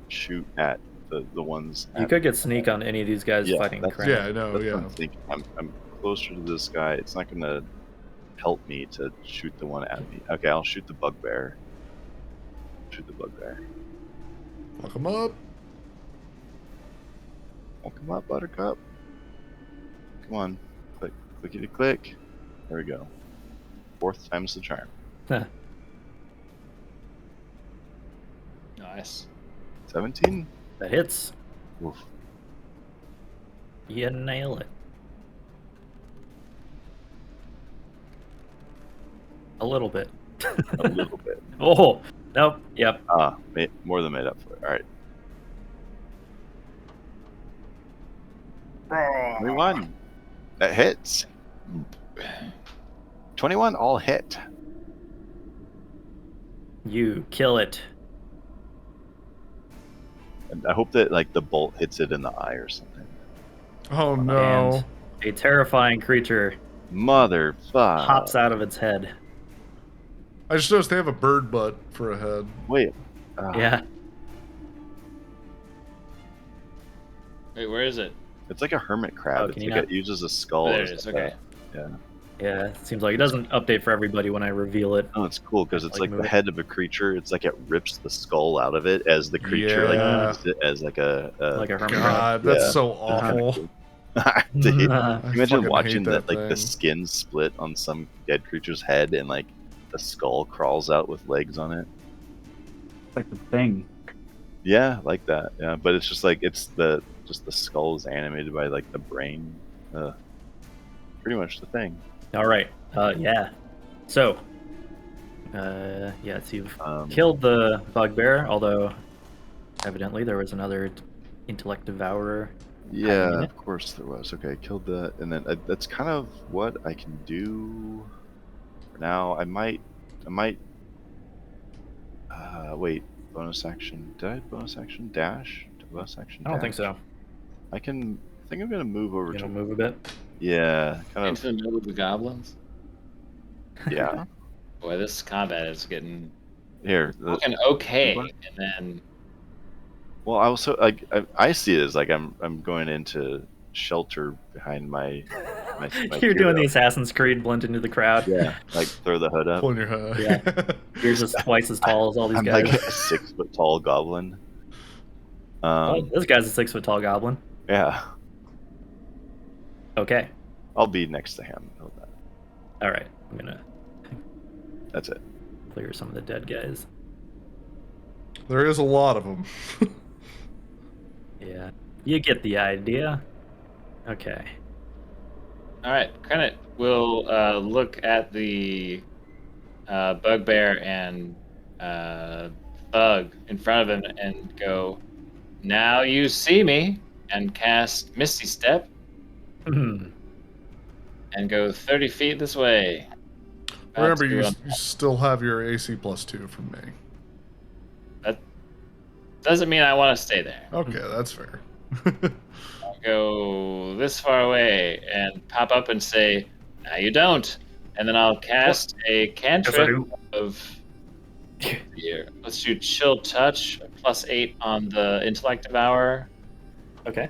shoot at the ones. You could get sneak on any of these guys Yeah, fighting that's- Krennic. Yeah, I know, That's yeah. what I'm thinking. I'm closer to this guy. It's not gonna help me to shoot the one at me. Okay, I'll shoot the bugbear. Shoot the bugbear. Fuck him up. Oh, come on, Buttercup. Come on. Click. Clickety click. There we go. Fourth time's the charm. Nice. 17? That hits. Oof. You nail it. A little bit. A little bit. Oh, nope. Yep. More than made up for it. Alright. 21. That hits. 21 all hit. You kill it. And I hope that like the bolt hits it in the eye or something. Oh no. And a terrifying creature Motherfucker. hops out of its head. I just noticed they have a bird butt for a head. Wait. Yeah. Wait, where is it? It's like a hermit crab. Oh, It's can you like not- it uses a skull. There as it is. like Okay. Yeah. Yeah. It seems like it doesn't update for everybody when I reveal it. Oh, it's cool because it's Like like move the it. head of a creature. It's like it rips the skull out of it as the creature Yeah. like uses it as like a. Like a hermit crab. God, that's Yeah. so awful. Dude, I Can fucking you imagine hate watching that that like the thing. skin split on some dead creature's head and like the skull crawls out with legs on it? It's like the thing. Yeah, like that. Yeah, but it's just like it's the skull is animated by like the brain. Pretty much the thing. All right. Yeah. So, yeah, so you've killed the bugbear, although evidently there was another intellect devourer. Yeah, hiding in it. of course there was. Okay, killed that, and then that's kind of what I can do for now. I might. Wait. Bonus action. Did I bonus action dash? Bonus action. I don't think dash? so. I think I'm gonna move over You to. know, move a bit. Yeah, kind Into of. the middle of the goblins. Yeah. Boy, this combat is getting Here. fucking okay. And then Well, I also like I see it as like I'm going into shelter behind my You're doing the hero. Assassin's Creed blend into the crowd. Yeah, like throw the hood up. Pulling your head. Yeah. You're just twice as tall as all these I'm guys. like a 6 foot tall goblin. Oh, this guy's a 6-foot tall goblin. Yeah, Okay. I'll be next to him. Know that. All right. I'm gonna That's it. clear some of the dead guys. There is a lot of them. Yeah, you get the idea. Okay. All right, Krenit will look at the bugbear and bug in front of him and go, "Now you see me," and cast Misty Step and go 30 feet this way. About Remember, to, you still have your AC +2 from me. that doesn't mean I want to stay there. Okay, that's fair. I'll go this far away and pop up and say, "Now you don't," and then I'll cast a cantrip of. Here, let's do Chill Touch +8 on the Intellect Devour. Okay.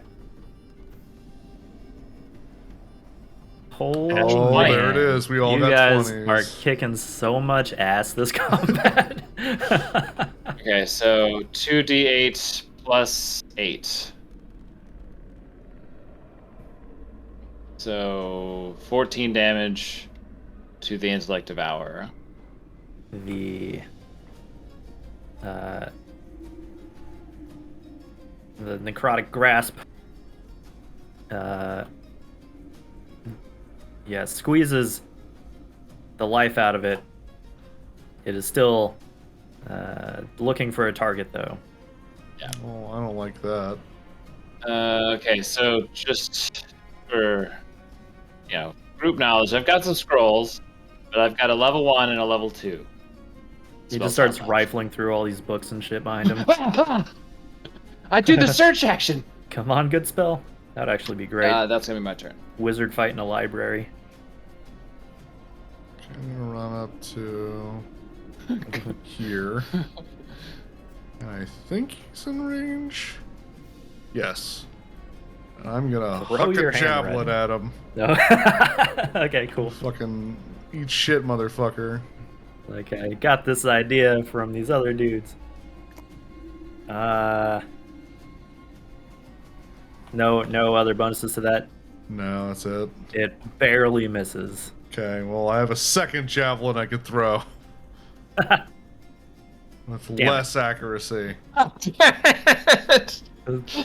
Oh, Holy there it is. We all you got guys 20s. are kicking so much ass this combat. Okay, so 2d8 +8. So 14 damage to the Intellect Devour. The necrotic grasp squeezes the life out of it. It is still looking for a target though. Oh, I don't like that. Okay, so just for group knowledge, I've got some scrolls, but I've got a level 1 and a level 2. He just starts rifling through all these books and shit behind him. I do the search action. Come on, good spell. That'd actually be great. That's gonna be my turn. Wizard fight in a library. I'm gonna run up to here. And I think he's in range. Yes. And I'm gonna Throw huck your a hammer javelin at him. No. Okay, cool. Fucking eat shit, motherfucker. Okay, I got this idea from these other dudes. No other bonuses to that. No, that's it. It barely misses. Okay, well, I have a second javelin I could throw. With Damn less accuracy.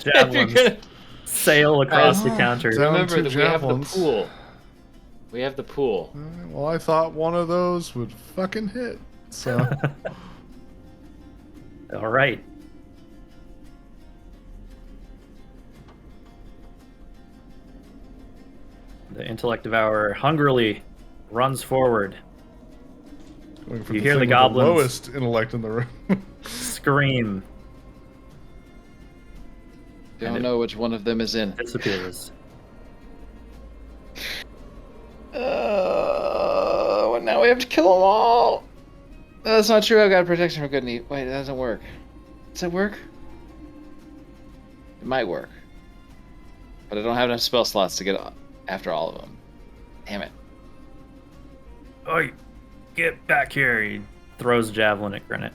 Javelins sail across the counter. Down Remember two that we have the javelins. pool. We have the pool. Well, I thought one of those would fucking hit. So, All right. The Intellect Devourer hungrily runs forward. going for You the hear the thing with goblins. lowest intellect in the room. Scream. Don't know which one of them is in. Disappears. Now we have to kill them all. That's not true. I've got protection for good and evil. Wait, it doesn't work. Does it work? It might work. But I don't have enough spell slots to get after all of them. Damn it. Oi, get back here. He throws a javelin at Grennet.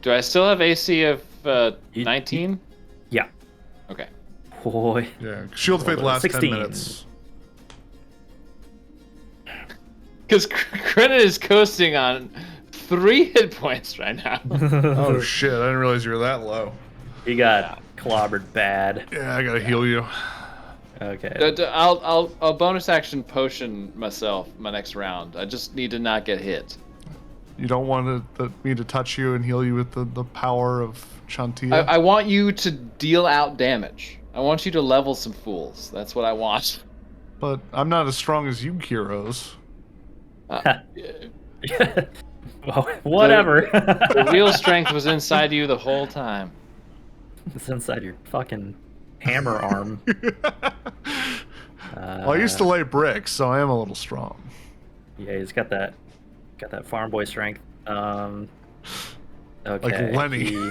Do I still have AC of 19? Yeah. Okay. Boy. Yeah, Shield of Faith lasts 16. 10 minutes. Because Credit is coasting on 3 hit points right now. Oh shit, I didn't realize you were that low. He got clobbered bad. Yeah, I gotta heal you. Okay. I'll bonus action potion myself my next round. I just need to not get hit. You don't want me to touch you and heal you with the power of Chantia? I want you to deal out damage. I want you to level some fools. That's what I want. But I'm not as strong as you, Heroes. Well, whatever. The real strength was inside you the whole time. It's inside your fucking hammer arm. Well, I used to lay bricks, so I am a little strong. Yeah, he's got that farm boy strength. Okay. Like Lenny. he-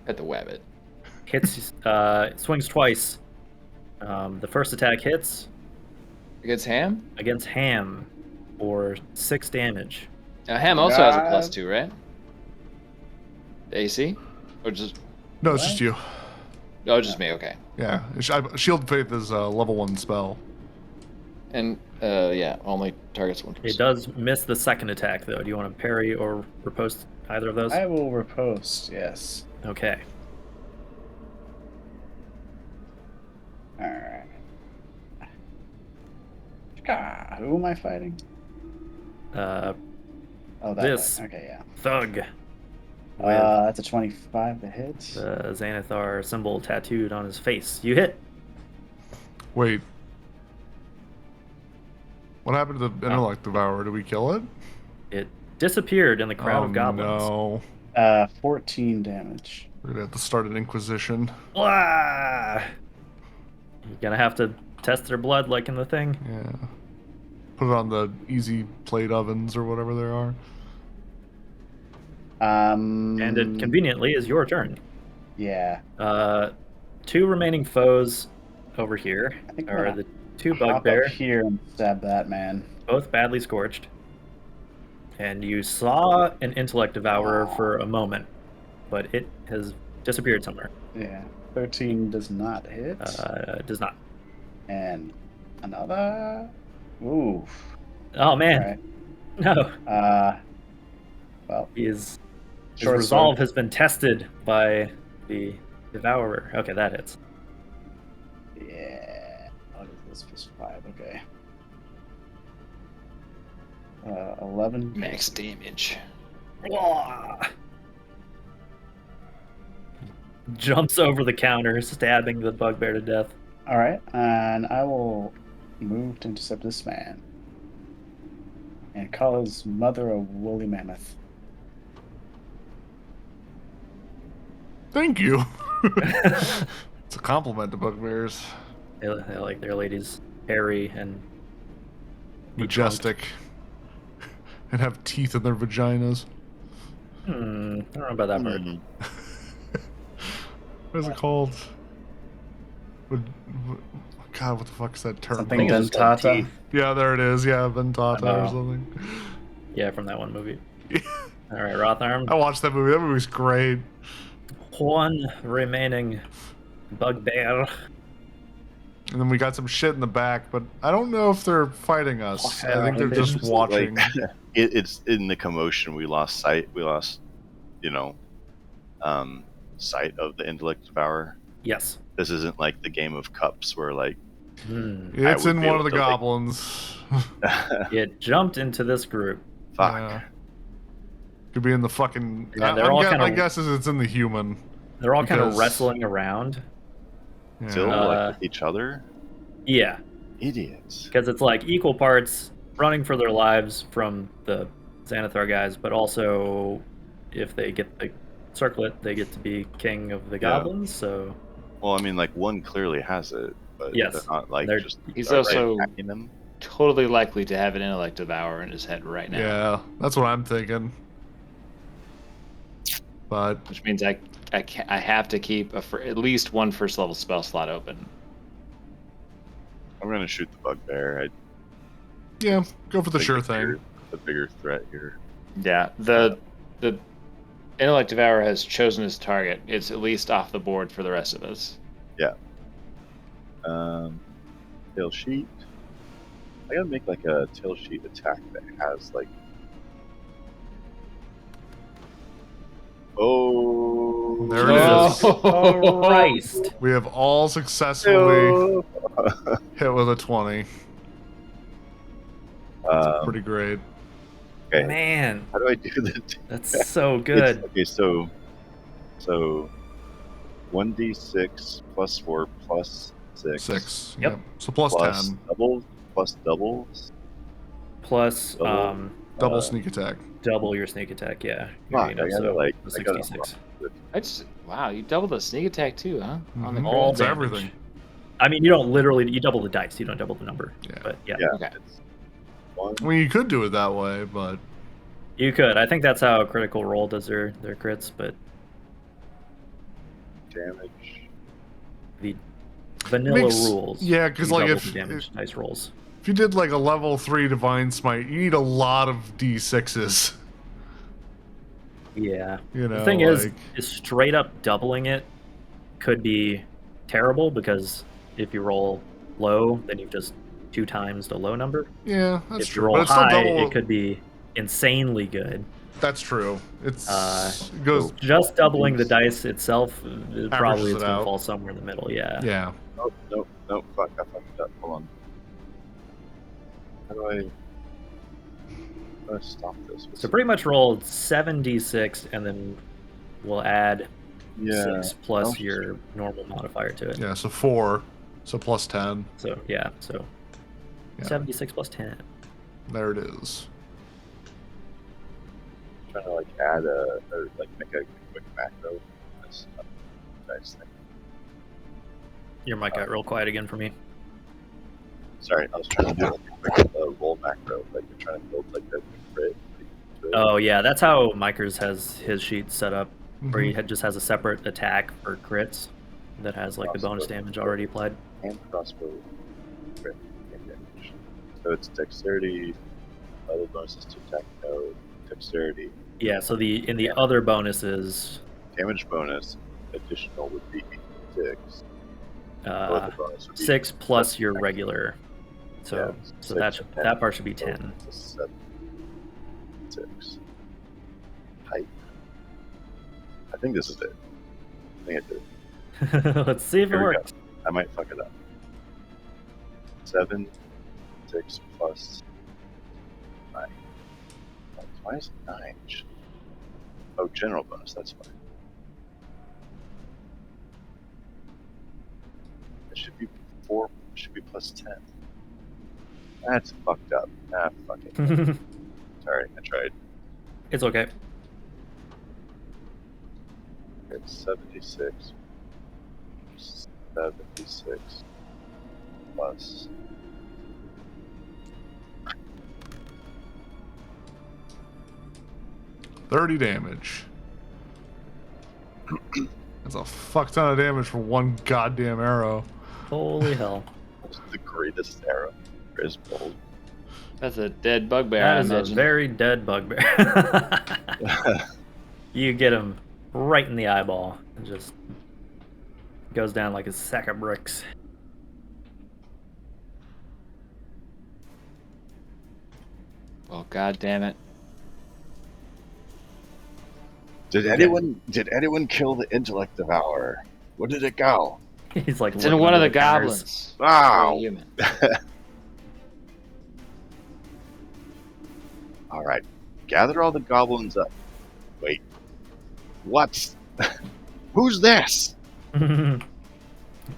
Had to web it. hits, swings twice. The first attack hits Against Ham? against Ham for 6 damage. Now, Ham also has a God. +2, right? The AC? Or just... No, it's just you. Oh, just me, okay. Yeah, Shield of Faith is a level 1 spell. And yeah, only targets one person. It does miss the second attack, though. Do you want to parry or riposte either of those? I will riposte, yes. Okay. Alright. Who am I fighting? Uh, Oh, that This. guy. Okay, yeah. Thug. With That's a 25 to hit. the Xanathar symbol tattooed on his face. You hit. Wait. What happened to the intellect devourer? Did we kill it? It disappeared in the crowd Oh, of goblins. no. 14 damage. We're gonna have to start an inquisition. Blah! You're gonna have to test their blood like in the thing. Yeah. Put it on the easy plate ovens or whatever there are. And it conveniently is your turn. Yeah. 2 remaining foes over here I think are we're the 2 Hop bugbear, up here and stab that man. both badly scorched. And you saw an intellect devourer for a moment, but it has disappeared somewhere. Yeah. 13 does not hit. Does not. And another. Ooh. Oh man, Alright. no. Well, His short resolve sword. has been tested by the devourer. Okay, that hits. Yeah. What is this? Plus 5. Okay. 11. Max damage. Wah! Jumps over the counter, stabbing the bugbear to death. Alright. And I will move to intercept this man. And call his mother a woolly mammoth. Thank you. It's a compliment to bugbears. They like their ladies hairy and Majestic. And have teeth in their vaginas. I don't know about that part. Mhm. What is it called? God, what the fuck is that term? Something think it's just called dentata. teeth. Yeah, there it is. Yeah, Ventata or Oh. something. Yeah, from that one movie. All right, Rotharm. I watched that movie. That movie's great. 1 remaining bugbear. And then we got some shit in the back, but I don't know if they're fighting us. I think they're It's just watching. like, it's in the commotion. We lost sight. We lost, sight of the intellect devourer. Yes. This isn't like the game of cups where like It's would in be one of able the to, like- goblins. It jumped into this group. fuck. Yeah. Could be in the fucking. Yeah, they're all my kinda- guess is it's in the human. They're all kind of Because- wrestling around. Yeah. Still Uh, like with each other. Yeah, Idiots. because it's like equal parts running for their lives from the Xanathar guys, but also if they get the circlet, they get to be king of the goblins. So Well, I mean, like one clearly has it, but Yes. they're not like They're- just. He's outright also- attacking them. Totally likely to have an intellect devourer in his head right now. Yeah, that's what I'm thinking. But Which means I have to keep at least one first level spell slot open. I'm gonna shoot the bugbear. yeah, go for the sure thing. The bigger threat here. Yeah, the intellect devourer has chosen his target. It's at least off the board for the rest of us. Tail sheet. I gotta make like a tail sheet attack that has like. Oh. There it is. oh Christ! We have all successfully hit with a 20. Pretty great. Okay. Man, How do I do that? that's so good. Okay, so 1d6 plus 4 plus 6. 6. Yep. Yep. So plus Plus 10. doubles plus doubles. Plus, Double. Double sneak attack. double your sneak attack. Yeah. Fuck, You know, I gotta so like. the I gotta 66. Wow, you doubled the sneak attack too, huh? On the Mhm. crit? All It's damage. everything. I mean, you don't literally. You double the dice. You don't double the number. Yeah. But yeah, Yeah. Okay. It's 1. I mean, you could do it that way, but you could. I think that's how Critical Role does their crits. But damage. the vanilla Makes- rules. yeah, 'cause, you like, double if- the damage dice rolls. if you did like a level 3 Divine Smite, you need a lot of D6s. Yeah. You know, The thing is like- straight up doubling it could be terrible because if you roll low, then you've just 2 times the low number. Yeah, that's If you true. roll But it's still high, double. it could be insanely good. That's true. It goes So Just doubling the dice itself, probably it it's going to out. fall somewhere in the middle. Yeah. Yeah. Nope. Fuck, I fucked up. Hold on. How do I stop this? So pretty much roll 7d6, and then we'll add Yeah. 6 plus Oh. your normal modifier to it. Yeah. So 4. So plus 10. So yeah, so Yeah. 76 plus 10. There it is. Trying to like add or like make a quick macro. That's a nice thing. Your mic got real quiet again for me. Sorry, I was trying to do like a quick roll macro. Like you're trying to build like a crit. Oh yeah, that's how Mikers has his sheet set up, where he Mhm. just has a separate attack for crits that has like the bonus damage already applied. And crossbow crit and damage. So it's dexterity. Other bonuses to attack. No dexterity. Yeah, so in the other bonuses, Damage bonus additional would be 6. uh, The bonus would be 6 plus your regular. So Yeah, so 6 that and 10. that part should be So 10. it's a 7. 6. Height. I think this is it. I think I did it. Let's see if it Here we go. works. I might fuck it up. 7, 6 plus 9. Why is it 9? Oh, general bonus, that's fine. It should be 4, it should be plus 10. That's fucked up. Ah, fuck it. Sorry, I tried. It's okay. It's 76. 76 plus 30 damage. That's a fuck ton of damage for one goddamn arrow. Holy hell. the greatest arrow. Is bold. That's a dead bugbear, That I is a imagine. very dead bugbear. You get him right in the eyeball and just goes down like a sack of bricks. Oh, god damn it. Did anyone kill the intellect devourer? Where did it go? He's like It's in looking one of under the counters. goblins. Wow. Or a human. All right, gather all the goblins up. Wait, what? Who's this?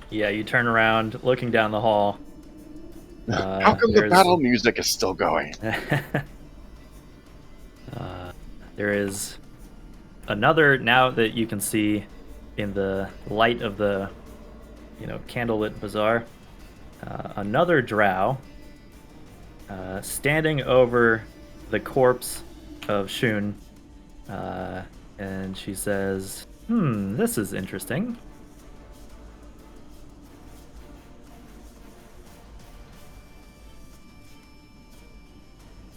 Yeah, you turn around, looking down the hall. How come the there's- battle music is still going? There is another, now that you can see in the light of the candlelit bazaar, another drow standing over the corpse of Shun, and she says, this is interesting.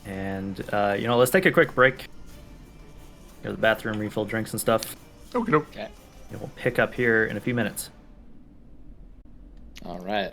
And let's take a quick break. Go to the bathroom, refill drinks and stuff. Okay, doke. Okay. And we'll pick up here in a few minutes. All right.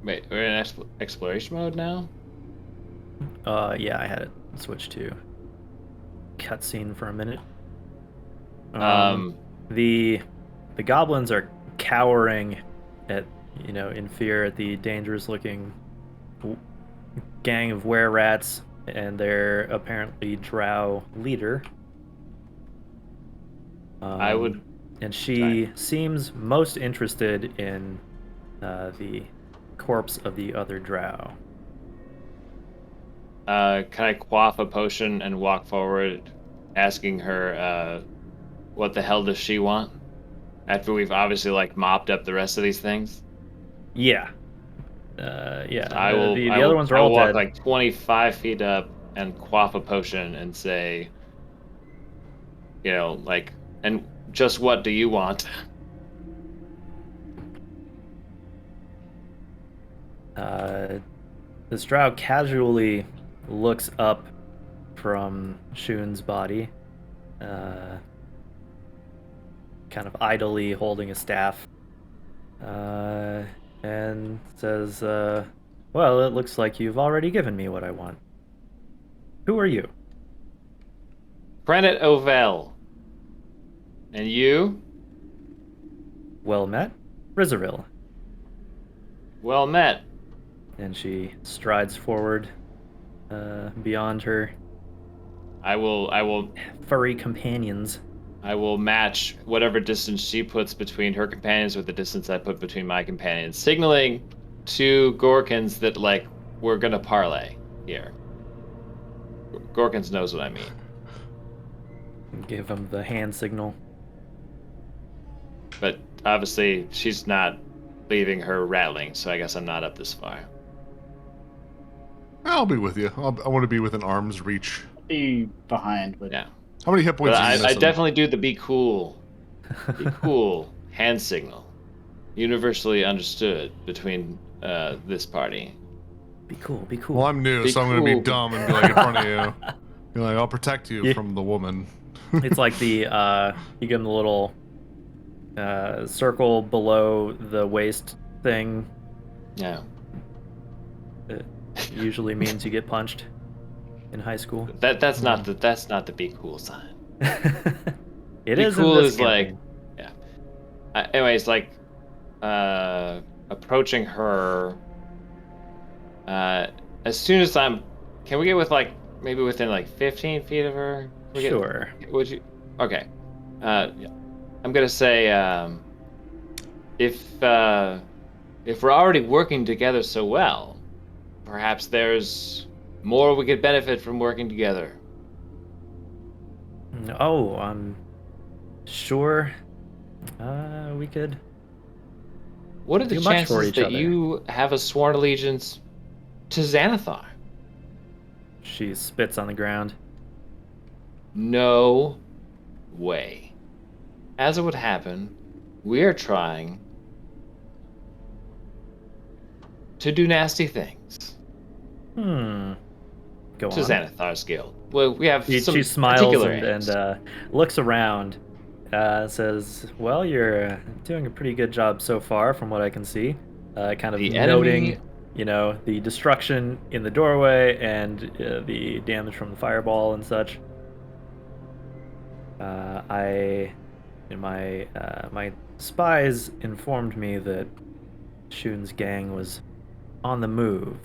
Wait, we're in exploration mode now? Yeah, I had it switched to cutscene for a minute. Um, The goblins are cowering at in fear at the dangerous looking gang of were rats and their apparently drow leader. I would. And she seems most interested in the corpse of the other drow. Can I quaff a potion and walk forward, asking her, what the hell does she want? After we've obviously like mopped up the rest of these things. Yeah. Yeah. I will. The I other will, ones are I will all walk dead. like 25 feet up and quaff a potion and say, like, and just what do you want? This drow casually looks up from Shun's body, kind of idly holding a staff, and says, well, it looks like you've already given me what I want. Who are you? Prennet Ovell. And you? Well met, Rizaril. Well met. And she strides forward, beyond her I will furry companions. I will match whatever distance she puts between her companions with the distance I put between my companions, signaling to Gorkins that like we're gonna parlay here. Gorkins knows what I mean. Give him the hand signal. But obviously she's not leaving her rattling, so I guess I'm not up this far. I'll be with you. I want to be within arm's reach. Be behind, but Yeah. How many hit But points are you I missing? definitely do the be cool. Be cool hand signal. Universally understood between this party. Be cool, be cool. Well, I'm new, Be so I'm going to cool. be dumb and be like in front of you. Be like, I'll protect you Yeah. from the woman. It's like the you give him the little circle below the waist thing. Yeah. It usually means you get punched in high school. That's not the be cool sign. It Be is cool in this is like, campaign. yeah. Anyways, like, approaching her. As soon as can we get with like maybe within like 15 feet of her? Sure. Would you? Okay. Yeah. I'm gonna say, if we're already working together so well, perhaps there's more we could benefit from working together. Oh, sure. We could. What are the Do much for chances each that other. you have a sworn allegiance to Xanathar? She spits on the ground. No way. As it would happen, we are trying to do nasty things Go to on. Xanathar's guild. Well, we have some She smiles particular and aims. looks around. Says, "Well, you're doing a pretty good job so far, from what I can see." Kind of The noting, enemy- the destruction in the doorway and the damage from the fireball and such. My spies informed me that Shun's gang was on the move.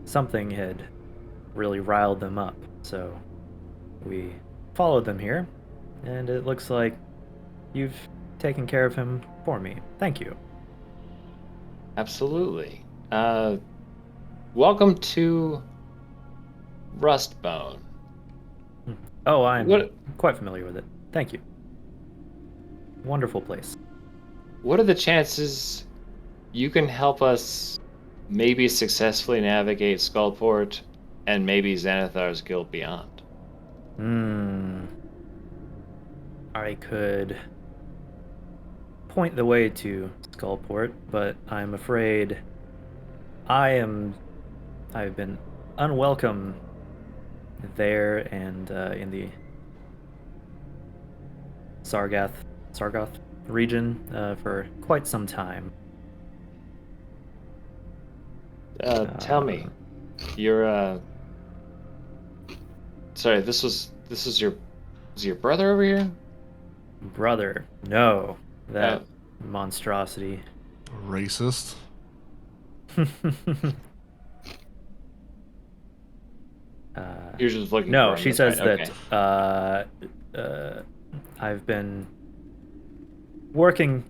Something had really riled them up, so we followed them here, and it looks like you've taken care of him for me. Thank you. Absolutely. Welcome to Rustbone. Oh, I'm What- quite familiar with it. Thank you. Wonderful place. What are the chances you can help us maybe successfully navigate Skullport and maybe Xanathar's guild beyond? I could point the way to Skullport, but I'm afraid I've been unwelcome there and in the Sargoth region for quite some time. Tell me, you're sorry. This is your brother over here? Brother, no, that Oh. monstrosity. Racist. You're just looking No, for him. she That's says right. that Okay. I've been working,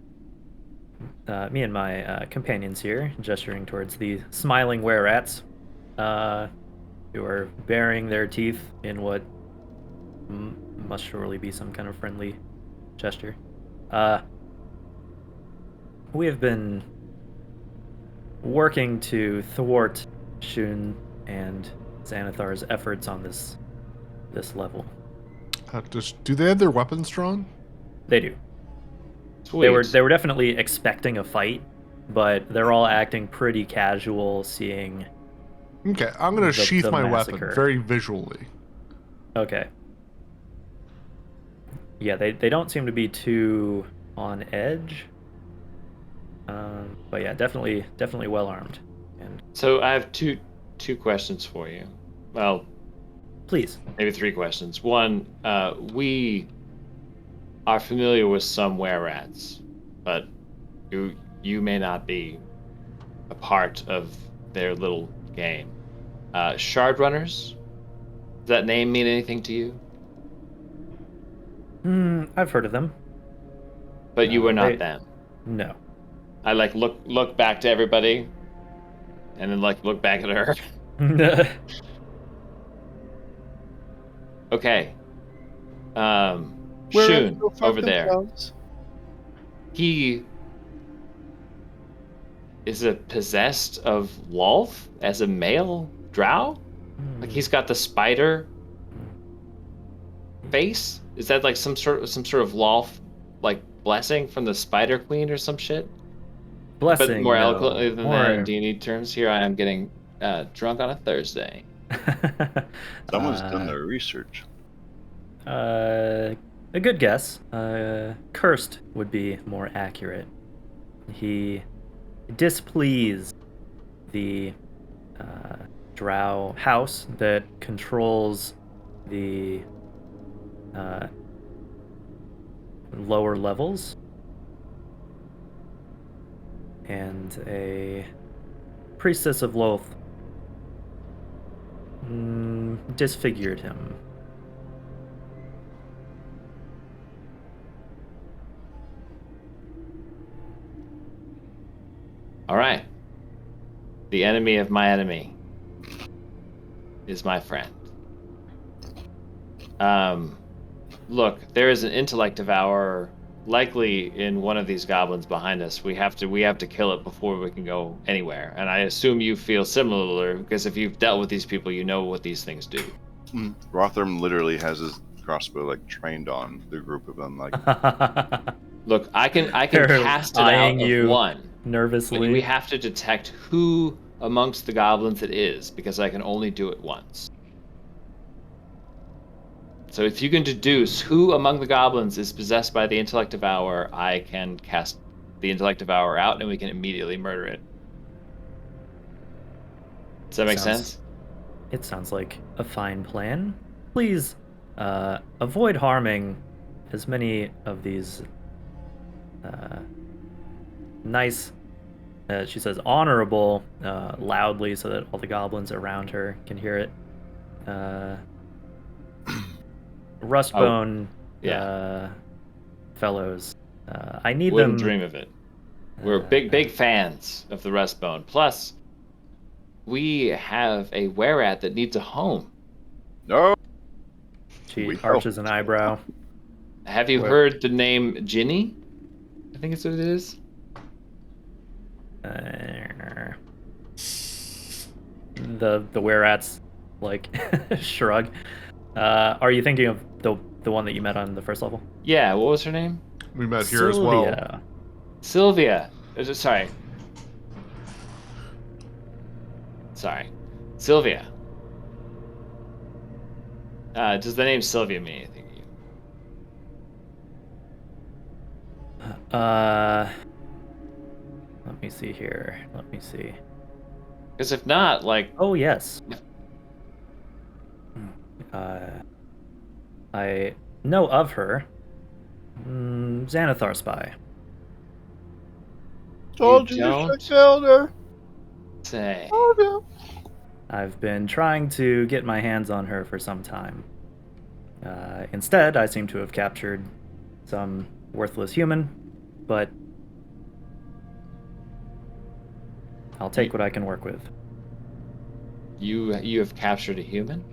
me and my companions here, gesturing towards the smiling were-rats, who are baring their teeth in what must surely be some kind of friendly gesture. We have been working to thwart Shun and Xanathar's efforts on this level. Do they have their weapons drawn? They do. Sweet. They were definitely expecting a fight, but they're all acting pretty casual, seeing. Okay, I'm gonna sheath the my massacre. weapon very visually. Okay. Yeah, they don't seem to be too on edge. But yeah, definitely well armed. And So I have two questions for you. Well, please. maybe three questions. One, we are familiar with some were-rats, but you may not be a part of their little game. Shard runners. Does that name mean anything to you? I've heard of them. But you were not They- them. No. I like look back to everybody, and then like look back at her. Okay. Shun over there. He is possessed of Lolth as a male drow. Like he's got the spider face. Is that like some sort of Lolth like blessing from the Spider Queen or some shit? Blessing. But more no. eloquently than More... that in D&D terms. Here I am getting drunk on a Thursday. Someone's done their research. A good guess. Cursed would be more accurate. He displeased the drow house that controls the lower levels, and a priestess of Loth disfigured him. All right. The enemy of my enemy is my friend. Look, there is an intellect devourer likely in one of these goblins behind us. We have to kill it before we can go anywhere. And I assume you feel similar because if you've dealt with these people, you know what these things do. Rotherham literally has his crossbow like trained on the group of them. Like, look, I can They're cast it eyeing out of you one. nervously. But we have to detect who amongst the goblins it is because I can only do it once. So if you can deduce who among the goblins is possessed by the Intellect Devourer, I can cast the Intellect Devourer out and we can immediately murder it. Does that make sense? It sounds like a fine plan. Please avoid harming as many of these nice, she says honorable, loudly so that all the goblins around her can hear it. Rustbone fellows. I need Wouldn't them. dream of it. We're big fans of the Rustbone. Plus, we have a were-rat that needs a home. no. She arches an eyebrow. Have you heard the name Ginny? I think it's what it is. The were-rats like shrug. Are you thinking of the one that you met on the first level? Yeah, what was her name? We met here as well. Sylvia. Sorry. Sylvia. Does the name Sylvia mean anything to you? Let me see here. Let me see. Because if not, like, Oh, yes. I know of her. Xanathar spy. Told you don't? to killed her. say. Oh, no. I've been trying to get my hands on her for some time. Instead, I seem to have captured some worthless human, but I'll take what I can work with. You have captured a human?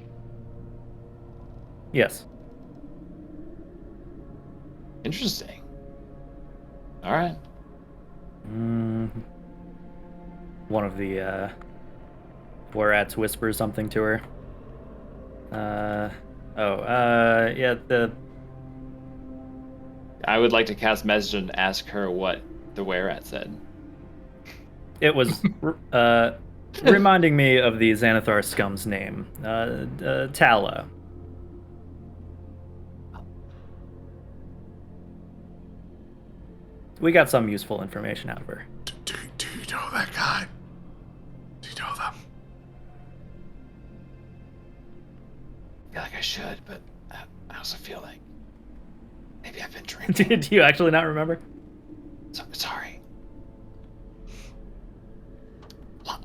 Yes. Interesting. All right. One of the Borat's whispers something to her. Yeah, I would like to cast message and ask her what the Whereat said. it was reminding me of the Xanathar scum's name. Tala. We got some useful information out of her. Do you know that guy? Do you know them? I feel like I should, but I also feel like maybe I've been drinking. Did you actually not remember? Sorry.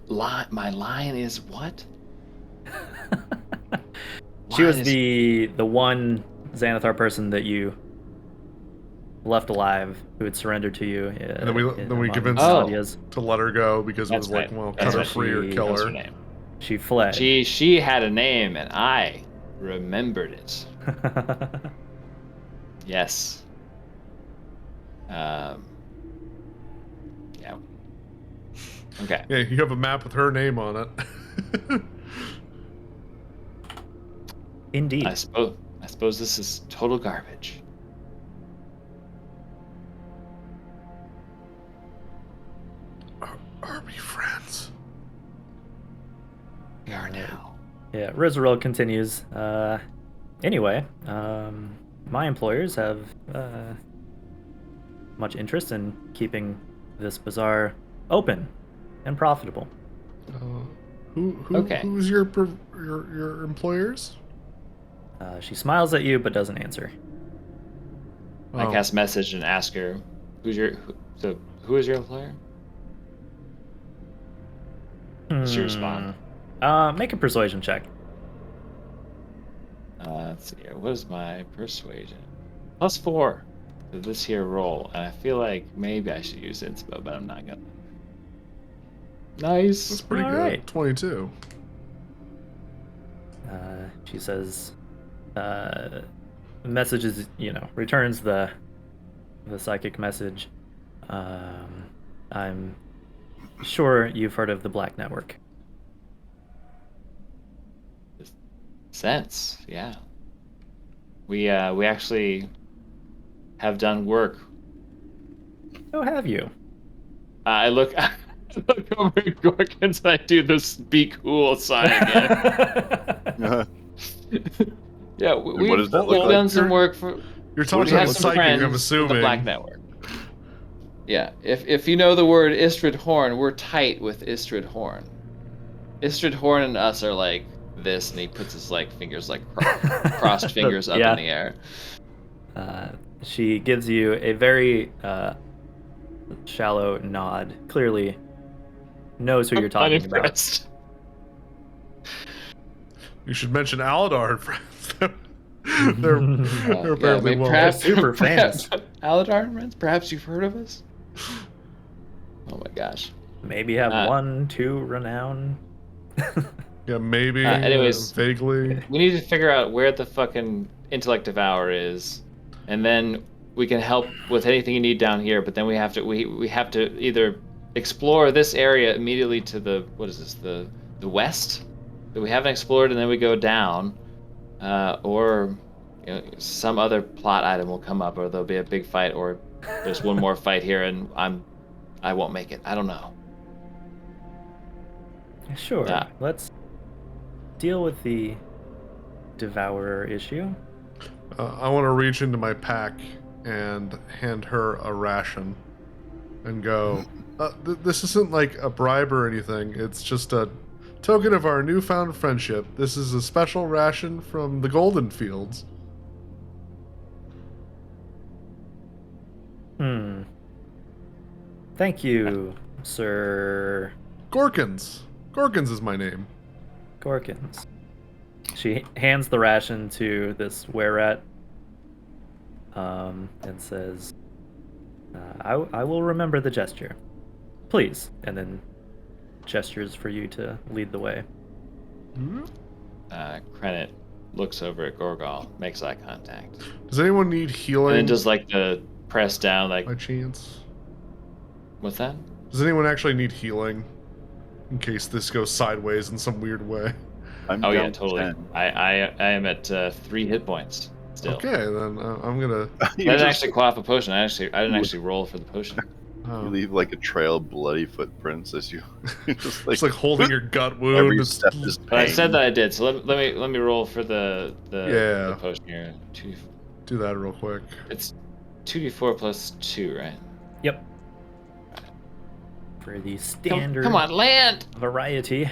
My line is what? She was the one Xanathar person that you left alive, who had surrendered to you. And then we among convinced Sadia's. to let her go because it That's was like, right. well, That's cut her right. free or She- kill What's her. her name? She fled. She had a name, and I remembered it. Yes. Yeah. Okay. Yeah, you have a map with her name on it. Indeed. I suppose this is total garbage. Are we friends? We are now. Yeah, Rizarel continues. Anyway, my employers have much interest in keeping this bazaar open and profitable. Okay. Who's your employers? She smiles at you but doesn't answer. I Oh. cast message and ask her, who is your employer? Does she respond? Make a persuasion check. Let's see here. What is my persuasion? +4 to this here roll, and I feel like maybe I should use inspo, but I'm not gonna. Nice. That's pretty All good. right. 22. She says, messages, returns the psychic message. I'm sure you've heard of the Black Network. Sense, yeah. We actually have done work. Oh, have you? I look over at Gorkins and I do this be cool sign again. Yeah, we've does that look like? done some work for. You're We talking have about some psychic, friends I'm with assuming. the Black Network. Yeah, if you know the word Istrid Horn, we're tight with Istrid Horn. Istrid Horn and us are like this, and he puts his fingers crossed fingers up Yeah. in the air. She gives you a very shallow nod. Clearly knows who you're talking about. Unimpressed. You should mention Aladar and friends. they're apparently well. perhaps, super famous. Aladar and friends, perhaps you've heard of us? Oh my gosh. Maybe have 1-2 renown. Yeah, maybe. Anyways. Vaguely. We need to figure out where the fucking Intellect Devourer is, and then we can help with anything you need down here. But then we have to either explore this area immediately to the the west that we haven't explored, and then we go down, or some other plot item will come up, or there'll be a big fight, or there's one more fight here, and I won't make it. I don't know. Sure. Yeah. Let's deal with the Devourer issue. I want to reach into my pack and hand her a ration. and go, this isn't like a bribe or anything. It's just a token of our newfound friendship. This is a special ration from the Golden Fields. Thank you, Sir Gorkins. Gorkins is my name. Gorkins. She hands the ration to this were-rat and says, I will remember the gesture. Please. And then gestures for you to lead the way. Krenit looks over at Gorgal, makes eye contact. Does anyone need healing? And then just like the press down, like, by chance? what's that? Does anyone actually need healing? In case this goes sideways in some weird way. I'm Oh down yeah, totally. 10. I am at 3 hit points still. Okay, then I'm gonna. I didn't actually quaff a potion. I didn't actually roll for the potion. Oh. You leave like a trail of bloody footprints as you just It's like holding your gut wound. every It's- step is But I pain. said that I did, so let me roll for the Yeah. potion here. Do that real quick. It's 2d4 plus 2, right? Yep. For the standard Come on, land! variety.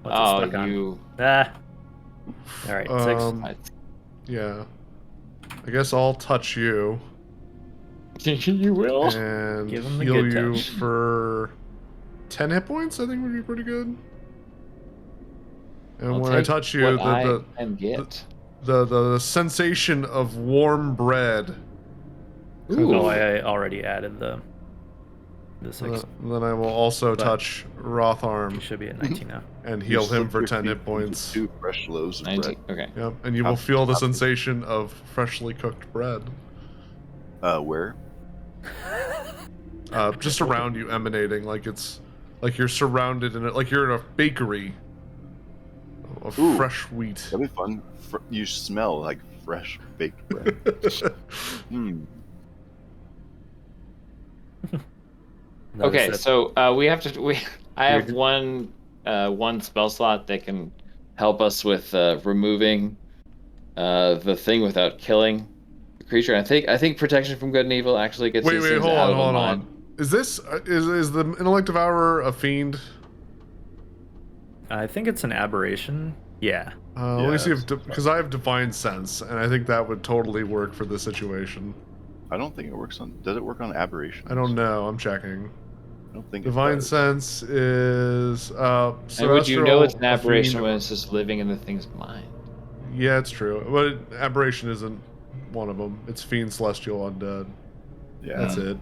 What's it Oh, stuck on? you. Ah. All right, 6. Yeah. I guess I'll touch you You will. and Give him the heal good you touch. for 10 hit points. I think would be pretty good. And I'll when I take touch you, what I the can get. the sensation of warm bread. Ooh. Oh, I already added the 6. Then I will also But- touch You Rotharm should be at 19 now. and You heal him slip for your 10 feet hit into points. 2 fresh loaves of 19. bread. Okay. Yep, and you will feel the sensation of freshly cooked bread. Where? Just around you, emanating like it's like you're surrounded in it, like you're in a bakery of Ooh. fresh wheat. That'd be fun. You smell like fresh baked bread. Hmm. Okay, Notice so we have to. I have You're- one spell slot that can help us with removing the thing without killing the creature. I think protection from good and evil actually gets Wait, these wait, things hold out on, of the hold mind. on. Is this is the intellect devour a fiend? I think it's an aberration. Yeah. Let me see if Yeah, because I have divine sense, and I think that would totally work for this situation. I don't think it works on. Does it work on aberrations? I don't know. I'm checking. I don't think Divine it does. sense is And would you know it's an celestial, a aberration fiend, when it's just living in the thing's mind? Yeah, it's true. But aberration isn't one of them. It's fiend, celestial, undead. Yeah. That's it.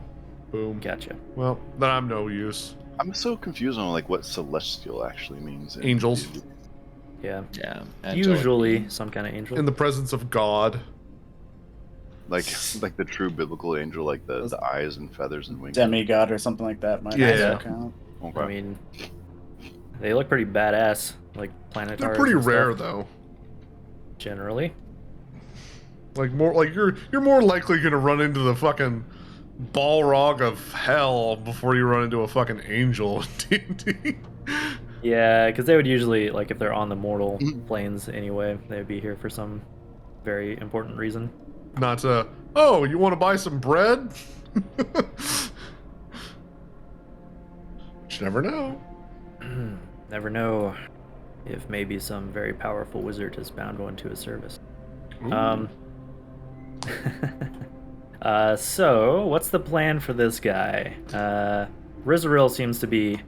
Boom. Gotcha. Well, then I'm no use. I'm so confused on like what celestial actually means. in Angels. D&D. Yeah. Yeah. Usually some kind of angel. In the presence of God. Like the true biblical angel, like the eyes and feathers and wings. Demigod or something like that might Yeah. also count. Okay. I mean, they look pretty badass, like planetars. They're pretty and stuff, rare though. generally. Like more like you're more likely gonna run into the fucking Balrog of hell before you run into a fucking angel in D&D. Yeah, because they would usually, like, if they're on the mortal Mm-hmm. planes anyway, they would be here for some very important reason. Not to, oh, you want to buy some bread? But you never know. Never know if maybe some very powerful wizard has bound one to his service. So, what's the plan for this guy? Rizaril seems to be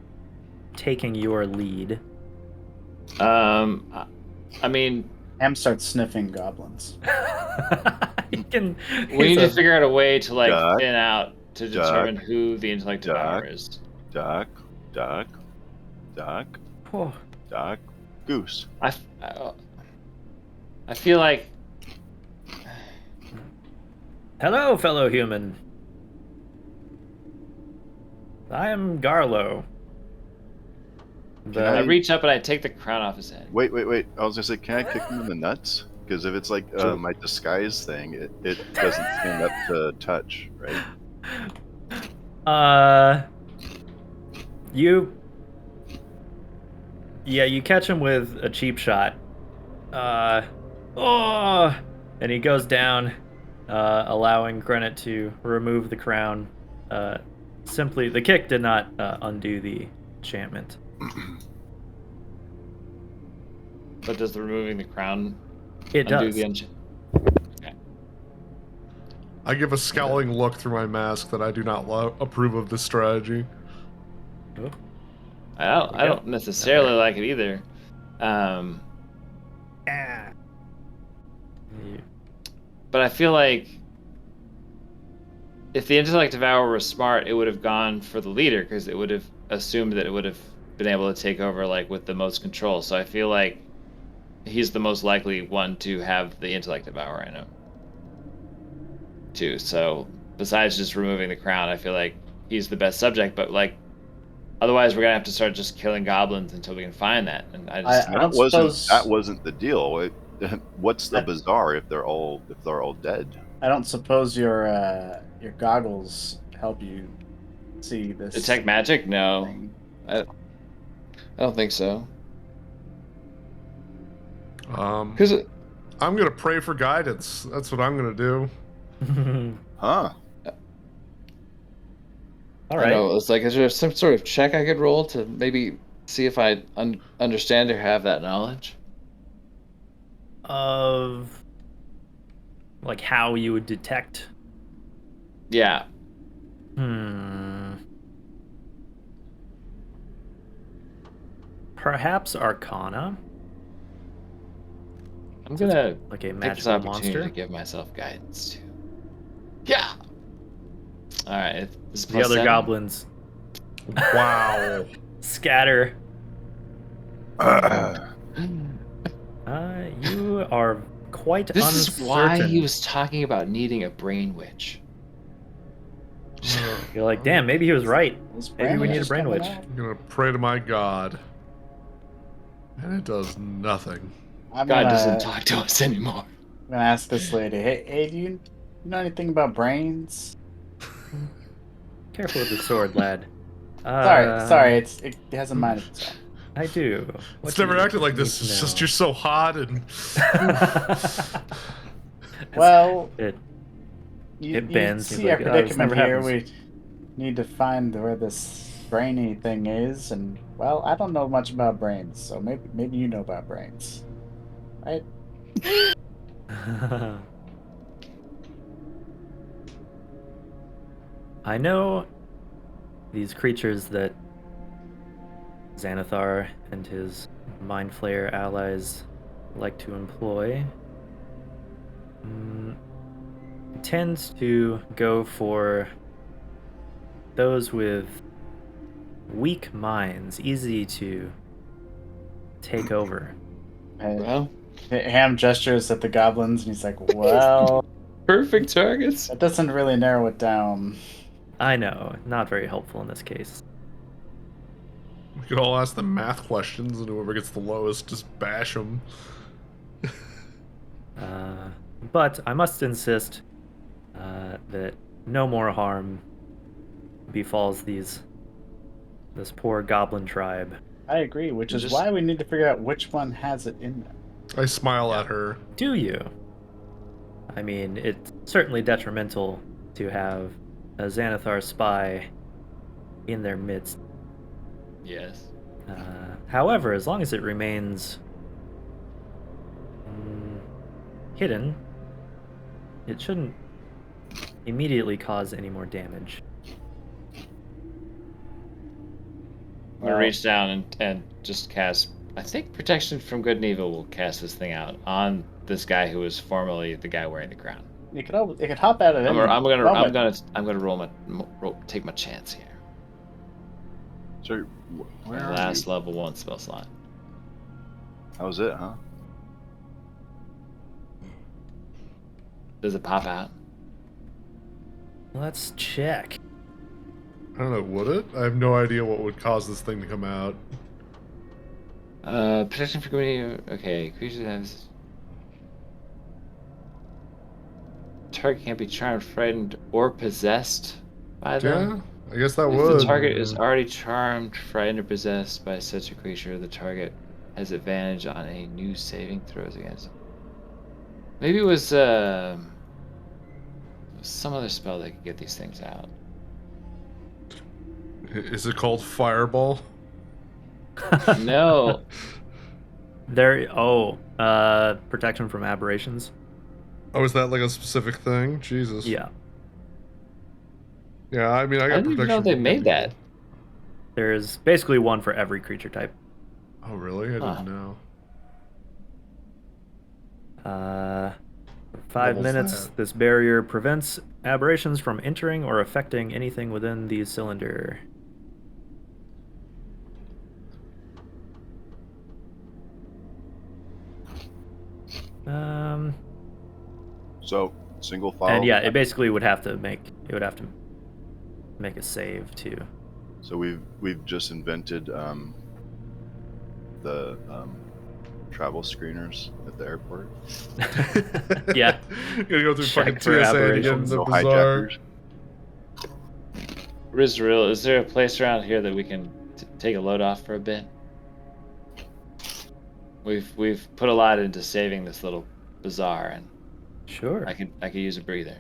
taking your lead. I mean, Ham starts sniffing goblins. He can. we need he's to a- figure out a way to like Duck. thin out to Duck. determine who the intellect devourer Duck. is. Duck, duck, duck, Oh, duck, goose. I feel like hello, fellow human. I am Garlo. I The, reach up and I take the crown off his head. Wait. I was gonna say, can I kick him in the nuts? Because if it's like Sure. my disguise thing, it doesn't stand up to touch, right? you catch him with a cheap shot. Oh, and he goes down, allowing Grenet to remove the crown, simply the kick did not undo the enchantment. But does the removing the crown It undo does. the enchant? I give a scowling look through my mask that I do not approve of this strategy. Oh, I don't necessarily like it either. you- But I feel like if the intellect devourer was smart, it would have gone for the leader because it would have assumed that it would have been able to take over like with the most control. So I feel like he's the most likely one to have the intellect devourer in him. Too. So besides just removing the crown, I feel like he's the best subject. But like, otherwise, we're gonna have to start just killing goblins until we can find that. And I just I don't suppose that wasn't the deal. What's the bizarre if they're all dead? I don't suppose your goggles help you see this detect magic. No, thing. I don't think so. Because Because I'm gonna pray for guidance. That's what I'm gonna do. Huh? All I right. know, it's like, is there some sort of check I could roll to maybe see if I understand or have that knowledge? Of like how you would detect. Yeah. Perhaps Arcana, I'm gonna like a take this magical opportunity monster. to give myself guidance too. Yeah. All right. This is The plus other 7. goblins Wow. scatter. You are quite This uncertain. is why he was talking about needing a brain witch. You're like, damn, maybe he was right. This Maybe we need a is brain coming witch. out. I'm gonna pray to my God. And it does nothing. I'm God gonna, doesn't talk to us anymore. I'm gonna ask this lady. Hey, do you know anything about brains? Careful with the sword, lad. Sorry, it has a mind of its own. I do. It's never acted like this. It's just you're so hot and Well, it you bends. He's see our like, "Oh, this predicament never here. happens." We need to find where this brainy thing is, and well, I don't know much about brains, so maybe you know about brains, right? I know these creatures that Xanathar and his Mind Flayer allies like to employ tends to go for those with weak minds, easy to take over. Well, Ham gestures at the goblins, and he's like, "Well, perfect targets. that doesn't really narrow it down." I know, not very helpful in this case. we could all ask them math questions, and whoever gets the lowest just bash them. But I must insist that no more harm befalls this poor goblin tribe. I agree, which is why we need to figure out which one has it in them. I smile at her. Do you? I mean, it's certainly detrimental to have a Xanathar spy in their midst. Yes. However, as long as it remains hidden, it shouldn't immediately cause any more damage. I'm gonna reach down and just cast. I think protection from good and evil will cast this thing out on this guy who was formerly the guy wearing the crown. It could hop out at any moment. I'm gonna take my chance here. So, where My are last you? level 1 spell slot. That was it, huh? Does it pop out? Let's check. I don't know, would it? I have no idea what would cause this thing to come out. Protection for community. Okay, creature has. Target can't be charmed, frightened, or possessed by them. Yeah, I guess that If would. the target is already charmed, frightened, or possessed by such a creature, the target has advantage on any new saving throws against it. Maybe it was some other spell that could get these things out. Is it called Fireball? No. Protection from aberrations. Oh, is that like a specific thing? Jesus. Yeah. Yeah, I mean, I I got didn't even protection. know they from made everything. that. There's basically one for every creature type. Oh, really? I Huh. didn't know. For 5 Level's minutes, that? this barrier prevents aberrations from entering or affecting anything within the cylinder. Um, So single file. and yeah, it basically would have to make a save too. So we've just invented the travel screeners at the airport. Yeah. Gotta go through Check fucking for TSA to get in aberrations. the No bazaar. hijackers. Rizreal, is there a place around here that we can take a load off for a bit? We've put a lot into saving this little bazaar, and Sure. I could use a breather.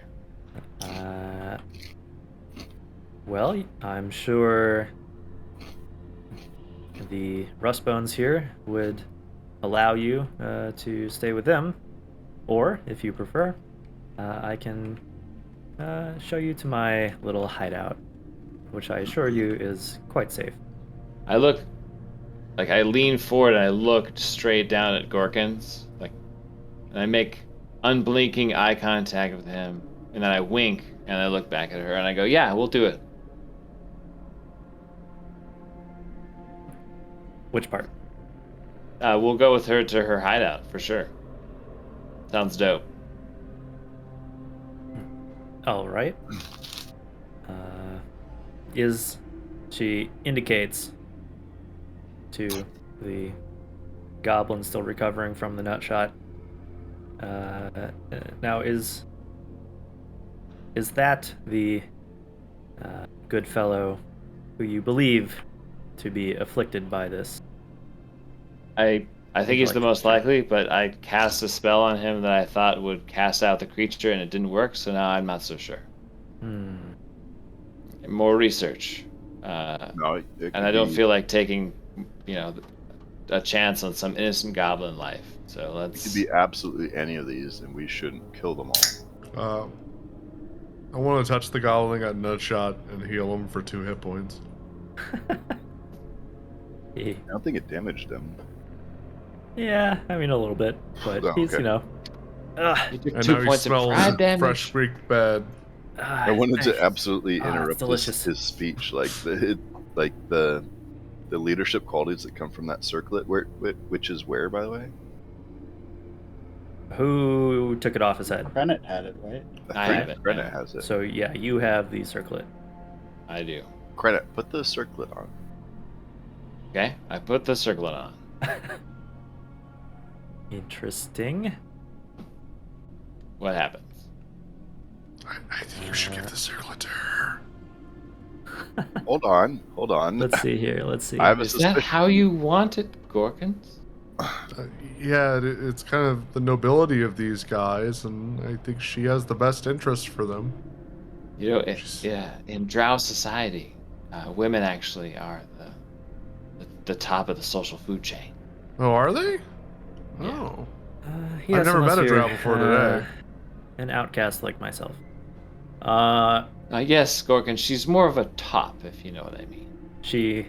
Well, I'm sure the Rustbones here would allow you to stay with them, or if you prefer, I can show you to my little hideout, which I assure you is quite safe. I lean forward and I look straight down at Gorkins, and I make unblinking eye contact with him, and then I wink and I look back at her and I go, "Yeah, we'll do it." Which part? We'll go with her to her hideout for sure. Sounds dope. All right. She indicates to the goblin still recovering from the nut shot. Now is that the good fellow who you believe to be afflicted by this? I think he's the most likely, but I cast a spell on him that I thought would cast out the creature, and it didn't work. So now I'm not so sure. More research. No, And I don't feel like taking, a chance on some innocent goblin life. So It let's. could be absolutely any of these, and we shouldn't kill them all. I want to touch the goblin that got nut shot and heal him for 2 hit points. I don't think it damaged him. Yeah, I mean a little bit, but Oh, he's okay. You took And 2 now he points of smells pride damage. fresh baked bad. I wanted to absolutely it's interrupt delicious. his speech, the leadership qualities that come from that circlet. Which is where, by the way? Who took it off his head? Bennett had it, right? I have it, Credit yeah. has it. So yeah, you have the circlet. I do. Credit, put the circlet on. Okay, I put the circlet on. Interesting. What happens? I think you should give the circlet to her. Hold on. Let's see here. Let's see. I have a Is that suspicion. how you want it, Gorkins? Yeah, it's kind of the nobility of these guys, and I think she has the best interest for them. In Drow society, women actually are the top of the social food chain. Oh, are they? Yeah. Oh. He I've has never some met a us drow here, before today. An outcast like myself. Yes, Gorkin, she's more of a top, if you know what I mean. She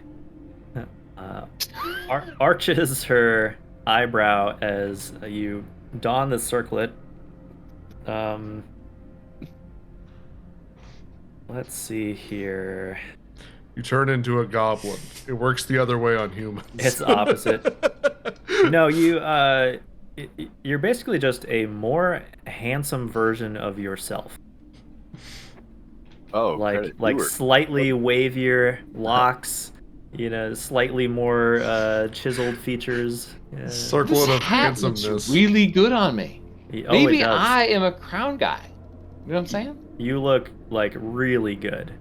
arches her eyebrow as you don the circlet. Let's see here. You turn into a goblin. It works the other way on humans. It's opposite. No, you're basically just a more handsome version of yourself. Oh, Like credit. You were- slightly wavier locks, slightly more chiseled features. Circlet of hat looks handsomeness. really good on me. It Maybe does. I am a crown guy. You know what I'm saying? You look like really good.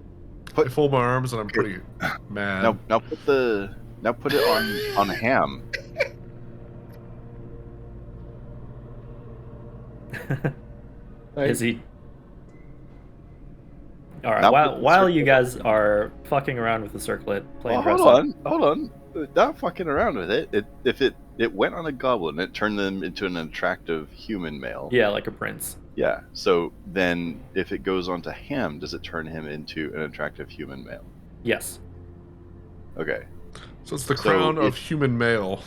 I fold my arms and I'm pretty mad. Now put it on ham. Is he? All right. Not While with the while you circlet. guys are fucking around with the circlet, playing Well, dress hold on. Not fucking around with it. If it went on a goblin, it turned them into an attractive human male. yeah, like a prince. Yeah. So then, if it goes on to him, does it turn him into an attractive human male? Yes. So Okay. it's the So crown of if- human male.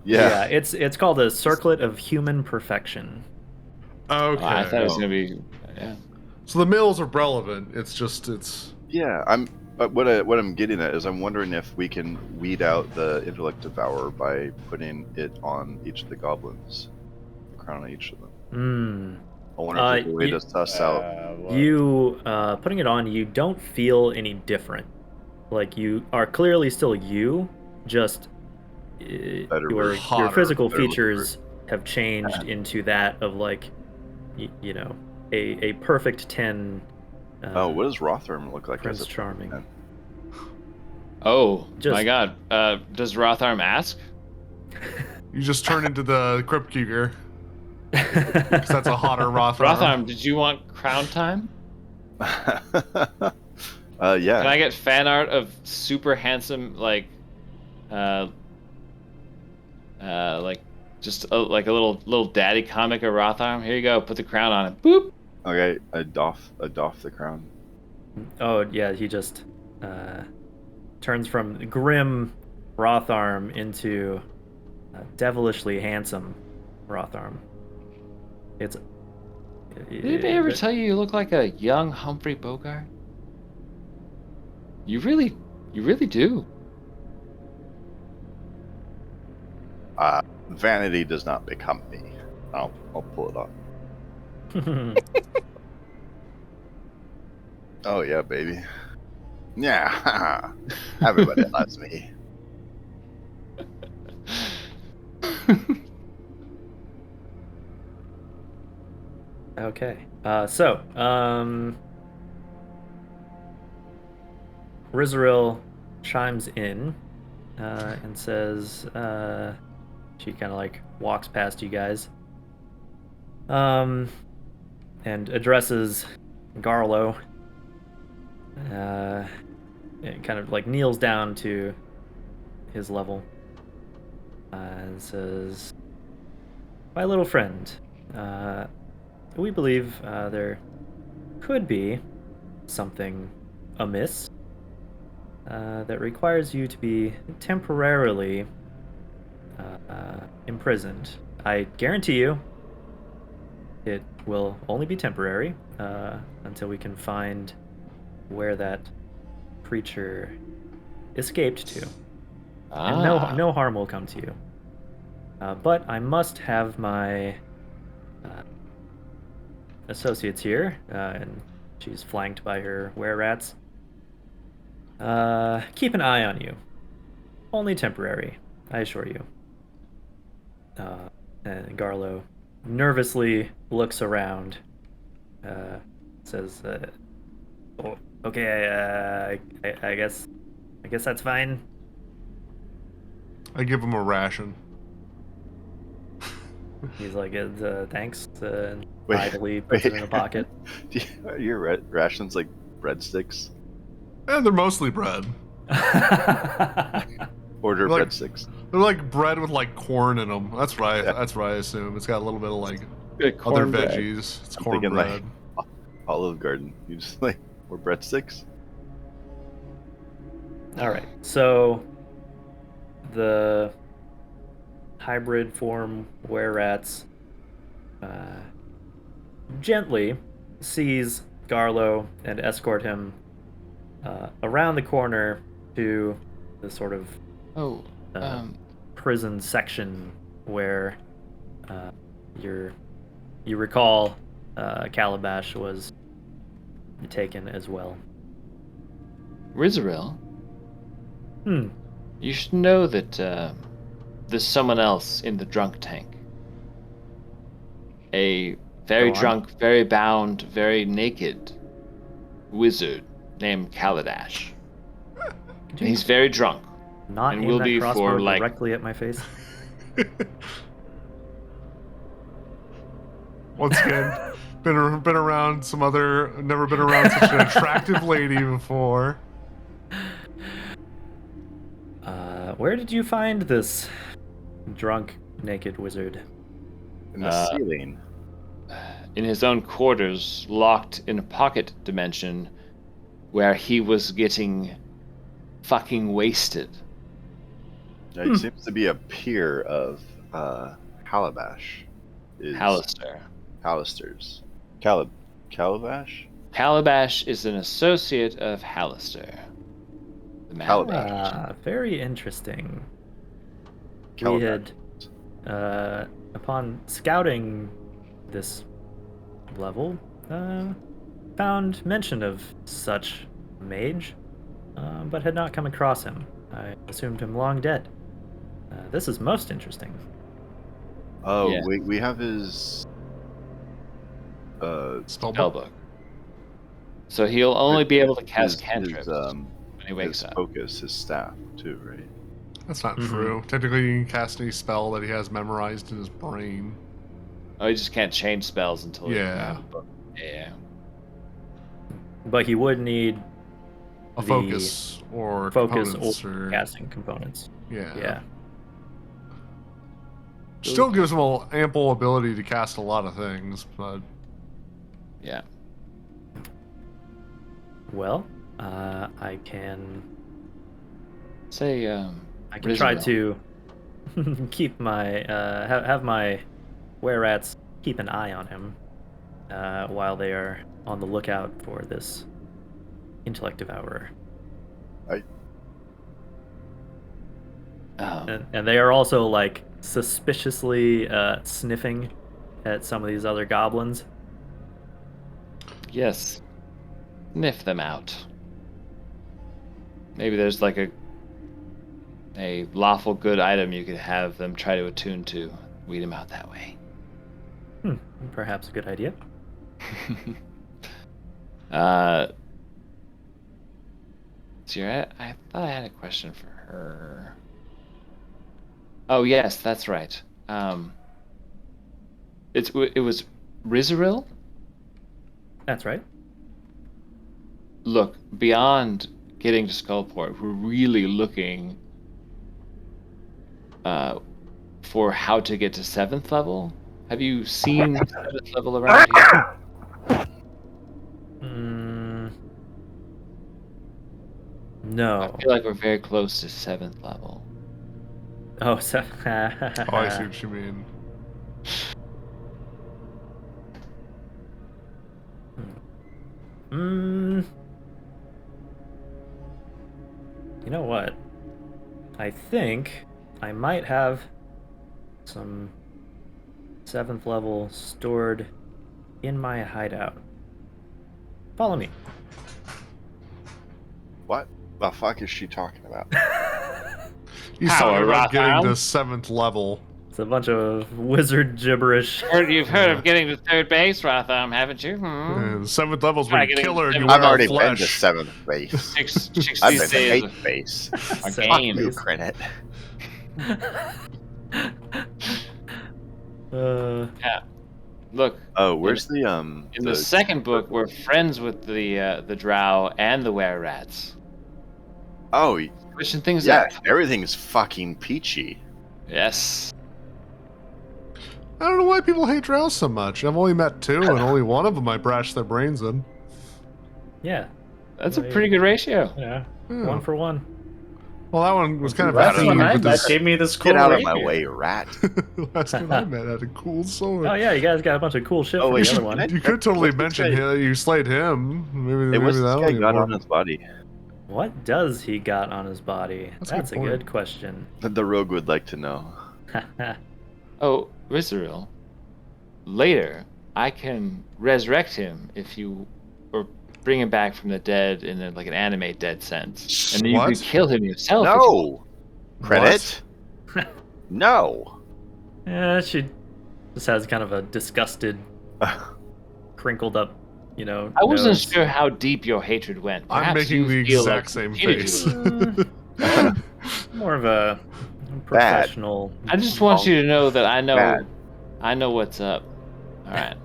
Yeah. It's called a circlet of human perfection. Okay. I thought it was Oh. gonna be. Yeah. So the males are relevant. It's Yeah. What I'm getting at is I'm wondering if we can weed out the intellect devourer by putting it on each of the goblins, the crown on each of them. Hmm. I wonder if there's a way You- to suss out. You putting it on, you don't feel any different. Like you are clearly still you, just Better your version. Hotter, physical better looking features have changed into that of like you know a perfect 10. What does Rotherham look like? Prince as a Charming. man? Oh Just- my God! Does Rotharm ask? you just turn into the Crypt Keeper. 'Cause that's a hotter Rotharm. Rotharm, did you want crown time? Yeah. Can I get fan art of super handsome, like just like a little daddy comic of Rotharm? Here you go. Put the crown on it. Boop. Okay, I doff the crown. Oh yeah, he just turns from grim Rotharm into devilishly handsome Rotharm. It's. Did anybody ever tell you look like a young Humphrey Bogart? You really do. Vanity does not become me. I'll pull it off. Oh yeah, baby. Yeah, everybody loves me. Okay. Rizaril chimes in and says, she kind of like walks past you guys and addresses Garlo and kind of like kneels down to his level and says, "My little friend, we believe there could be something amiss that requires you to be temporarily imprisoned. I guarantee you it will only be temporary until we can find where that creature escaped to. And no harm will come to you. But I must have my associates here, and she's flanked by her were-rats. Keep an eye on you. Only temporary, I assure you." And Garlo nervously looks around, says, "Oh, okay, I guess that's fine." I give him a ration. He's like, "Thanks," and Wait, idly puts it in a pocket. Are your rations like breadsticks? And they're mostly bread. Order Like- breadsticks. They're like bread with like corn in them. That's right. Yeah. That's what I assume. It's got a little bit of like Good other cornbread. veggies. It's I'm thinking, like, cornbread. Olive Garden. You just like more breadsticks. All right, so the hybrid form were-rats gently seize Garlo and escort him around the corner to the sort of Oh, prison section where you recall Calabash was taken as well. Rizaril, Hmm. you should know that there's someone else in the drunk tank. A very Go on. drunk, very bound, very naked wizard named Kaladesh. And he's very drunk. Not and aim will that be for, crossbow like- directly at my face. Once again, been around some other, never been around such an attractive lady before. Where did you find this drunk, naked wizard? In the ceiling. In his own quarters, locked in a pocket dimension where he was getting fucking wasted. Yeah, he seems to be a peer of Calabash. Hallister's. Calabash? Calabash is an associate of Hallister. The Mad Calabash. Very interesting. Calabash. We had, upon scouting this level, found mention of such mage, but had not come across him. I assumed him long dead. This is most interesting. Oh, Yeah. we have his Spellbook. So he'll only be able to cast cantrips when he wakes his up. focus, his staff too, right? That's not true. Technically, you can cast any spell that he has memorized in his brain. Oh, he just can't change spells until he Yeah. has a book. Yeah. But he would need A the focus or focus components or casting components. Yeah. Yeah. Still gives him ample ability to cast a lot of things, but Yeah. Well, I can Say, I can try Rizzo. to keep my have my were-rats keep an eye on him while they are on the lookout for this intellect devourer. And they are also like suspiciously sniffing at some of these other goblins. Yes. Sniff them out. Maybe there's like a lawful good item you could have them try to attune to. Weed them out that way. Perhaps a good idea. Sierra, I thought I had a question for her. Oh yes, that's right. It was Rizaril? That's right. Look, beyond getting to Skullport, we're really looking for how to get to 7th level. Have you seen 7th level around here? No. I feel like we're very close to 7th level. Oh, so oh, I see what you mean. You know what? I think I might have some 7th level stored in my hideout. Follow me. What the fuck is she talking about? He's Power talking about getting Rotham. to 7th level. It's a bunch of wizard gibberish. You've heard of getting to 3rd base, Rotham, haven't you? And 7th level's when Try you getting kill her and you to wear I've her already been to flesh. 7th base. Chicks I've these been to days 8th base. are Fuck game. you, Credit. Yeah. Look, Oh, where's the in the second book, we're friends with the drow and the were-rats. Oh, Pushing things yeah, up. everything's fucking peachy. Yes. I don't know why people hate drows so much. I've only met 2, and only one of them I brashed their brains in. Yeah. That's a pretty good ratio. Yeah. Yeah. 1 for 1. Well, that one was kind of That's happy when with that this. gave me this cool Get out of my rapier. way, rat. Last one I met had a cool sword. Oh yeah, you guys got a bunch of cool shit Oh, for wait, the other one. You could totally What's this mention guy? you slayed him. Maybe, Hey, maybe what's this that'll guy be got more. on his body? What does he got on his body? That's a good a point. good question. The rogue would like to know. Oh, Rizaril. Later, I can resurrect him if you, or bring him back from the dead in like an anime dead sense, and then you What? can kill him yourself. if you No! Credit? No! Yeah, she just has kind of a disgusted, crinkled up, you know. I wasn't nose. sure how deep your hatred went. I'm Perhaps making you the feel exact like same he cheated face. you. More of a professional. I just want you to know that I know, Bad. I know what's up. All right.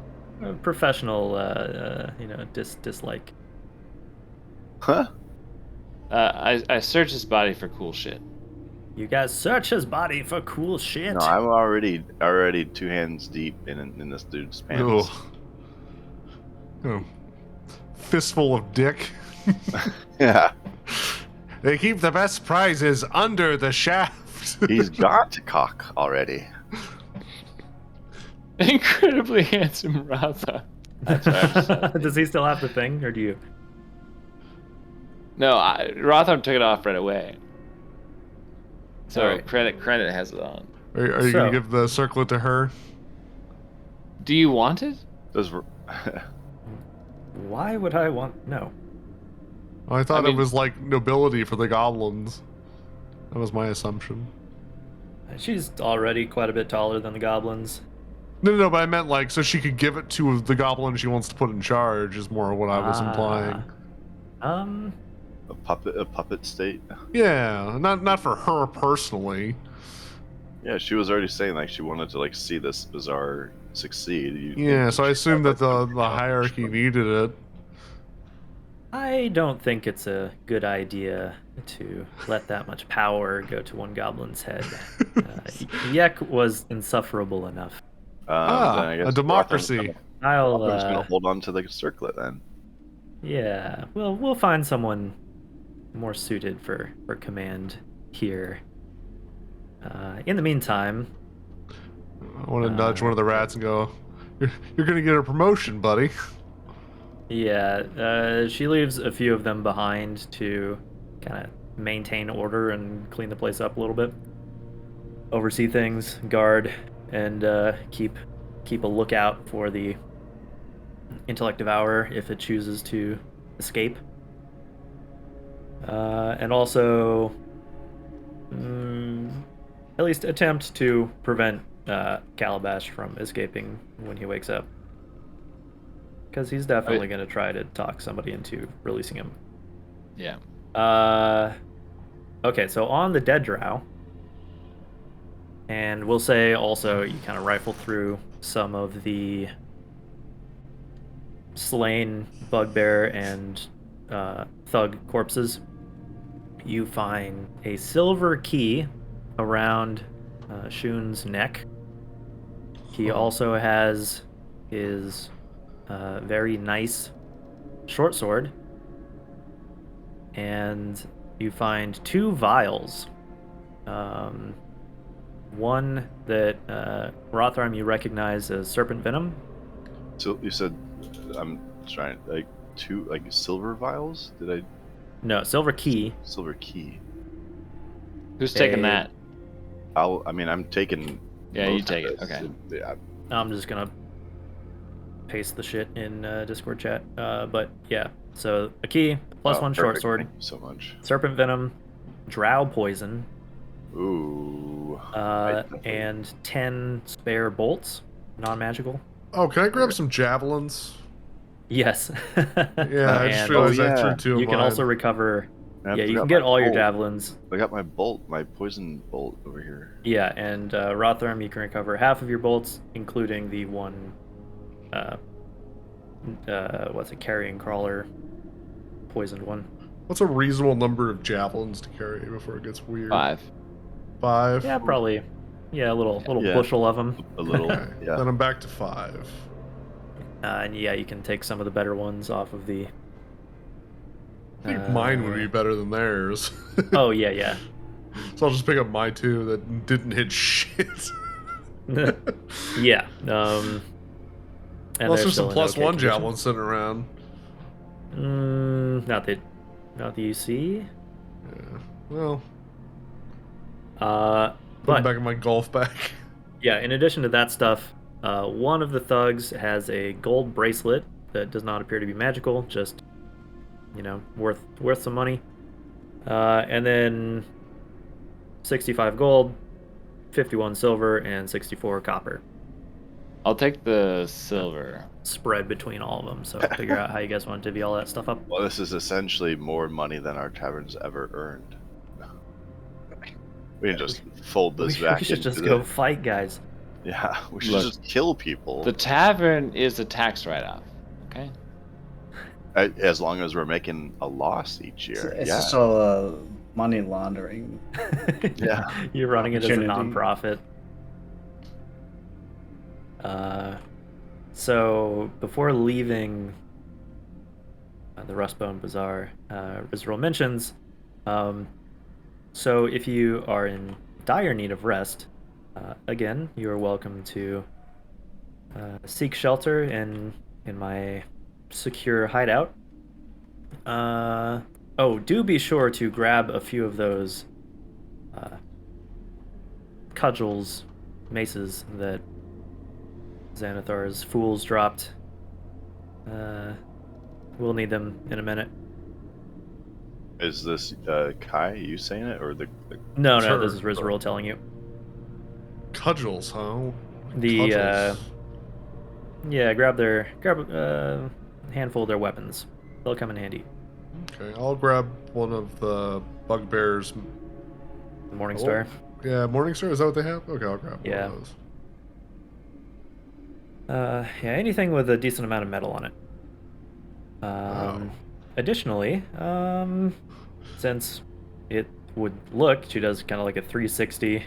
professional, dislike. Huh? I search his body for cool shit. You guys search his body for cool shit. No, I'm already 2 hands deep in this dude's Ugh. pants. Oh. Fistful of dick. Yeah, They keep the best prizes under the shaft. he's got cock already. Incredibly handsome Ratha. That's right. Does he still have the thing, or do you? No, Rotham took it off right away. So Alright. credit has it on. Are you So- gonna give the circlet to her? Do you want it? Does Why would I want? No. I thought I mean- it was like nobility for the goblins. That was my assumption. She's already quite a bit taller than the goblins. No, but I meant like so she could give it to the goblin she wants to put in charge. Is more what I was Ah. implying. a puppet state? Yeah, not for her personally. Yeah, she was already saying like she wanted to like see this bazaar succeed. Yeah, so I assumed that the like, hierarchy needed it. I don't think it's a good idea to let that much power go to one goblin's head. Yek was insufferable enough. then I guess A democracy. I'll, gonna hold on to the circlet then. yeah, we'll find someone more suited for command here. In the meantime, I want to nudge one of the rats and go, "You're gonna get a promotion, buddy." yeah, she leaves a few of them behind to kind of maintain order and clean the place up a little bit, oversee things, guard, and keep a lookout for the intellect devour if it chooses to escape, and also at least attempt to prevent Calabash from escaping when he wakes up, because he's definitely going to try to talk somebody into releasing him. Yeah. Okay, so on the dead drow, and we'll say also you kind of rifle through some of the slain bugbear and thug corpses. You find a silver key around Shun's neck. He also has his very nice short sword, and you find 2 vials. One that Rotharm you recognize as serpent venom. So you said I'm trying like 2 like silver vials? Did I No, silver key. silver key? Who's taking that? I'm taking. Yeah, you most take of it. Okay. Yeah. I'm just gonna paste the shit in Discord chat. But yeah, so a key, plus 1 short perfect. sword, Thank you so much. serpent venom, drow poison, Ooh. and 10 spare bolts, non-magical. Oh, can I grab some javelins? Yes. Yeah, I just And realized I yeah. threw 2 of you can mine. also recover. I Yeah, you forgot can get my all your bolt. javelins. I got my bolt, my poison bolt over here. Yeah, and Rotharm, you can recover half of your bolts, including the 1. What's it? Carrying crawler, poisoned one. What's a reasonable number of javelins to carry before it gets weird? 5. 5? Yeah, probably. Yeah, a little Yeah. bushel of them. A little. Okay, Yeah. then I'm back to 5. And yeah, you can take some of the better ones off of the. I think mine would be better than theirs. Oh yeah, yeah. So I'll just pick up my 2 that didn't hit shit. Yeah. And Unless they're there's still some in +1 condition. javelins sitting around. Not that you see. Yeah. Well, Uh, put them but back in my golf bag. yeah, in addition to that stuff, one of the thugs has a gold bracelet that does not appear to be magical, just worth some money. And then 65 gold, 51 silver, and 64 copper I'll take the silver. spread between all of them. So figure out how you guys want to divvy all that stuff up. Well, this is essentially more money than our tavern's ever earned. We can just fold this We back should into just the. go fight, guys. Yeah, we should Look, just kill people. The tavern is a tax write-off. Okay. As long as we're making a loss each year. It's yeah. just all money laundering. Yeah. You're running it as a Opportunity. nonprofit. So before leaving the Rustbone Bazaar, Rizral mentions, so if you are in dire need of rest, again, you are welcome to seek shelter in my secure hideout. Oh, do be sure to grab a few of those cudgels, maces that Xanathar's fools dropped. We'll need them in a minute. Is this Kai, you saying it, or the No, Sure. this is Rizral telling you. Cudgels, huh? The Cudgels. yeah, grab a handful of their weapons. They'll come in handy. Okay, I'll grab one of the bugbears. Morningstar. Yeah, Morningstar, is that what they have? Okay, I'll grab Yeah. one of those. Yeah, anything with a decent amount of metal on it. Oh. Additionally, since it would look, she does kind of like a 360,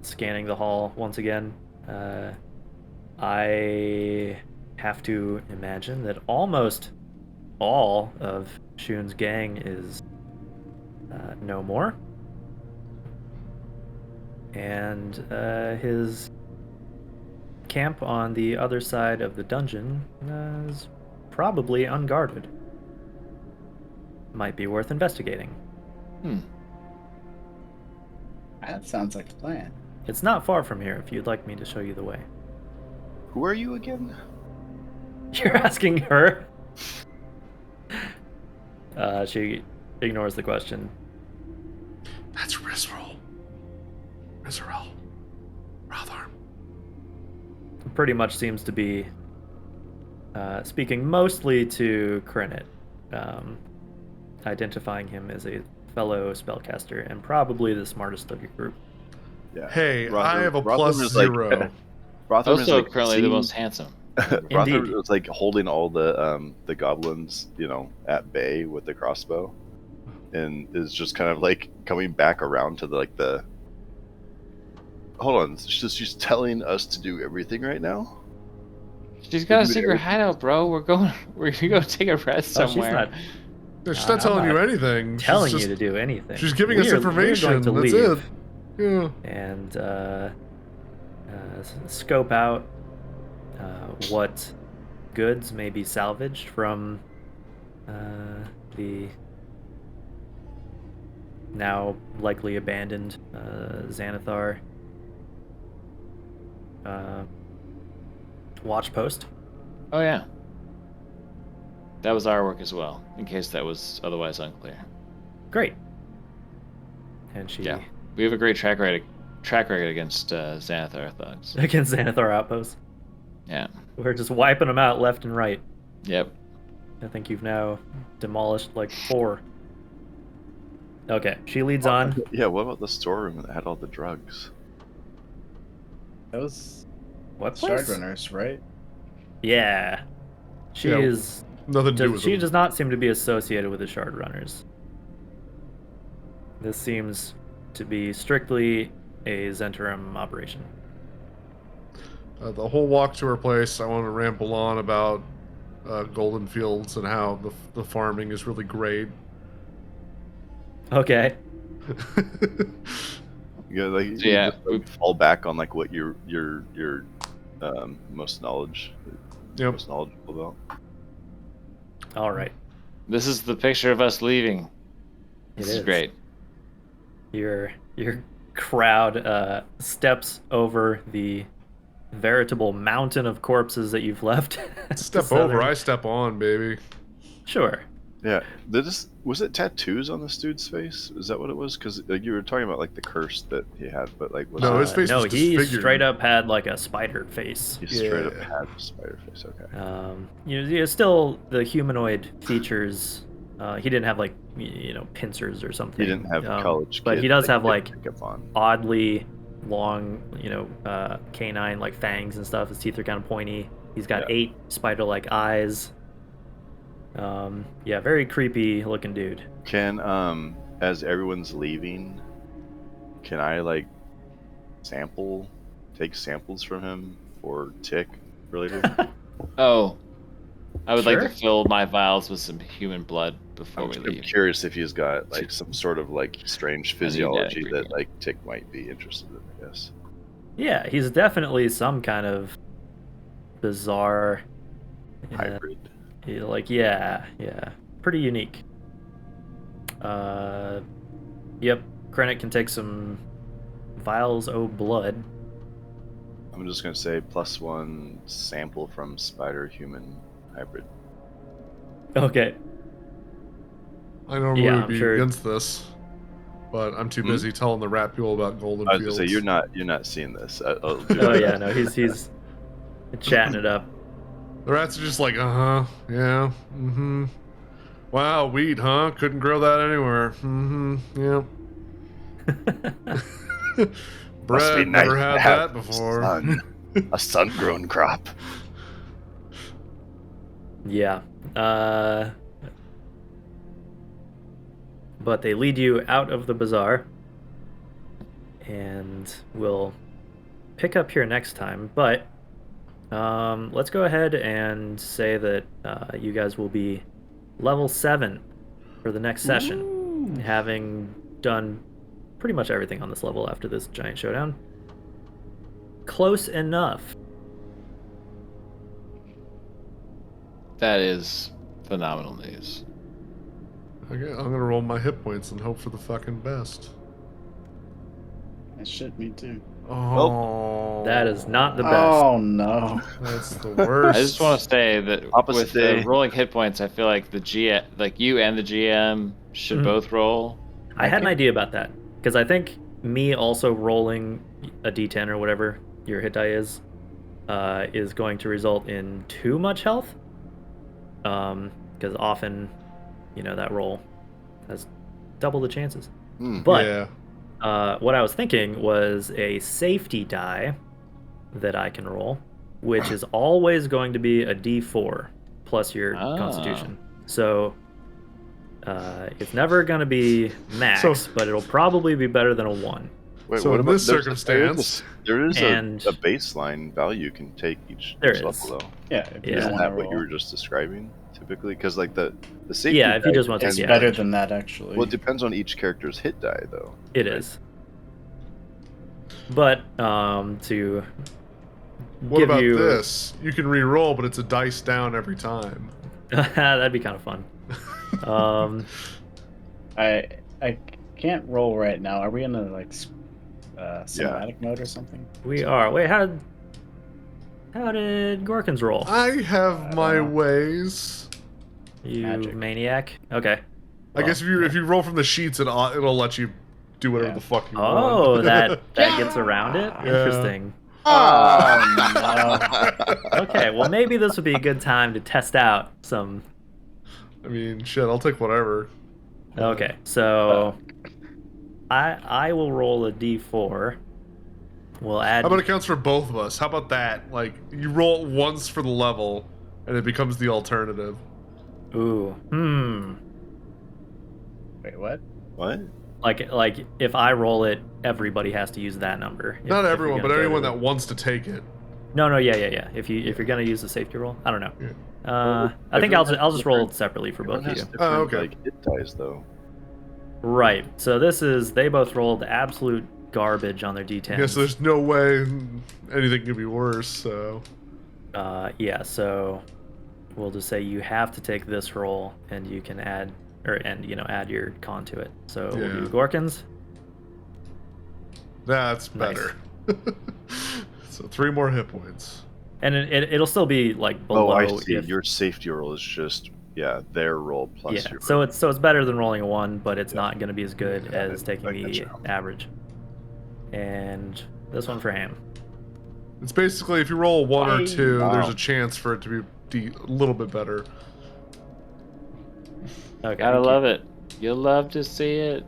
scanning the hall once again. I have to imagine that almost all of Shun's gang is no more. And his camp on the other side of the dungeon is probably unguarded. Might be worth investigating. That sounds like a plan. It's not far from here if you'd like me to show you the way. Who are you again? You're asking her? She ignores the question. That's Rizral. Rotharm. Pretty much seems to be speaking mostly to Krynet, identifying him as a fellow spellcaster and probably the smartest of your group. Yeah. Hey, Rotherham- I have a Rotherham plus is like- 0. Rotherham is Also, like currently the seeing- most handsome. Rotherham Indeed. was like holding all the goblins, at bay with the crossbow, and is just kind of like coming back around to the. Hold on, she's telling us to do everything right now. She's got a do secret everything. hideout, bro. We're gonna go take a rest Oh, she's somewhere. not She's I'm not telling you not anything. telling she's you just, to do anything. She's giving us We're information. going to That's leave it. Yeah. and scope out what goods may be salvaged from the now likely abandoned Xanathar watch post. Oh yeah. That was our work as well, in case that was otherwise unclear. Great. And she Yeah. We have a great track record against Xanathar thugs. against Xanathar outposts. Yeah. We're just wiping them out left and right. Yep. I think you've now demolished like 4. Okay, she leads on. Yeah, what about the storeroom that had all the drugs? Those What shard place? runners, right? Yeah. She Yeah, is. Nothing to do with She them. does not seem to be associated with the shard runners. This seems to be strictly a Zentarum operation. The whole walk to her place, I want to ramble on about Golden Fields and how the farming is really great. Okay. You Yeah, just, like, fall back on like what your most knowledge. Yep. Most knowledgeable about. All right. This is the picture of us leaving. This It is is. great. Your crowd steps over the veritable mountain of corpses that you've left. Step over, I step on, baby. Sure. Yeah, was it tattoos on this dude's face? Is that what it was? Because like you were talking about like the curse that he had, but like was No, it, his face no, was he disfigured. straight up had like a spider face. he straight up Yeah. had a spider face? Okay. Still the humanoid features. He didn't have like pincers or something. He didn't have college. but kid, he does have kid like makeup on. oddly long, canine like fangs and stuff. His teeth are kind of pointy. He's got 8 spider-like eyes. Yeah, very creepy looking dude. Can as everyone's leaving, can I like take samples from him for tick related? Oh, I would like Sure. to fill my vials with some human blood before I'm we I'm leave. curious if he's got like some sort of like strange physiology that ingredient. like tick might be interested in. I guess. Yeah, he's definitely some kind of bizarre Hybrid. yeah, pretty unique. Yep, Krennic can take some vials of blood. I'm just gonna say +1 sample from spider-human hybrid. Okay. I normally Yeah, would I'm be sure- against this, but I'm too busy telling the rat people about golden I was fields. gonna say you're not seeing this. I'll do Oh that. yeah, no, he's chatting it up. The rats are just like, yeah, mm-hmm. Wow, wheat, huh? Couldn't grow that anywhere. Mm-hmm, yeah. Must be Bread, nice never to had have that before. a sun-grown crop. Yeah. But they lead you out of the bazaar, and we'll pick up here next time. But let's go ahead and say that you guys will be level 7 for the next session, having done pretty much everything on this level after this giant showdown. Close enough. That is phenomenal news. Okay, I'm gonna roll my hit points and hope for the fucking best. That shit, me too. Oh, That is not the best. Oh no. That's the worst. I just want to say that Opposite with day. rolling hit points, I feel like the GM, like you and the GM, should Mhm. both roll. I had an idea about that because I think me also rolling a d10 or whatever your hit die is going to result in too much health. Because often, that roll has double the chances. But yeah. what I was thinking was a safety die that I can roll, which is always going to be a d4 plus your Constitution. So it's never going to be max, but it'll probably be better than a 1. Wait, So what in about this circumstance, there is and- a baseline value you can take each There level is. though. Yeah, if you Yeah. don't Isn't want that to what roll. you were just describing typically? Because like the safety Yeah, if you die just want to It's take the better average. than that, actually. Well, it depends on each character's hit die though. It right? is. But to what give about you this? You can re-roll, but it's a dice down every time. that'd be kind of fun. I can't roll right now. Are we in a cinematic mode or something? We are. Wait, how did Gorkins roll? I have I my don't know. ways. You Magic. maniac. Okay. I guess if you roll from the sheets, it'll let you do whatever Yeah. the fuck you Oh, want. that gets around it. Interesting. Oh no. Okay, well maybe this would be a good time to test out some. I mean, shit, I'll take whatever. Okay, so I will roll a d4. We'll add. How about it counts for both of us? How about that? Like, you roll it once for the level, and it becomes the alternative. Ooh. Wait, what? What? Like if I roll it, everybody has to use that number. Not if everyone, you're but gonna go anyone to- that wants to take it. No, yeah. If you're gonna use the safety roll, I don't know. Yeah. I think I'll Everyone just has roll different- it separately for both Everyone of has you. different, Oh, okay. like hit dice though. Right. So they both rolled absolute garbage on their d10s. Yeah, so there's no way anything could be worse, so... Yeah, so we'll just say you have to take this roll and you can add add your con to it. So we'll do Yeah. Gorkins. That's Nice. better. So 3 more hit points. And it'll still be like below Oh, I see. if- Your safety roll is just their roll plus yeah. your. So it's better than rolling a 1, but it's not going to be as good Got as it. taking I the gotcha. average. And this one for Ham. It's basically, if you roll a 1 or 2, Wow. there's a chance for it to be a little bit better. Okay. Gotta love it. You'll love to see it.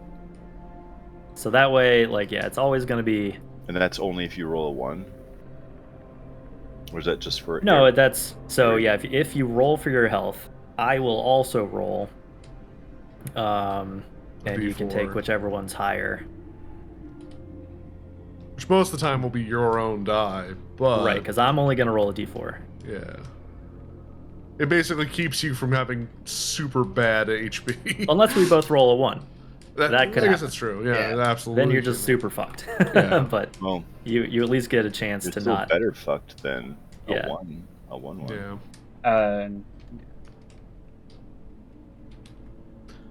So that way, it's always going to be And that's only if you roll a 1? Or is that just for... No, that's... So, yeah, if you roll for your health, I will also roll. And you can take D4. whichever one's higher. Which most of the time will be your own die, but... Right, because I'm only going to roll a d4. Yeah. It basically keeps you from having super bad HP. Unless we both roll a 1. that that could I guess happen. that's true. Yeah, Yeah. absolutely. Then you're just true. super fucked. Yeah. But Well, you at least get a chance you're to still not... better fucked than Yeah. a 1. Yeah.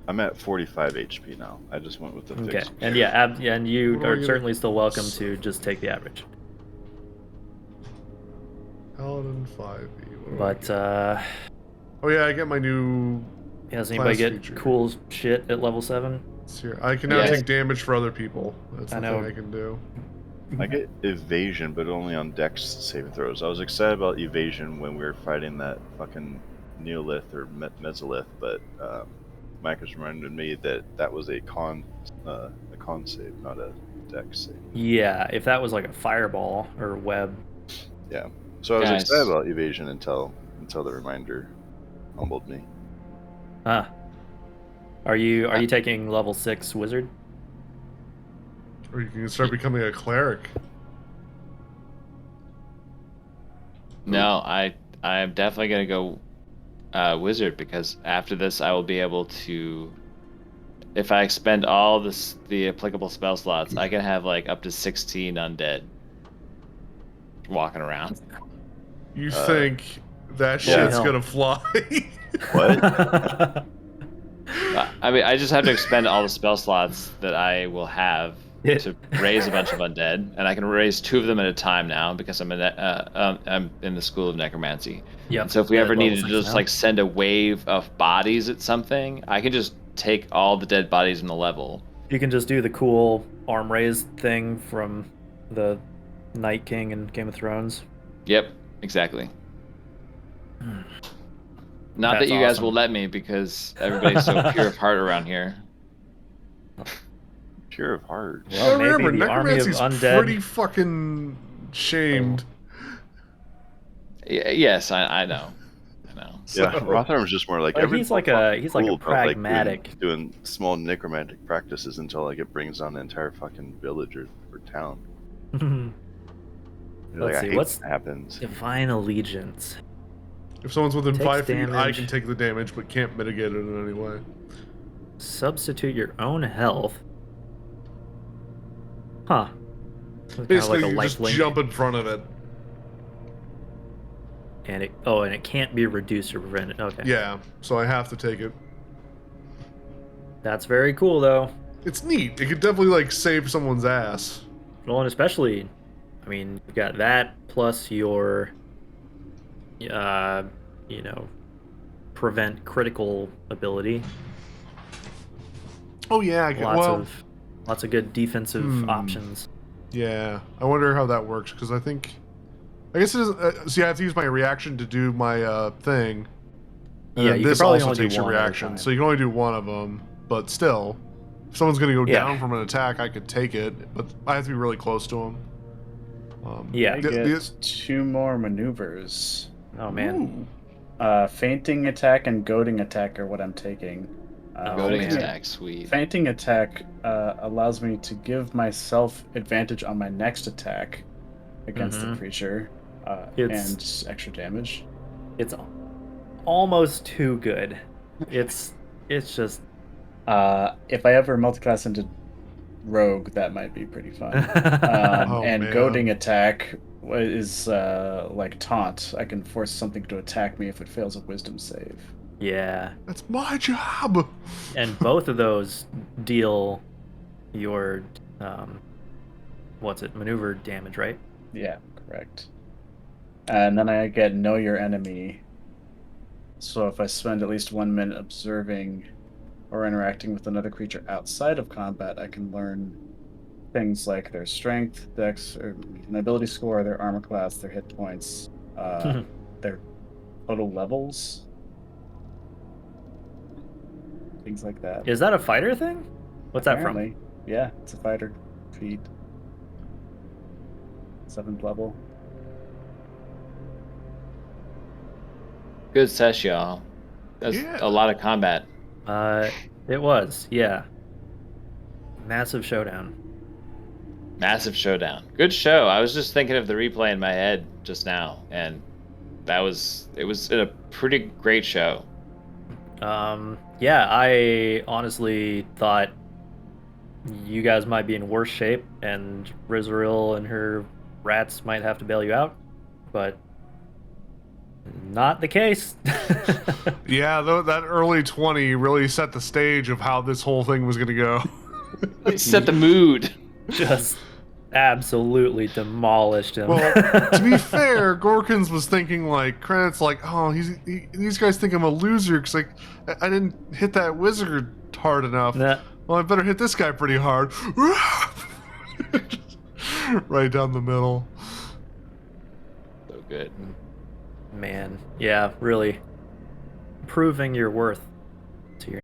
I'm at 45 HP now. I just went with the Okay, fixed. and yeah, and you What do I are get? certainly still welcome to just take the average. Paladin 5e. What do I But, get? Oh yeah, I get my new... does anybody class get feature. cool shit at level 7? It's here. I can now Yes. take damage for other people. That's I the know. thing I can do. I get evasion, but only on dex saving throws. I was excited about evasion when we were fighting that fucking Neolith or Mesolith, but Micah's reminded me that that was a con save, not a dex save. Yeah, if that was like a fireball or web. Yeah. So I was Guys. excited about evasion until the reminder humbled me. Ah. Are you taking level 6 wizard? Or you can start becoming a cleric. No, I'm definitely gonna go wizard, because after this I will be able to, if I expend all the applicable spell slots, I can have like up to 16 undead walking around. You think that yeah. shit's Hell. gonna fly? What? I mean, I just have to expend all the spell slots that I will have to raise a bunch of undead, and I can raise 2 of them at a time now because I'm in the school of necromancy. Yep. And so if we at ever level needed to 6 just now. like send a wave of bodies at something, I can just take all the dead bodies in the level. You can just do the cool arm raised thing from the Night King in Game of Thrones. Yep, exactly. Not That's that you guys awesome. will let me, because everybody's so pure of heart around here. Pure of heart. Well, maybe remember, the army of necromancy's undead. pretty fucking shamed. Yes, I know. I know. Yeah, So- Rotherham's just more like But every he's like a cool about, like, pragmatic. doing small necromantic practices until like it brings on the entire fucking village or town. You're Let's like, see, I hate what's- when that happens. Divine Allegiance. If someone's within Takes 5 feet, I damage. can take the damage, but can't mitigate it in any way. Substitute your own health. Huh. Kinda Basically, like a you just lifelink. jump in front of it. And it can't be reduced or prevented. Okay. Yeah, so I have to take it. That's very cool though. It's neat. It could definitely like save someone's ass. Well, and especially, I mean, you've got that plus your, prevent critical ability. Oh yeah, I can. Well, Lots of good defensive Hmm. options. yeah. I wonder how that works because I guess it is. See, I have to use my reaction to do my thing. And Yeah, then you could this probably also only do takes your one at a reaction, time. so you can only do one of them. But still, if someone's gonna go Yeah. down from an attack, I could take it, but I have to be really close to them. Yeah. I get 2 more maneuvers. Oh man. Fainting attack and goading attack are what I'm taking. Goading man. attack, sweet. Fainting attack allows me to give myself advantage on my next attack against the Mhm. creature, It's- and just extra damage. It's almost too good. It's just. If I ever multiclass into rogue, that might be pretty fun. Oh, And man. goading attack is like taunt. I can force something to attack me if it fails a wisdom save. Yeah. That's my job. And both of those deal your maneuver damage, right? Yeah, correct. And then I get know your enemy. So if I spend at least 1 minute observing or interacting with another creature outside of combat, I can learn things like their strength, dex, or an ability score, their armor class, their hit points, their total levels, things like that. Is that a fighter thing? What's that from? Apparently. Yeah, it's a fighter feat. 7th level. Good sesh, y'all. That's Yeah. a lot of combat. It was, yeah. Massive showdown. Massive showdown. Good show. I was just thinking of the replay in my head just now, and it was a pretty great show. Yeah, I honestly thought you guys might be in worse shape, and Rizaril and her rats might have to bail you out, but not the case. Yeah, though that early 20 really set the stage of how this whole thing was going to go. Set the mood. Just absolutely demolished him. Well, to be fair, Gorkins was thinking like, Credit's like, oh, these guys think I'm a loser because like I didn't hit that wizard hard enough. Nah. Well, I better hit this guy pretty hard. Right down the middle. So good. Man, yeah, really proving your worth to your